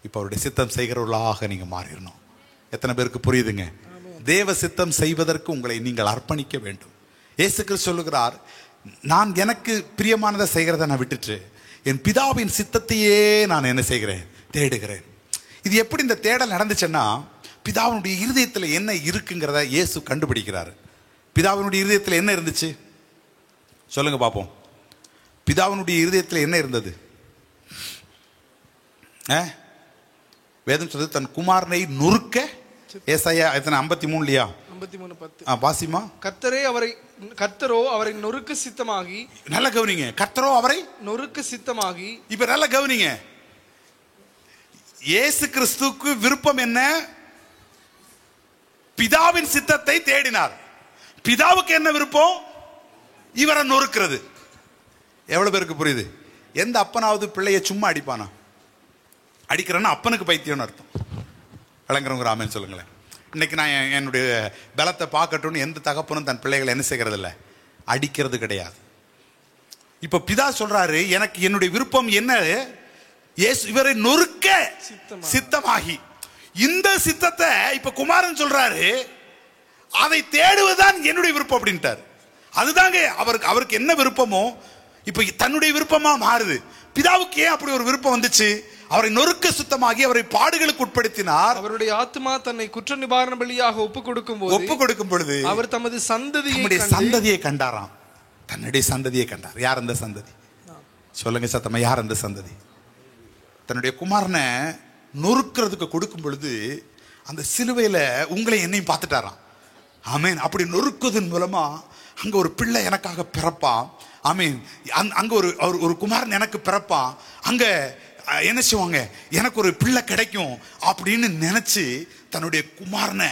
இப்ப அவருடைய சித்தம் செய்கிறவர்களாக நீங்க மாறிடணும். எத்தனை பேருக்கு புரியுதுங்க? தேவ சித்தம் செய்வதற்கு உங்களை நீங்கள் அர்ப்பணிக்க வேண்டும். இயேசு கிறிஸ்து சொல்லுகிறார், நான் எனக்கு பிரியமானதை செய்கிறத நான் விட்டுட்டு என் பிதாவின் சித்தத்தையே நான் என்ன செய்கிறேன்? தேடுகிறேன். இது எப்படி இந்த தேடல் நடந்துச்சுன்னா, பிதாவினுடைய இருதயத்தில் என்ன இருக்குங்கிறத இயேசு கண்டுபிடிக்கிறார். பிதாவினுடைய இருதயத்தில் என்ன இருந்துச்சு சொல்லுங்க பாப்போம். பிதாவினுடைய இருதயத்தில் என்ன இருந்தது? வேதம் சொல்றது, தன் குமாரனை நொறுக்க. ஏசாயா 53 53:10 வாசிமா. கர்த்தரோ அவரை நொறுக்க சித்தமாகி. நல்ல கவனிங்க, கர்த்தரோ அவரை நொறுக்க சித்தமாகி. இப்ப நல்ல கவனிங்க, இயேசு கிறிஸ்துவுக்கு விருப்பம் என்ன? பிதாவின் சித்தத்தை தேடினார். பிதாவுக்கு என்ன விருப்பம்? இவரை நொறுக்கிறது. எவ்வளவு பேருக்கு புரியுது? எந்த அப்பனாவது பிள்ளைய சும்மா அடிப்பானா? அடிக்கிறேன்னா அப்பனுக்கு பைத்தியம்னு அர்த்தம். விளங்குறவங்க ஆமென் சொல்லுங்களேன். இன்னைக்கு நான் என்னுடைய பலத்தை பார்க்கட்டும்னு எந்த தகப்பனும் தன் பிள்ளைகளை என்ன செய்கிறது இல்லை, அடிக்கிறது கிடையாது. இப்ப பிதா சொல்றாரு, எனக்கு என்னுடைய விருப்பம் என்ன? இவரை நொறுக்க சித்தமாகி. இந்த சித்தத்தை இப்ப குமாரன் சொல்றாரு, அதை தேடுவதுதான் என்னுடைய விருப்பம் அப்படின்ட்டார். அதுதாங்க அவருக்கு என்ன விருப்பமோ இப்ப தன்னுடைய விருப்பமா மாறுது. பிதாவுக்கு ஏன் அப்படி ஒரு விருப்பம் வந்துச்சு? அவரை நொறுக்க சுத்தமாகி அவரை பாடுகளுக்கு உட்படுத்தினார். அவருடைய ஆத்மா தன்னை குற்ற நிவாரண பலியாக ஒப்பு கொடுக்கும் பொழுது அவர் தமது சந்ததியை கண்டாராம். தன்னுடைய சந்ததியை கண்டார். யார் அந்த சந்ததி? சொல்லுங்க சத்தமா, யார் அந்த சந்ததி? தன்னுடைய குமாரனை நொறுக்கிறதுக்கு கொடுக்கும் பொழுது அந்த சிலுவையில உங்களை என்னையும் பார்த்துட்டாராம். ஆமீன். அப்படி நொறுக்குவதன் மூலமா அங்க ஒரு பிள்ளை எனக்காக பிறப்பான். ஆமீன். அங்க ஒரு குமாரன் எனக்கு பிறப்பான். அங்க என்ன செய்வாங்க, எனக்கு ஒரு பிள்ளை கிடைக்கும் அப்படின்னு நினைச்சு தன்னுடைய குமாரனை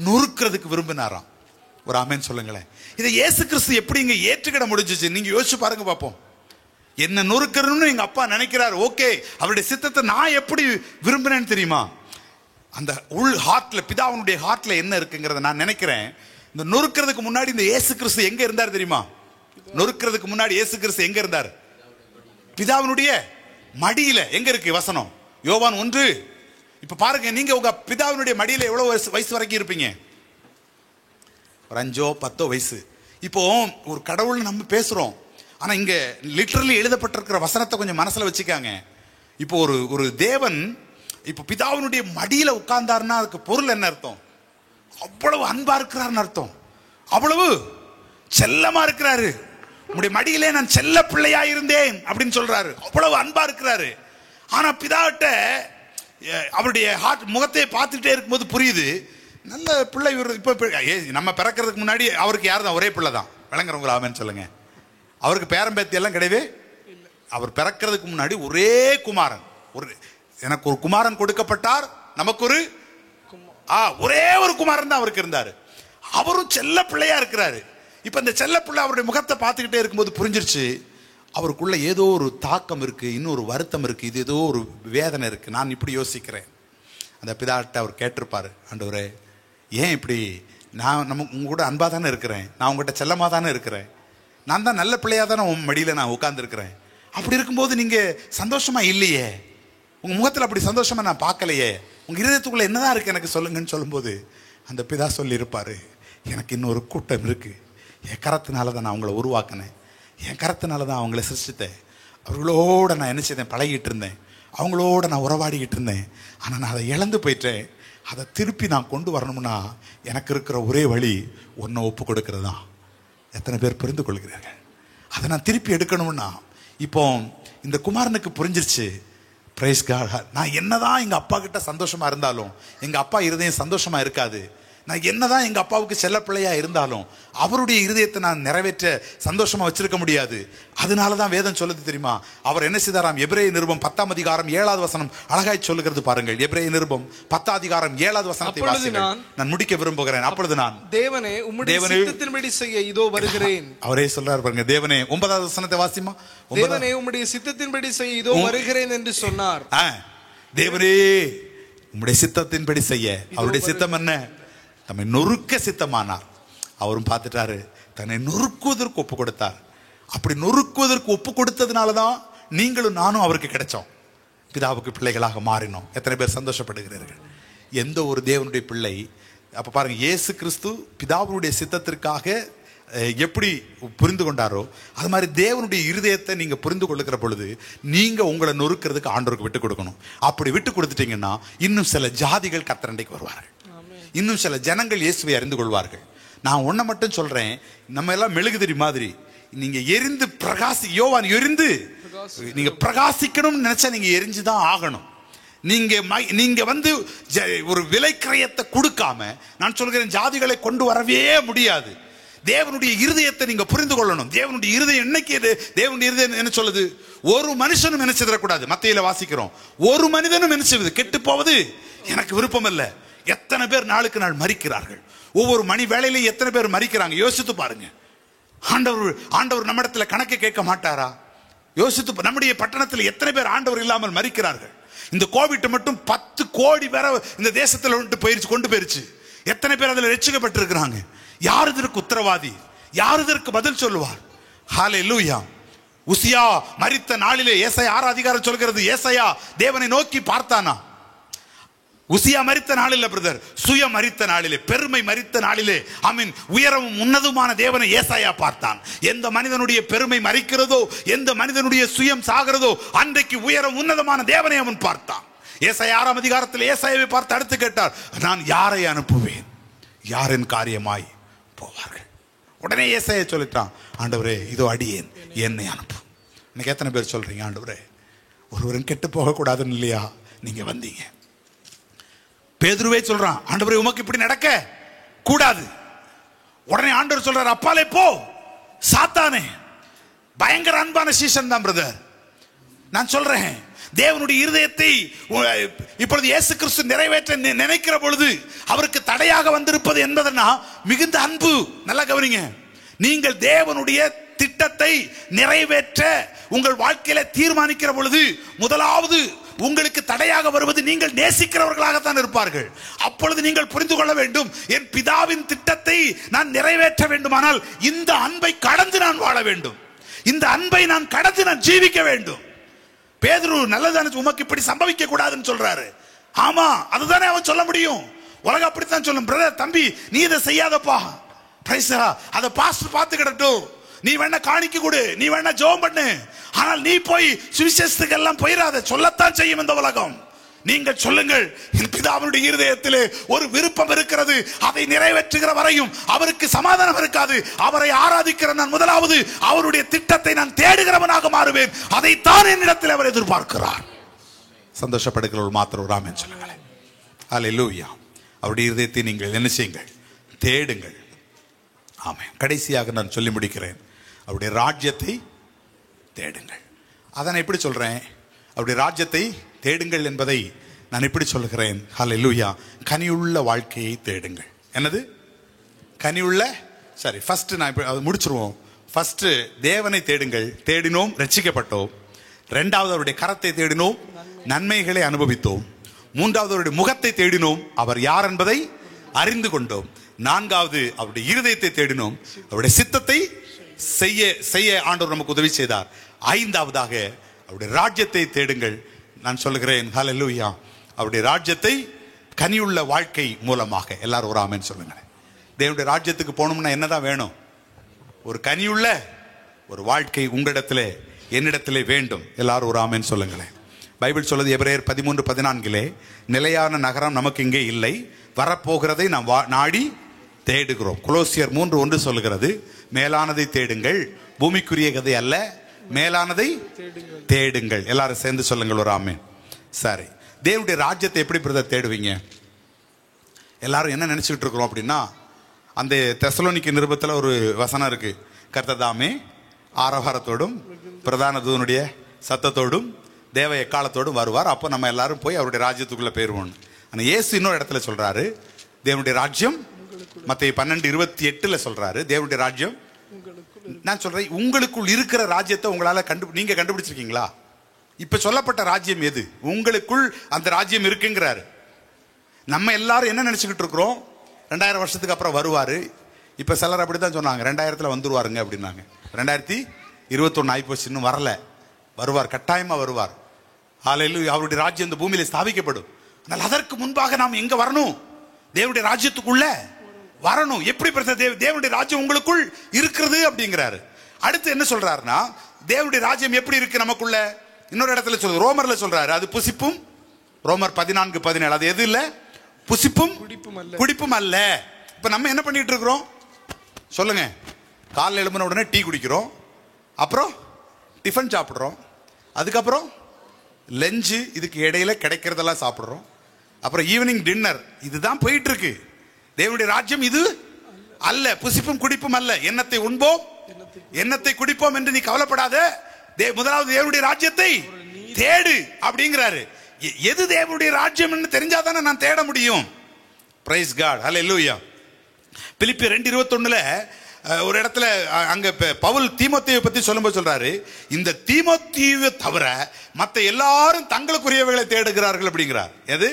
நொறுக்கிறதுக்கு விரும்பினாராம். ஒரு ஆமென் சொல்லுங்களேன். இதை இயேசு கிறிஸ்து எப்படி இங்க ஏற்றுக்கிட முடிஞ்சிச்சு? நீங்க யோசிச்சு பாருங்க பார்ப்போம். என்ன நொறுக்கணும்னு எங்க அப்பா நினைக்கிறார், ஓகே. அவருடைய சித்தத்தை நான் எப்படி விரும்பினேன்னு தெரியுமா? அந்த உள் ஹார்ட்ல, பிதாவுடைய ஹார்ட்ல என்ன இருக்குங்கிறத நான் நினைக்கிறேன். இந்த நொறுக்கிறதுக்கு முன்னாடி இந்த இயேசு கிறிஸ்து எங்க இருந்தார் தெரியுமா? நொறுக்கிறதுக்கு முன்னாடி இயேசு கிறிஸ்து எங்க இருந்தார்? பிதாவினுடைய மடியில. எங்க இருக்கு வசனம்? யோவான் 1. இப்ப பாருங்க, நீங்க உங்க பிதாவினுடைய மடியில எவ்வளவு வயசு வரைக்கும் இருப்பீங்க? ஒரு 5 10 வயசு. இப்போ ஒரு கடவுள் நம்ம பேசுறோம், ஆனா இங்க லிட்டரலி எழுதப்பட்டிருக்கிற வசனத்தை கொஞ்சம் மனசுல வச்சுக்காங்க. இப்போ ஒரு தேவன் இப்போ பிதாவினுடைய மடியில உட்கார்ந்தாருன்னா அதுக்கு பொருள் என்ன அர்த்தம்? அவ்வளவு அன்பா இருக்கிறார்னு அர்த்தம். அவ்வளவு செல்லமா இருக்கிறாரு. உங்களுடைய மடியிலே நான் செல்ல பிள்ளையா இருந்தேன் அப்படின்னு சொல்றாரு. அவ்வளவு அன்பா இருக்கிறாரு. ஆனா பிதாவிட்ட அவருடைய ஹார்ட் முகத்தை பார்த்துட்டே இருக்கும்போது புரியுது, நல்ல பிள்ளை. இப்ப நம்ம பிறக்கிறதுக்கு முன்னாடி அவருக்கு யார் தான்? ஒரே பிள்ளை தான். விளங்குறவங்க ஆமென் சொல்லுங்க. அவருக்கு பேரம்பேத்தி எல்லாம் கிடையவே. அவர் பிறக்கிறதுக்கு முன்னாடி ஒரே குமாரன். எனக்கு ஒரு குமாரன் கொடுக்கப்பட்டார், நமக்கு ஒரே ஒரு குமாரன் தான் அவருக்கு இருந்தாரு. அவரும் செல்ல பிள்ளையா இருக்கிறாரு. இப்ப இந்த செல்ல பிள்ளை அவருடைய முகத்தை பார்த்துக்கிட்டே இருக்கும்போது புரிஞ்சிருச்சு, அவருக்குள்ள ஏதோ ஒரு தாக்கம் இருக்கு, இன்னொரு வருத்தம் இருக்கு, இது ஏதோ ஒரு வேதனை இருக்கு. நான் இப்படி யோசிக்கிறேன். அந்த பிதாட்ட அவர் கேட்டிருப்பாரு, ஆண்டவரே ஏன் இப்படி? நான் உங்க கூட அன்பா தானே இருக்கிறேன், நான் உங்ககிட்ட செல்லமா தானே இருக்கிறேன், நான் தான் நல்ல பிள்ளையா தானே உன் மடியில நான் உட்கார்ந்து இருக்கிறேன். அப்படி இருக்கும்போது நீங்க சந்தோஷமா இல்லையே, உங்க முகத்தில் அப்படி சந்தோஷமா நான் பார்க்கலையே, உங்க இருதயத்துக்குள்ள என்னதான் இருக்கு எனக்கு சொல்லுங்கன்னு சொல்லும்போது அந்த பிதா சொல்லி இருப்பாரு, எனக்கு இன்னொரு கூட்டம் இருக்கு. என் கரத்தினால தான் நான் அவங்கள உருவாக்கினேன், என் கரத்தினால தான் அவங்கள சிருஷ்டித்தேன். அவர்களோட நான் என்ன செய்தேன்? பழகிட்டு இருந்தேன், அவங்களோட நான் உறவாடிக்கிட்டு இருந்தேன். ஆனால் நான் அதை இழந்து போயிட்டேன். அதை திருப்பி நான் கொண்டு வரணும்னா எனக்கு இருக்கிற ஒரே வழி ஒன்றை ஒப்பு கொடுக்கறது தான். எத்தனை பேர் புரிந்து கொள்கிறார்கள்? அதை நான் திருப்பி எடுக்கணும்னா இப்போ இந்த குமாரனுக்கு புரிஞ்சிருச்சு. Praise God. நான் என்னதான் எங்க அப்பா கிட்ட சந்தோஷமா இருந்தாலும் எங்க அப்பா இருதயம் சந்தோஷமா இருக்காது. நான் என்னதான் எங்க அப்பாவுக்கு செல்ல பிள்ளையா இருந்தாலும் அவருடைய இருதயத்தை நான் நிறைவேற்ற சந்தோஷமா வச்சிருக்க முடியாது. அதனாலதான் வேதம் சொல்லுது தெரியுமா? அவர் என்ன செய்தாராம்? எபிரேய நிருபம் 10ஆம் அதிகாரம் 7வது வசனம் அழகாய் சொல்லுகிறது பாருங்கள். எபிரேய நிருபம் 10ஆம் அதிகாரம் 7வது வசனத்தை வாசிக்கிறேன். நான் முடிக்க விரும்புகிறேன். அப்பொழுது நான், தேவனே உம்முடைய சித்தத்தின்படி செய்ய இதோ வருகிறேன். அவரே சொல்றாரு பாருங்க. தேவனே, 9வது வசனத்தை வாசிமா. தேவனே உம்முடைய சித்தத்தின்படி செய்ய இதோ வருகிறேன் என்று சொன்னார். தேவனே உம்முடைய சித்தத்தின்படி செய்ய. அவருடைய சித்தம் என்ன? தம்மை நொறுக்க சித்தமானார். அவரும் பார்த்துட்டாரு, தன்னை நொறுக்குவதற்கு ஒப்பு கொடுத்தார். அப்படி நொறுக்குவதற்கு ஒப்பு கொடுத்ததுனாலதான் நீங்களும் நானும் அவருக்கு கிடைச்சோம், பிதாவுக்கு பிள்ளைகளாக மாறினோம். எத்தனை பேர் சந்தோஷப்படுகிறீர்கள்? எந்த ஒரு தேவனுடைய பிள்ளை அப்ப பாருங்க, இயேசு கிறிஸ்து பிதாவுடைய சித்தத்திற்காக எப்படி புரிந்து கொண்டாரோ அது மாதிரி தேவனுடைய இருதயத்தை நீங்க புரிந்து கொள்ளுகிற பொழுது நீங்க உங்களை நொறுக்கிறதுக்கு ஆண்டவருக்கு விட்டு கொடுக்கணும். அப்படி விட்டு கொடுத்துட்டீங்கன்னா இன்னும் சில ஜாதிகள் கர்த்தரண்டைக்கு வருவார்கள், இன்னும் சில ஜனங்கள் இயேசுவை அறிந்து கொள்வார்கள். நான் ஒன்ன மட்டும் சொல்றேன், நம்ம எல்லாம் மெழுகுதிரி மாதிரி நீங்க எரிந்து யோவான் எரிந்து நீங்க பிரகாசிக்கணும்னு நினைச்சா நீங்க எரிஞ்சுதான் ஆகணும். நீங்க வந்து ஒரு விலை கிரயத்தை கொடுக்காம நான் சொல்கிறேன் ஜாதிகளை கொண்டு வரவே முடியாது. தேவனுடைய இருதயத்தை நீங்க புரிந்து கொள்ளணும். தேவனுடைய இருதயம் என்னைக்கு தேவனுடைய இருதயம் என்ன சொல்லுது? ஒரு மனுஷனும் நினைச்சிடக்கூடாது. மத்தியில வாசிக்கிறோம், ஒரு மனிதனும் நினைச்சது கெட்டு போவது எனக்கு விருப்பம் இல்லை. எத்தனை பேர் நாளுக்கு நாள் மரிக்கிறார்கள், ஒவ்வொரு மணி வேளையிலும் எத்தனை பேர் மரிக்கிறாங்க. யோசித்து பாருங்க. ஆண்டவர் நம்ம இடத்துல கணக்கு கேட்க மாட்டாரா? யோசித்து, நம்முடைய பட்டணத்தில் எத்தனை பேர் ஆண்டவர் இல்லாமல் மரிக்கிறார்கள். இந்த கோவிட் மட்டும் 10 கோடி பேரை இந்த தேசத்தில் கொண்டு போயிருச்சு. எத்தனை பேர் அதில் ரட்சிக்கப்பட்டிருக்கிறாங்க? யார் இதற்கு உத்தரவாதி? யார் இதற்கு பதில் சொல்லுவார்? ஹல்லேலூயா. உசியா மரித்த நாளிலே ஏசாயா 6 அதிகாரம் சொல்கிறது, ஏசாயா தேவனை நோக்கி பார்த்தானா? உசியா மரித்த நாளில் பிரதர், சுய மரித்த நாளிலே, பெருமை மரித்த நாளிலே, ஆமீன், உயரமும் உன்னதமான தேவனை ஏசாயா பார்த்தான். எந்த மனிதனுடைய பெருமை மரிக்கிறதோ, எந்த மனிதனுடைய சுயம் சாகிறதோ, அன்றைக்கு உயரம் உன்னதமான தேவனை அவன் பார்த்தான். ஏசாயா 6ஆம் அதிகாரத்தில் ஏசாயாவை பார்த்து அடுத்து கேட்டார், நான் யாரை அனுப்புவேன்? யாரின் காரியமாய் போவார்கள்? உடனே ஏசாயா சொல்லிட்டான், ஆண்டவரே இதோ அடியேன், என்னை அனுப்பு. இன்னைக்கு எத்தனை பேர் சொல்றீங்க, ஆண்டவரே ஒருவரும் கெட்டு போக கூடாதுன்னு இல்லையா நீங்க வந்தீங்க? பேதுருவே சொல்றான், ஆண்டவரே உமக்கு இப்படி நடக்க கூடாது. உடனே ஆண்டவர் சொல்றார், அப்பாலே போ சாத்தானே. பயங்கர அன்பான சீசன் தான் பிரதர். நான் சொல்றேன், தேவனுடைய இருதயத்தை இப்பொழுது இயேசு கிறிஸ்து நிறைவேற்ற நினைக்கிற பொழுது அவருக்கு தடையாக வந்திருப்பது என்பதனா மிகுந்த அன்பு. நல்லா கவனிங்க. நீங்கள் தேவனுடைய திட்டத்தை நிறைவேற்ற உங்கள் வாழ்க்கையில தீர்மானிக்கிற பொழுது முதலாவது உங்களுக்கு தடையாக வருவது நீங்கள் நேசிக்கிறவர்களாகத்தான் இருப்பார்கள். அப்பொழுது நீங்கள் புரிந்து கொள்ள வேண்டும், என் பிதாவின் திட்டத்தை நான் நிறைவேற்ற வேண்டுமானால் இந்த அன்பை கடந்து நான் வாழ வேண்டும், இந்த அன்பை நான் கடந்து நான் ஜீவிக்க வேண்டும். பேதுரு நல்லதான உமக்கு இப்படி சம்பவிக்க கூடாதுன்னு சொல்றாரு. ஆமா, அதுதானே அவன் சொல்ல முடியும். உலகம் அப்படித்தான் சொல்லும். பிரதர், தம்பி, நீ இதை செய்யாதப்பா, அதை பாஸ்டர் பார்த்துக்கிடட்டும், நீ வேணா காணிக்க கொடு, நீ வேணா ஜெபம் பண்ணு, ஆனால் நீ போய் சுவிசேஷத்துக்கு எல்லாம் போயிடாத, சொல்லத்தான் செய்யும் இந்த உலகம். நீங்கள் சொல்லுங்கள், என் பிதாவினுடைய இருதயத்திலே ஒரு விருப்பம் இருக்கிறது, அதை நிறைவேற்றுகிற வரையும் அவருக்கு சமாதானம் இருக்காது. அவரை ஆராதிக்கிற நான் முதலாவது அவருடைய திட்டத்தை நான் தேடுகிறவனாக மாறுவேன். அதைத்தான் என்னிடத்தில் அவர் எதிர்பார்க்கிறார். சந்தோஷப்படுகிறவர்கள் மாத்திரம் ஒரு ஆமென் சொல்லுங்களேன். அல்லேலூயா. அவருடைய இருதயத்தை நீங்கள் என்ன செய்யுங்கள்? தேடுங்கள். ஆமென். கடைசியாக நான் சொல்லி முடிக்கிறேன், அவருடைய ராஜ்யத்தை தேடுங்கள். அதை நான் எப்படி சொல்றேன்? அவருடைய ராஜ்யத்தை தேடுங்கள் என்பதை நான் எப்படி சொல்கிறேன்? ஹல்லேலூயா. கனியுள்ள வாழ்க்கையை தேடுங்கள். என்னது கனியுள்ள? சரி, ஃபர்ஸ்ட் நான் இப்போ அதை முடிச்சிருவோம். ஃபர்ஸ்ட் தேவனை தேடுங்கள், தேடினோம், ரட்சிக்கப்பட்டோம். இரண்டாவது அவருடைய கரத்தை தேடினோம், நன்மைகளை அனுபவித்தோம். மூன்றாவது அவருடைய முகத்தை தேடினோம், அவர் யார் என்பதை அறிந்து கொண்டோம். நான்காவது அவருடைய இருதயத்தை தேடினோம், அவருடைய சித்தத்தை செய்ய செய்ய ஆண்டவர் நமக்கு உதவி செய்தார். ஐந்தாவதாக அவருடைய ராஜ்யத்தை தேடுங்கள். நான் சொல்லுகிறேன், ஹல்லேலூயா, அவருடைய ராஜ்யத்தை கனியுள்ள வாழ்க்கை மூலமாக. எல்லாரும் ஒரு ஆமென் சொல்லுங்க. தேவனுடைய ராஜ்யத்துக்கு போகணும்னா என்னதான் வேணும்? ஒரு கனியுள்ள ஒரு வாழ்க்கை உங்களிடத்திலே என்னிடத்திலே வேண்டும். எல்லாரும் ஒரு ஆமென் சொல்லுங்களேன். பைபிள் சொல்லுது எபிரேயர் 13:14, நிலையான நகரம் நமக்கு இங்கே இல்லை, வரப்போகிறதை நாம் நாடி தேடுகிறோம். கொலோசியர் 3:1 சொல்லுகிறது, மேலானதை தேடுங்கள், பூமிக்குரிய கதை அல்ல, மேலானதை தேடுங்கள். எல்லாரும் சேர்ந்து சொல்லுங்கள் ஒரு ஆமென். சரி, தேவனுடைய ராஜ்யத்தை எப்படி பிரதர் தேடுவீங்க? எல்லாரும் என்ன நினைச்சுக்கிட்டு இருக்கிறோம் அப்படின்னா, அந்த தெசலோனிக்க நிருபத்தில் ஒரு வசனம் இருக்கு, கர்த்தர் தாமே ஆரவாரத்தோடும் பிரதான தூதனுடைய சத்தத்தோடும் தேவ எக்காலத்தோடும் வருவார், அப்போ நம்ம எல்லாரும் போய் அவருடைய ராஜ்யத்துக்குள்ள போயிருவோம். ஆனால் இயேசு இன்னொரு இடத்துல சொல்றாரு, தேவனுடைய ராஜ்யம், மத்தேயு 12:28 சொல்றாரு, தேவனுடைய ராஜ்யம். நான் சொல்றேன், உங்களுக்குள் இருக்கிற ராஜ்யத்தை உங்களால நீங்க கண்டுபிடிச்சிருக்கீங்களா? இப்ப சொல்லப்பட்ட ராஜ்யம் எது? உங்களுக்குள் அந்த ராஜ்யம் இருக்குங்கிறாரு. நம்ம எல்லாரும் என்ன நினைச்சுக்கிட்டு இருக்கிறோம்? 2000 வருஷத்துக்கு அப்புறம் வருவாரு. இப்ப சிலர் அப்படித்தான் சொன்னாங்க, 2000 வந்துருவாருங்க அப்படின்னாங்க. 2021 ஆயிப்போச்சு, இன்னும் வரல. வருவார், கட்டாயமா வருவார். ஹல்லேலூயா. அவருடைய ராஜ்யம் இந்த பூமியில ஸ்தாபிக்கப்படும். ஆனால் அதற்கு முன்பாக நாம் எங்க வரணும்? தேவனுடைய ராஜ்யத்துக்குள்ள வரணும். எப்படி தேவனுடைய ராஜ்யம் உங்களுக்குள் இருக்கிறது அப்படிங்கிறாரு. அடுத்து என்ன சொல்றாருன்னா, தேவனுடைய ராஜ்யம் எப்படி இருக்கு நமக்குள்ள? இன்னொரு இடத்துல சொல்றாரு, ரோமர்ல சொல்றாரு, அது புசிப்பும், ரோமர் 14:17, அது எது இல்ல? புசிப்பும் குடிப்பும் அல்ல. இப்ப நம்ம என்ன பண்ணிட்டு இருக்கிறோம் சொல்லுங்க? காலைல எழும்பின உடனே டீ குடிக்கிறோம், அப்புறம் டிஃபன் சாப்பிடுறோம், அதுக்கப்புறம் லஞ்சு, இதுக்கு இடையில கிடைக்கிறதெல்லாம் சாப்பிடுறோம், அப்புறம் ஈவினிங் டின்னர். இதுதான் போயிட்டு இருக்கு. தேவனுடைய ராஜ்யம் இது அல்ல, புசிப்பும் குடிப்பும் அல்ல. எண்ணத்தை உண்போம், எண்ணத்தை குடிப்போம் என்று நீ கவலைப்படாத, முதலாவது தேவனுடைய ராஜ்யத்தை தேடு அப்படிங்கிறாரு. எது தேவனுடைய ராஜ்யம் தெரிஞ்சாதானே நான் தேட முடியும். பிரைஸ் காட், ஹல்லேலூயா. பிலிப்பியர் 2:21 ஒரு இடத்துல அங்க பவுல் தீமோத்தேயுவை பத்தி சொல்லும்போது சொல்றாரு, இந்த தீமோத்தேயுவை தவிர மற்ற எல்லாரும் தங்களுக்குரியவைகளை தேடுகிறார்கள் அப்படிங்கிறார். எது?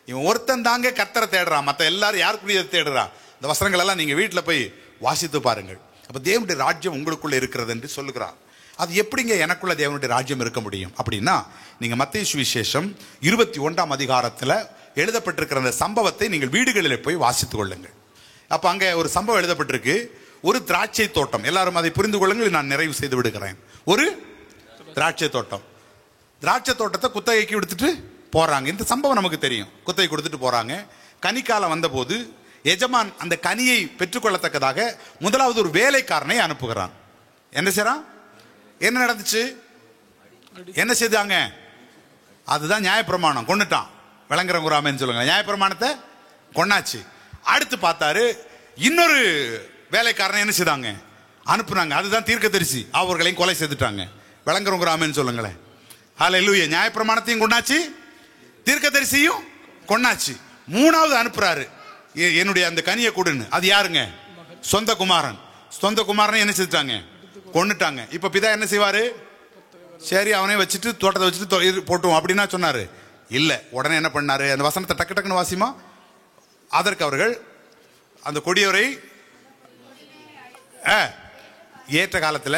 இவன் ஒருத்தன் தாங்க கர்த்தரை தேடுறான், மற்ற எல்லாரும் யாருக்குரியதை தேடுறான். இந்த வசனங்கள் எல்லாம் நீங்க வீட்டில் போய் வாசித்து பாருங்கள். அப்ப தேவனுடைய ராஜ்யம் உங்களுக்குள்ள இருக்கிறது என்று சொல்லுகிறார். அது எப்படிங்க எனக்குள்ள தேவனுடைய ராஜ்யம் இருக்க முடியும் அப்படின்னா, நீங்க மத்தேயு சுவிசேஷம் 21ஆம் அதிகாரத்தில் எழுதப்பட்டிருக்கிற அந்த சம்பவத்தை நீங்கள் வீடுகளில் போய் வாசித்துக் கொள்ளுங்கள். அப்ப அங்க ஒரு சம்பவம் எழுதப்பட்டிருக்கு, ஒரு திராட்சை தோட்டம். எல்லாரும் அதை புரிந்து கொள்ளுங்கள், நான் நிறைவு செய்து விடுகிறேன். ஒரு திராட்சை தோட்டம், திராட்சை தோட்டத்தை குத்தகைக்கு எடுத்துட்டு போறாங்க. இந்த சம்பவம் நமக்கு தெரியும். குத்தகை கொடுத்துட்டு போறாங்க. கனிக்காலம் வந்த போது எஜமான் அந்த கனியை பெற்றுக்கொள்ளத்தக்கதாக முதலாவது ஒரு வேலைக்காரனை அனுப்புகிறான். என்ன செய்றான்? என்ன நடந்துச்சு? என்ன செய்தாங்க? அதுதான் நியாயப்பிரமாணம். கொண்டுட்டான். விளங்குறவங்க ஆமென் சொல்லுங்க. நியாயப்பிரமாணத்தை கொண்டாச்சு. அடுத்து பார்த்தாரு, இன்னொரு வேலைக்காரனை என்ன செய்தாங்க? அனுப்புனாங்க. அதுதான் தீர்க்கதரிசி. அவர்களையும் கொலை செய்துட்டாங்க. விளங்குறவங்க ஆமென் சொல்லுங்களேன். ஹல்லேலூயா. நியாயப்பிரமாணத்தையும் கொண்டாச்சு, தீர்க்கதரிசியும் கொண்டாச்சு. மூணாவது அனுப்புறாரு, என்னுடைய அந்த கனியை கொடுன்னு. அது யாருங்க? சொந்த குமாரன். சொந்த குமாரனை என்ன செஞ்சுட்டாங்க? கொன்னுட்டாங்க. இப்ப பிதா என்ன செய்வாரு? சரி அவனே வச்சுட்டு தோட்டத்தை வச்சுட்டு போட்டுவோம் அப்படின்னா சொன்னாரு. இல்ல, உடனே என்ன பண்ணாரு? அந்த வசனத்தை டக்கு டக்குன்னு வாசிமா. அதற்கு அவர்கள் அந்த கொடியவரை ஏற்ற காலத்துல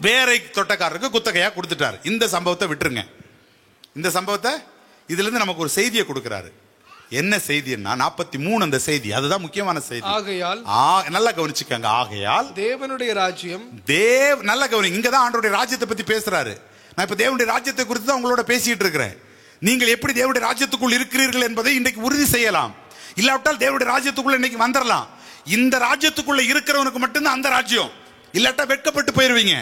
வேரை தோட்டக்காரருக்கு குத்தகையா கொடுத்துட்டாரு. இந்த சம்பவத்தை விட்டுருங்க. இந்த சம்பவத்தை இதுல இருந்து நமக்கு ஒரு செய்தியை கொடுக்கிறாரு. என்ன செய்தின்னா 43 அந்த செய்தி, அதுதான் முக்கியமான செய்தி. ஆகையால், நல்லா கவனிச்சுக்கங்க. ஆகையால் தேவனுடைய ராஜ்யம், நல்லா கவனி, இங்கதான் ஆண்டவருடைய ராஜ்யத்தை பத்தி பேசுறாரு. நான் இப்ப தேவனுடைய ராஜ்யத்தை குறித்து தான் உங்களோட பேசிட்டு இருக்கிறேன். நீங்கள் எப்படி தேவனுடைய ராஜ்யத்துக்குள் இருக்கிறீர்கள் என்பதை இன்றைக்கு உறுதி செய்யலாம். இல்லாவிட்டால் தேவனுடைய ராஜ்யத்துக்குள்ள இன்னைக்கு வந்துடலாம். இந்த ராஜ்யத்துக்குள்ள இருக்கிறவனுக்கு மட்டும்தான் அந்த ராஜ்யம். இல்லாட்டா வெட்கப்பட்டு போயிருவீங்க.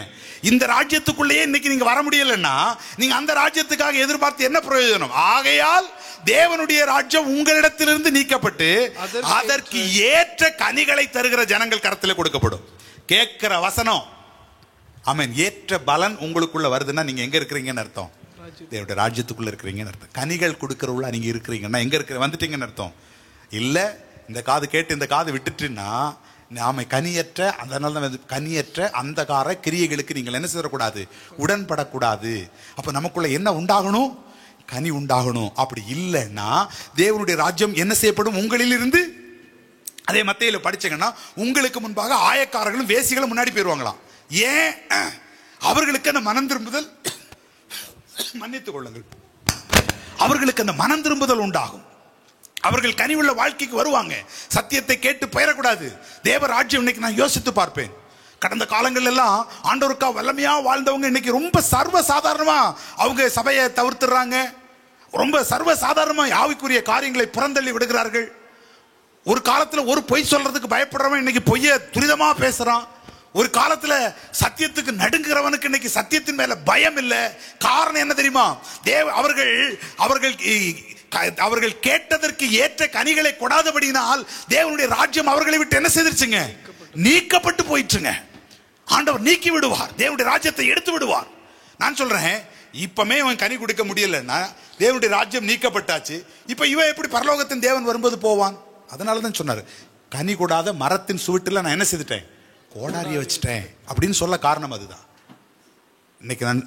இந்த ராஜ்யத்துக்குள்ளேயே இன்னைக்கு நீங்க வர முடியலன்னா நீங்க அந்த ராஜ்யத்துக்காக எதிர்பார்த்து என்ன பிரயோஜனம்? ஆகையால் தேவனுடைய ராஜ்யம் உங்களிடத்திலிருந்து நீக்கப்பட்டு அதற்கு ஏற்ற கனிகளை தருகிற ஜனங்கள் கரத்தில் கொடுக்கப்படும். கேட்கிற வசனம் ஆமென். ஏற்ற பலன் உங்களுக்குள்ள வருதுன்னா நீங்க எங்க இருக்கிறீங்கன்னு அர்த்தம்? தேவனுடைய ராஜ்யத்துக்குள்ள இருக்கிறீங்கன்னு அர்த்தம். கனிகள் கொடுக்கறவுள்ள நீங்க இருக்கிறீங்கன்னா எங்க இருக்கிற வந்துட்டீங்கன்னு அர்த்தம். இல்ல இந்த காது கேட்டு இந்த காது விட்டுட்டுன்னா நாம கனியற்ற, அதனால கனியற்ற அந்தகார கிரியைகளுக்கு நீங்கள் என்ன செய்யக்கூடாது? உடன்படக்கூடாது. அப்ப நமக்குள்ள என்ன உண்டாகணும்? கனி உண்டாகணும். அப்படி இல்லைன்னா தேவனுடைய ராஜ்யம் என்ன செய்யப்படும்? உங்களில் இருந்து. அதே மத்தேயுல படிச்சீங்கன்னா உங்களுக்கு முன்பாக ஆயக்காரர்களும் வேசிகளும் முன்னாடி போயிருவாங்களாம். ஏன்? அவர்களுக்கு அந்த மனம் திரும்புதல், மன்னித்துக் கொள்ளுங்கள், அவர்களுக்கு அந்த மனம் திரும்புதல் உண்டாகும். அவர்கள் கனிவுள்ள வாழ்க்கைக்கு வருவாங்க. சத்தியத்தை கேட்டு பெயரக்கூடாது. தேவ ராஜ்யம் இன்னைக்கு நான் யோசித்து பார்ப்பேன். கடந்த காலங்கள் எல்லாம் ஆண்டவருக்கா வல்லமையா வாழ்ந்தவங்க இன்னைக்கு ரொம்ப சர்வ சாதாரணமா அவங்க சபையை தவிர்த்துறாங்க. ரொம்ப சர்வ சாதாரணமா ஆவிக்குரிய காரியங்களை புறந்தள்ளி விடுகிறார்கள். ஒரு காலத்துல ஒரு பொய் சொல்றதுக்கு பயப்படுறவன் இன்னைக்கு பொய்ய துரிதமா பேசுறான். ஒரு காலத்துல சத்தியத்துக்கு நடுங்குறவனுக்கு இன்னைக்கு சத்தியத்தின் மேல பயம் இல்லை. காரணம் என்ன தெரியுமா? அவர்கள் கேட்டதற்கு ஏற்ற கனிகளை கொடாதபடினால் தேவனுடைய ராஜ்யம் அவர்களை விட்டு என்ன செய்திருச்சுங்க? நீக்கப்பட்டு போயிடுச்சுங்க. ஆண்டவர் நீக்கி விடுவார், தேவனுடைய ராஜ்யத்தை எடுத்து விடுவார். நான் சொல்றேன், இப்பமே அவன் கனி கொடுக்க முடியலன்னா தேவனுடைய ராஜ்யம் நீக்கப்பட்டாச்சு. இப்ப இவன் எப்படி பரலோகத்தின் தேவன் வரும்போது போவான்? அதனாலதான் சொன்னாரு, கனி கொடாத மரத்தின் சுவட்டில் நான் என்ன செய்துட்டேன்? கோடாரிய வச்சுட்டேன் அப்படின்னு சொல்ல காரணம் அதுதான். இன்னைக்கு நான்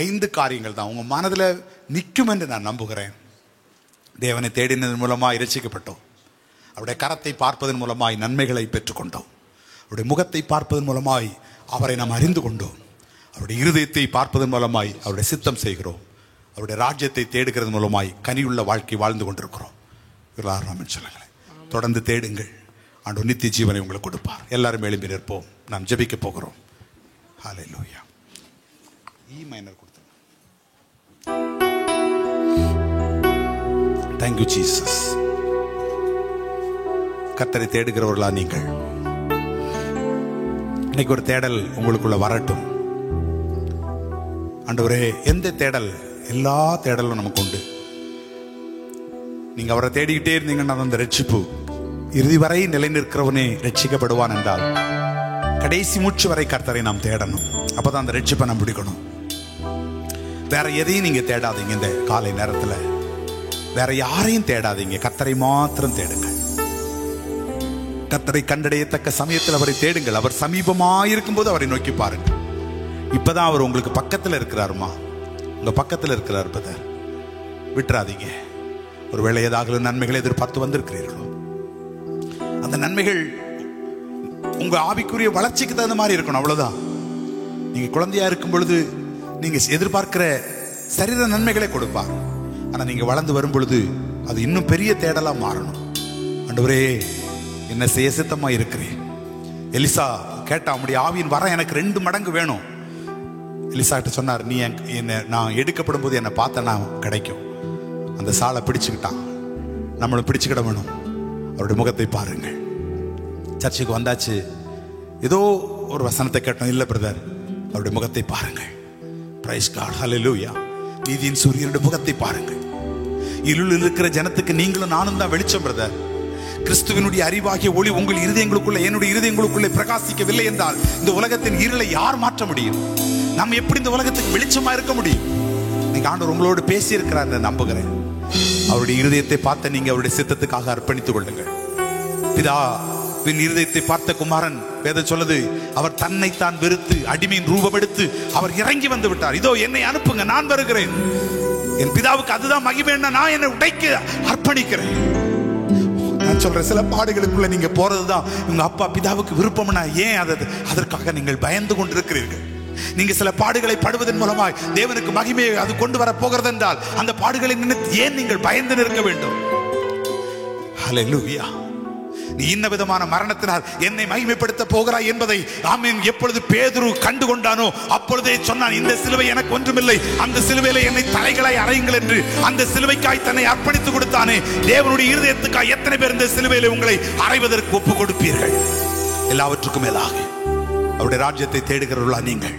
5 காரியங்கள் தான் உங்க மனதில் நிற்கும் என்று நான் நம்புகிறேன். தேவனை தேடினதன் மூலமாய் இரட்சிக்கப்பட்டோம். அவருடைய கரத்தை பார்ப்பதன் மூலமாய் நன்மைகளை பெற்றுக்கொண்டோம். அவருடைய முகத்தை பார்ப்பதன் மூலமாய் அவரை நாம் அறிந்து கொண்டோம். அவருடைய இருதயத்தை பார்ப்பதன் மூலமாய் அவருடைய சித்தம் செய்கிறோம். அவருடைய ராஜ்யத்தை தேடுகிறது மூலமாய் கனியுள்ள வாழ்க்கை வாழ்ந்து கொண்டிருக்கிறோம். எல்லாரும் சொல்லுங்களேன், தொடர்ந்து தேடுங்கள், ஆண்டவர் நித்திய ஜீவனை உங்களுக்கு கொடுப்பார். எல்லாரும் எழும்பி நிற்போம், நாம் ஜெபிக்க போகிறோம். ஹல்லேலூயா. ஈ மைனர் கொடுத்து தேங்க்யூ ஜீசஸ். கர்த்தரை தேடுகிறவர்களா நீங்கள்? இன்னைக்கு ஒரு தேடல் உங்களுக்குள்ள வரட்டும். ஆண்டவரே, எந்த தேடல்? எல்லா தேடலும் நமக்கு உண்டு. நீங்க அவரை தேடிக்கிட்டே இருந்தீங்கன்னா அந்த ரட்சிப்பு இறுதி வரை நிலை நிற்கிறவனே ரட்சிக்கப்படுவான் என்றால் கடைசி மூச்சு வரை கர்த்தரை நாம் தேடணும். அப்பதான் அந்த ரட்சிப்பை நாம் பிடிக்கணும். வேற எதையும் நீங்க தேடாதீங்க. இந்த காலை நேரத்துல வேற யாரையும் தேடாதீங்க, கர்த்தரை மாத்திரம் தேடுங்கள். கர்த்தரை கண்டடையத்தக்க சமயத்தில் அவரை தேடுங்கள். அவர் சமீபமாயிருக்கும் போது அவரை நோக்கி பாருங்கள். இப்பதான் அவர் உங்களுக்கு பக்கத்துல இருக்கிறாருமா, உங்க பக்கத்துல இருக்கிறார். பதர் விட்டுறாதீங்க. ஒருவேளை ஏதாவது நன்மைகளை எதிர்பார்த்து வந்திருக்கிறீர்களோ, அந்த நன்மைகள் உங்க ஆவிக்குரிய வளர்ச்சிக்கு தகுந்த மாதிரி இருக்கணும். அவ்வளவுதான். நீங்க குழந்தையா இருக்கும் பொழுது நீங்க எதிர்பார்க்கிற சரீர நன்மைகளை கொடுப்பார். ஆனா நீங்க வளர்ந்து வரும் பொழுது அது இன்னும் பெரிய தேடலா மாறணும். ஆண்டவரே, என்ன செய்ய சித்தமா இருக்கிறேன். எலிசா கேட்டா, அவனுடைய ஆவியின் வர எனக்கு 2 மடங்கு வேணும். எலிசா கிட்ட சொன்னார், நீ என்ன நான் எடுக்கப்படும் போது என்னை பார்த்தனா கிடைக்கும். அந்த சாலை பிடிச்சுக்கிட்டான். நம்மளும் பிடிச்சுக்கிட வேணும். அவருடைய முகத்தை பாருங்கள். சர்ச்சுக்கு வந்தாச்சு, ஏதோ ஒரு வசனத்தை கேட்டோம். இல்லை பிரதர், அவருடைய முகத்தை பாருங்கள். பிரைஸ் காட், ஹல்லேலூயா. நீதியின் சூரியனுடைய முகத்தை பாருங்கள். இருளில் இருக்கிற ஜனத்துக்கு நீங்களும் நானும் தான் வெளிச்சம் பிரதர். கிறிஸ்துவினுடைய அறிவாகிய ஒளி உங்கள் இருதயங்களுக்குள்ள, என்னுடைய இருதயங்களுக்குள்ளே பிரகாசிக்கவில்லை என்றால் இந்த உலகத்தின் இருளை யார் மாற்ற முடியும்? நம்ம எப்படி இந்த உலகத்துக்கு வெளிச்சமா இருக்க முடியும்? நீங்க ஆண்டவர் உங்களோடு பேசி இருக்கிறார் நம்புகிறேன். அவருடைய இருதயத்தை பார்த்த நீங்க அவருடைய சித்தத்துக்காக அர்ப்பணித்துக் கொள்ளுங்கள். பிதாவின் இருதயத்தை பார்த்த குமாரன் வேதம் சொல்லுது, அவர் தன்னைத்தான் வெறுத்து அடிமையின் ரூபம் எடுத்து அவர் இறங்கி வந்து விட்டார். இதோ என்னை அனுப்புங்க, நான் வருகிறேன். என் பிதாவுக்கு அதுதான் மகிமைன்னா நான் என்னை உடைக்க அர்ப்பணிக்கிறேன். நான் சொல்றேன், சில பாடுகளுக்குள்ள நீங்க போறதுதான் உங்க அப்பா பிதாவுக்கு விருப்பம்னா ஏன் அதற்காக நீங்கள் பயந்து கொண்டிருக்கிறீர்கள்? நீங்க சில பாடுகளை படுவதன் மூலமாய் தேவனுக்கு மகிமையை அது கொண்டு வர போகிறது என்றால் அந்த பாடுகளை நினைத்து ஏன் நீங்கள் பயந்து நிற்க வேண்டும்? ஹல்லேலூயா. நீ இன்ன விதமான மரணத்தினால் என்னை மகிமைப்படுத்த போகிறாய் என்பதை ஆமென் எப்பொழுது பேதுரு கண்டு கொண்டானோ அப்பொழுதே சொன்னான், இந்த சிலுவை எனக்கு ஒன்றுமில்லை, அந்த சிலுவையில என்னை தலைகளை அறையுங்கள் என்று அந்த சிலுவைக்காய் தன்னை அர்ப்பணித்து கொடுத்தானே. தேவனுடைய இருதயத்துக்காய் எத்தனை பேர் இந்த சிலுவையில உங்களை அறைவதற்கு ஒப்பு கொடுப்பீர்கள்? எல்லாவற்றுக்கும் மேலாக அவருடைய ராஜ்யத்தை தேடுகிறவர்களா நீங்கள்?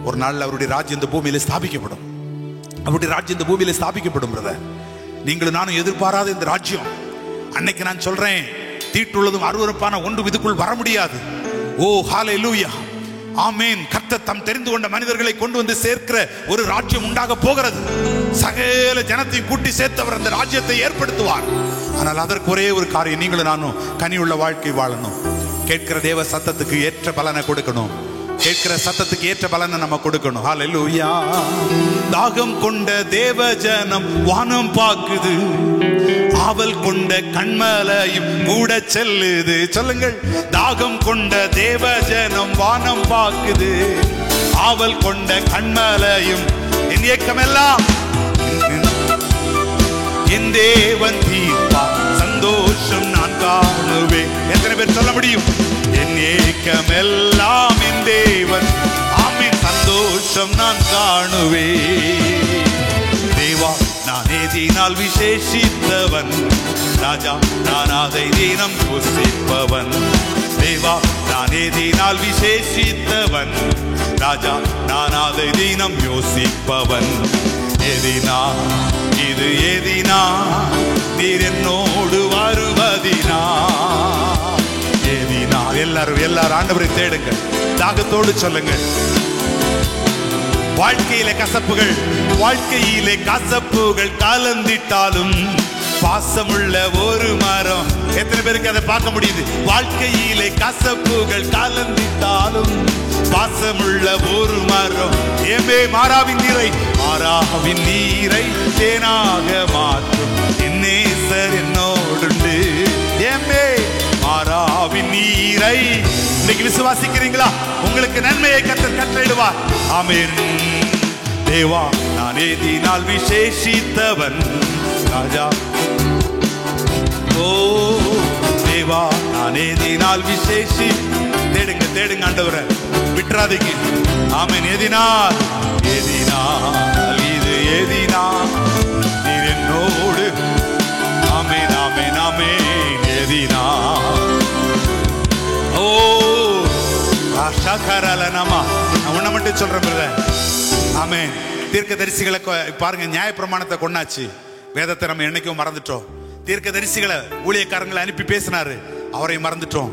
ஒரு நாள் அவருடைய ராஜ்யம் இந்த பூமியில ஸ்தாபிக்கப்படும். அவருடைய ராஜ்யம் இந்த பூமியில ஸ்தாபிக்கப்படும். நீங்களும் நானும் எதிர்பாராத இந்த ராஜ்யம், அன்னைக்கு நான் சொல்றேன், தீட்டுள்ளதும் அருவருப்பான ஒன்று இதுக்குள் வர முடியாது. ஓ ஹல்லேலூயா, ஆமென். கர்த்தர் தம் தெரிந்து கொண்ட மனிதர்களை கொண்டு வந்து சேர்க்கிற ஒரு ராஜ்யம் உண்டாக போகிறது. சகல ஜனத்தையும் கூட்டி சேர்த்தவர் அந்த ராஜ்யத்தை ஏற்படுத்துவார். ஆனால் அதற்கு ஒரே ஒரு காரியம், நீங்களும் நானும் கனியுள்ள வாழ்க்கை வாழணும். கேட்கிற தேவ சத்தத்துக்கு ஏற்ற பலனை கொடுக்கணும். கேட்கிற சத்தத்துக்கு ஏற்ற பலனை நம்ம கொடுக்கணும். ஹல்லேலூயா. தாகம் கொண்ட தேவ ஜனம் வானம் பாக்குது, ஆவல் கொண்ட கண்மலையும் கூட செல்லுது. சொல்லுங்கள், தாகம் கொண்ட தேவ ஜனம் வானம் பாக்குது, ஆவல் கொண்ட கண்மலையும். என் ஏக்கமெல்லாம் என் தேவன் தீர்ப்பா, சந்தோஷம் நான் காணுவேன். எத்தனை பேர் சொல்ல முடியும்? என் ஏக்கமெல்லாம் என் தேவன், ஆமென், சந்தோஷம் நான் காணுவேன். தேவா நான் ஏதினால் விசேஷித்தவன், ராஜா நான் அதை தினம் யோசிப்பவன். தேவா நான் ஏதினால் விசேஷித்தவன், ராஜா நான் அதை தினம் யோசிப்பவன். எதினா இது எதினா, நீர் என்னோடு வருவதினா, எதினா. எல்லாரும் ஆண்டவரை தேடுங்க, தாகத்தோடு சொல்லுங்கள். வாழ்க்கையிலே கசப்புகள் கலந்திட்டாலும் பாசமுள்ள ஒரு மரம். எத்தனை பேருக்கு அதை பார்க்க முடியுது? வாழ்க்கையிலே கசப்புகள் கலந்திட்டாலும் பாசமுள்ள ஒரு மரம். ஏமே மாறாவின் நீரை தேனாக மாற்றும் என் நேசர் என்னோடுண்டு. ஏமே மாறாவின் நீரை இன்னைக்கு விசுவாசிக்கிறீங்களா? உங்களுக்கு நன்மையை கர்த்தர் கட்டளையிடுவார். ஆமென். தேவா நான் ஏதினால் விசேஷித்தவன், ராஜா. ஓ தேவா நான் ஏதினால் விசேஷி. தேடுங்க ஆண்டவரை, விட்டுறாதீங்க. ஆமென். ஏதினால் இது ஏதினால் நீர் என்னோடு. ஆமென் ஆமென் ஆமென். ஏதினால் ஓ ஆஷாகரலனமா. நான் உன்னை மட்டும் சொல்றேன் பிரதர். ஆமென். தீர்க்கதரிசிகளை பாருங்க, நியாயப்பிரமாணத்தை கொண்டாச்சு. வேதத்தை நம்ம என்னைக்கும் மறந்துட்டோம். தீர்க்கதரிசிகளை ஊழியக்காரங்களை அனுப்பி பேசினாரு, அவரையும் மறந்துட்டோம்.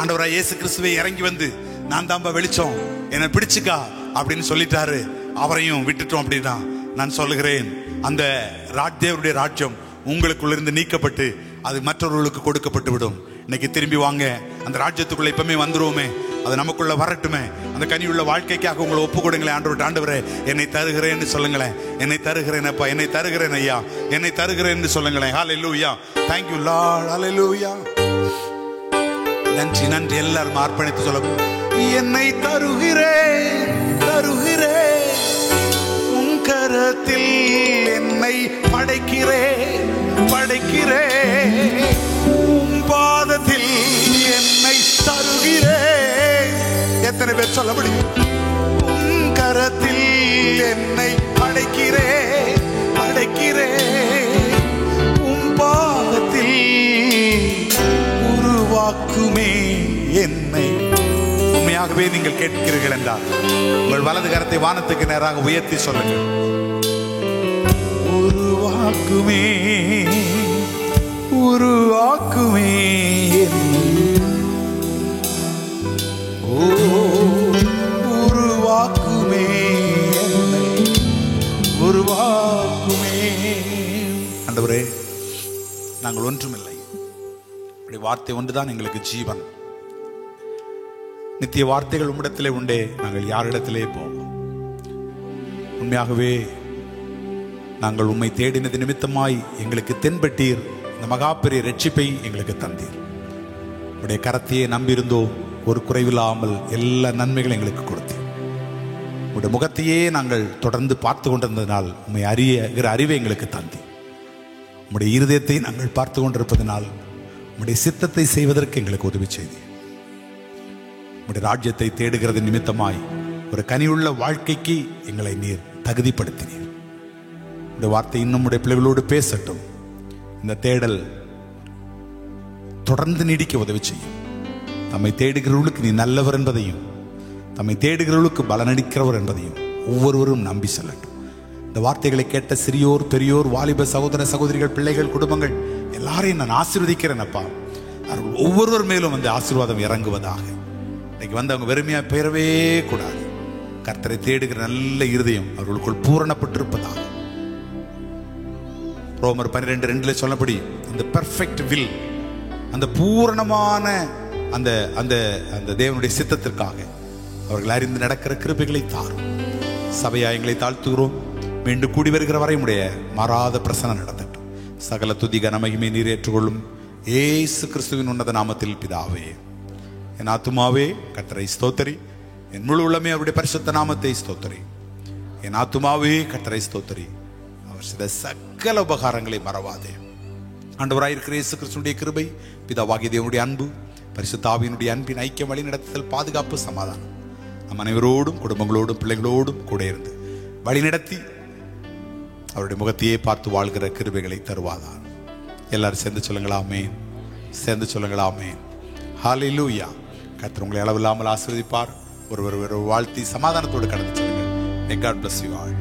ஆண்டவராய் இயேசு கிறிஸ்துவை இறங்கி வந்து நான் தான்பா வெளிச்சம், என்னை பிடிச்சுக்கா அப்படின்னு சொல்லிட்டாரு, அவரையும் விட்டுட்டோம். அப்படின்னா நான் சொல்லுகிறேன், அந்த தேவனுடைய ராஜ்யம் உங்களுக்குள்ளிருந்து நீக்கப்பட்டு அது மற்றவர்களுக்கு கொடுக்கப்பட்டு விடும். இன்னைக்கு திரும்பி வாங்க, அந்த ராஜ்யத்துக்குள்ள இப்பவுமே வந்துருவோமே, அது நமக்குள்ள வரட்டுமே. அந்த கனியுள்ள வாழ்க்கைக்காக உங்களை ஒப்பு கொடுங்களேன். ஆண்டவரே என்னை தருகிறேன்னு சொல்லுங்களேன். என்னை தருகிறேன் அப்பா, என்னை தருகிறேன் ஐயா, என்னை தருகிறேன்னு சொல்லுங்களேன். ஹல்லேலூயா. Thank you Lord. ஹல்லேலூயா. நன்றி. எல்லாரும் அர்ப்பணித்து சொல்லுங்க. என்னை தருகிறேன் உன் கரத்தில், என்னை படைக்கிறேன் உன் பாதத்தில், என்னை தருகிறேன். எத்தனை பேர் சொல்ல முடியும்? உன் கரத்தில் என்னை படைக்கிறேன் உன் பாதத்தில், உருவாக்குமே என்னை. உண்மையாகவே நீங்கள் கேட்கிறீர்கள் என்றால் உங்கள் வலது கரத்தை வானத்துக்கு நேராக உயர்த்தி சொல்லுங்கள். உருவாக்குமே என்னை. ஓ உருவாக்குமே ஆண்டவரே, நாங்கள் ஒன்றுமில்லை, உடைய வார்த்தை ஒன்றுதான் எங்களுக்கு ஜீவன். நித்திய வார்த்தைகள் உம்மிடத்திலே உண்டே, நாங்கள் யாரிடத்திலே போவோம்? உண்மையாகவே நாங்கள் உம்மை தேடினது நிமித்தமாய் எங்களுக்கு தென்பட்டீர். இந்த மகா பெரிய ரட்சிப்பை எங்களுக்கு தந்தீர். உடைய கரத்தையே நம்பியிருந்தோம், ஒரு குறைவில்லாமல் எல்லா நன்மைகளும் எங்களுக்கு கொடுத்தீர். உடைய முகத்தையே நாங்கள் தொடர்ந்து பார்த்து கொண்டிருந்ததினால் உம்மை அறிகிற அறிவை எங்களுக்கு தந்தீர். உம்முடைய இருதயத்தை நாங்கள் பார்த்து கொண்டிருப்பதனால் உம்முடைய சித்தத்தை செய்வதற்கு எங்களுக்கு உதவி செய்தீர். உம்முடைய ராஜ்யத்தை தேடுகிறது நிமித்தமாய் ஒரு கனியுள்ள வாழ்க்கைக்கு எங்களை நீர் தகுதிப்படுத்தினீர். உடைய வார்த்தை இன்னும் உடைய பிள்ளைகளோடு பேசட்டும். இந்த தேடல் தொடர்ந்து நீடிக்க உதவி செய்யும். தம்மை தேடுகிறவர்களுக்கு நீ நல்லவர் என்பதையும், தம்மை தேடுகிறவர்களுக்கு பலனளிக்கிறவர் என்பதையும் ஒவ்வொருவரும் நம்பி செல்லட்டும். இந்த வார்த்தைகளை கேட்ட சிறியோர், பெரியோர், வாலிப சகோதர சகோதரிகள், பிள்ளைகள், குடும்பங்கள் எல்லாரையும் நான் ஆசீர்வதிக்கிறேன் அப்பா. அவர்கள் ஒவ்வொருவர் மேலும் அந்த ஆசீர்வாதம் இறங்குவதாக. இன்னைக்கு வந்து அவங்க வெறுமையா பெறவே கூடாது. கர்த்தரை தேடுகிற நல்ல இருதயம் அவர்களுக்குள் பூரணப்பட்டிருப்பதாக. ரோமர் 12:2 சொல்லப்படி அந்த பெர்ஃபெக்ட் வில், அந்த பூரணமான அந்த அந்த அந்த தேவனுடைய சித்தத்திற்காக அவர்கள் அறிந்து நடக்கிற கிருபைகளை தாரும். சபையா எங்களை தாழ்த்துகிறோம். மீண்டும் கூடி வருகிற வரை உடைய மாறாத பிரசனம் நடத்தட்டும். சகல துதி கன மகிமை நீர் ஏற்றுக்கொள்ளும். இயேசு கிறிஸ்துவின் உன்னத நாமத்தில் பிதாவே. என் ஆத்துமாவே கர்த்தரை ஸ்தோத்தரி, என் முழு உள்ளமே அவருடைய பரிசுத்த நாமத்தை ஸ்தோத்தரி. என் ஆத்துமாவே கர்த்தரை ஸ்தோத்தரி, அவர் செய்த சகல உபகாரங்களை மறவாதே. ஆண்டவராயிருக்கிற இயேசு கிறிஸ்துவினுடைய கிருபை, பிதாவாகிய தேவனுடைய அன்பு, பரிசுத்த ஆவியினுடைய அன்பின் ஐக்கியம், வழி நடத்துதல், பாதுகாப்பு, சமாதானம் நம் அனைவரோடும், குடும்பங்களோடும், பிள்ளைகளோடும் கூட இருந்து வழிநடத்தி அவருடைய முகத்தையே பார்த்து வாழ்கிற கிருபைகளை தருவாதார். எல்லாரும் சேர்ந்து சொல்லுங்களாமே, சேர்ந்து சொல்லுங்களாமே. ஹல்லேலூயா. கர்த்தர் உங்களை அளவில்லாமல் ஆசீர்வதிப்பார். ஒருவர் வாழ்த்தி சமாதானத்தோடு கடந்து செல்லுங்கள். May God bless you all.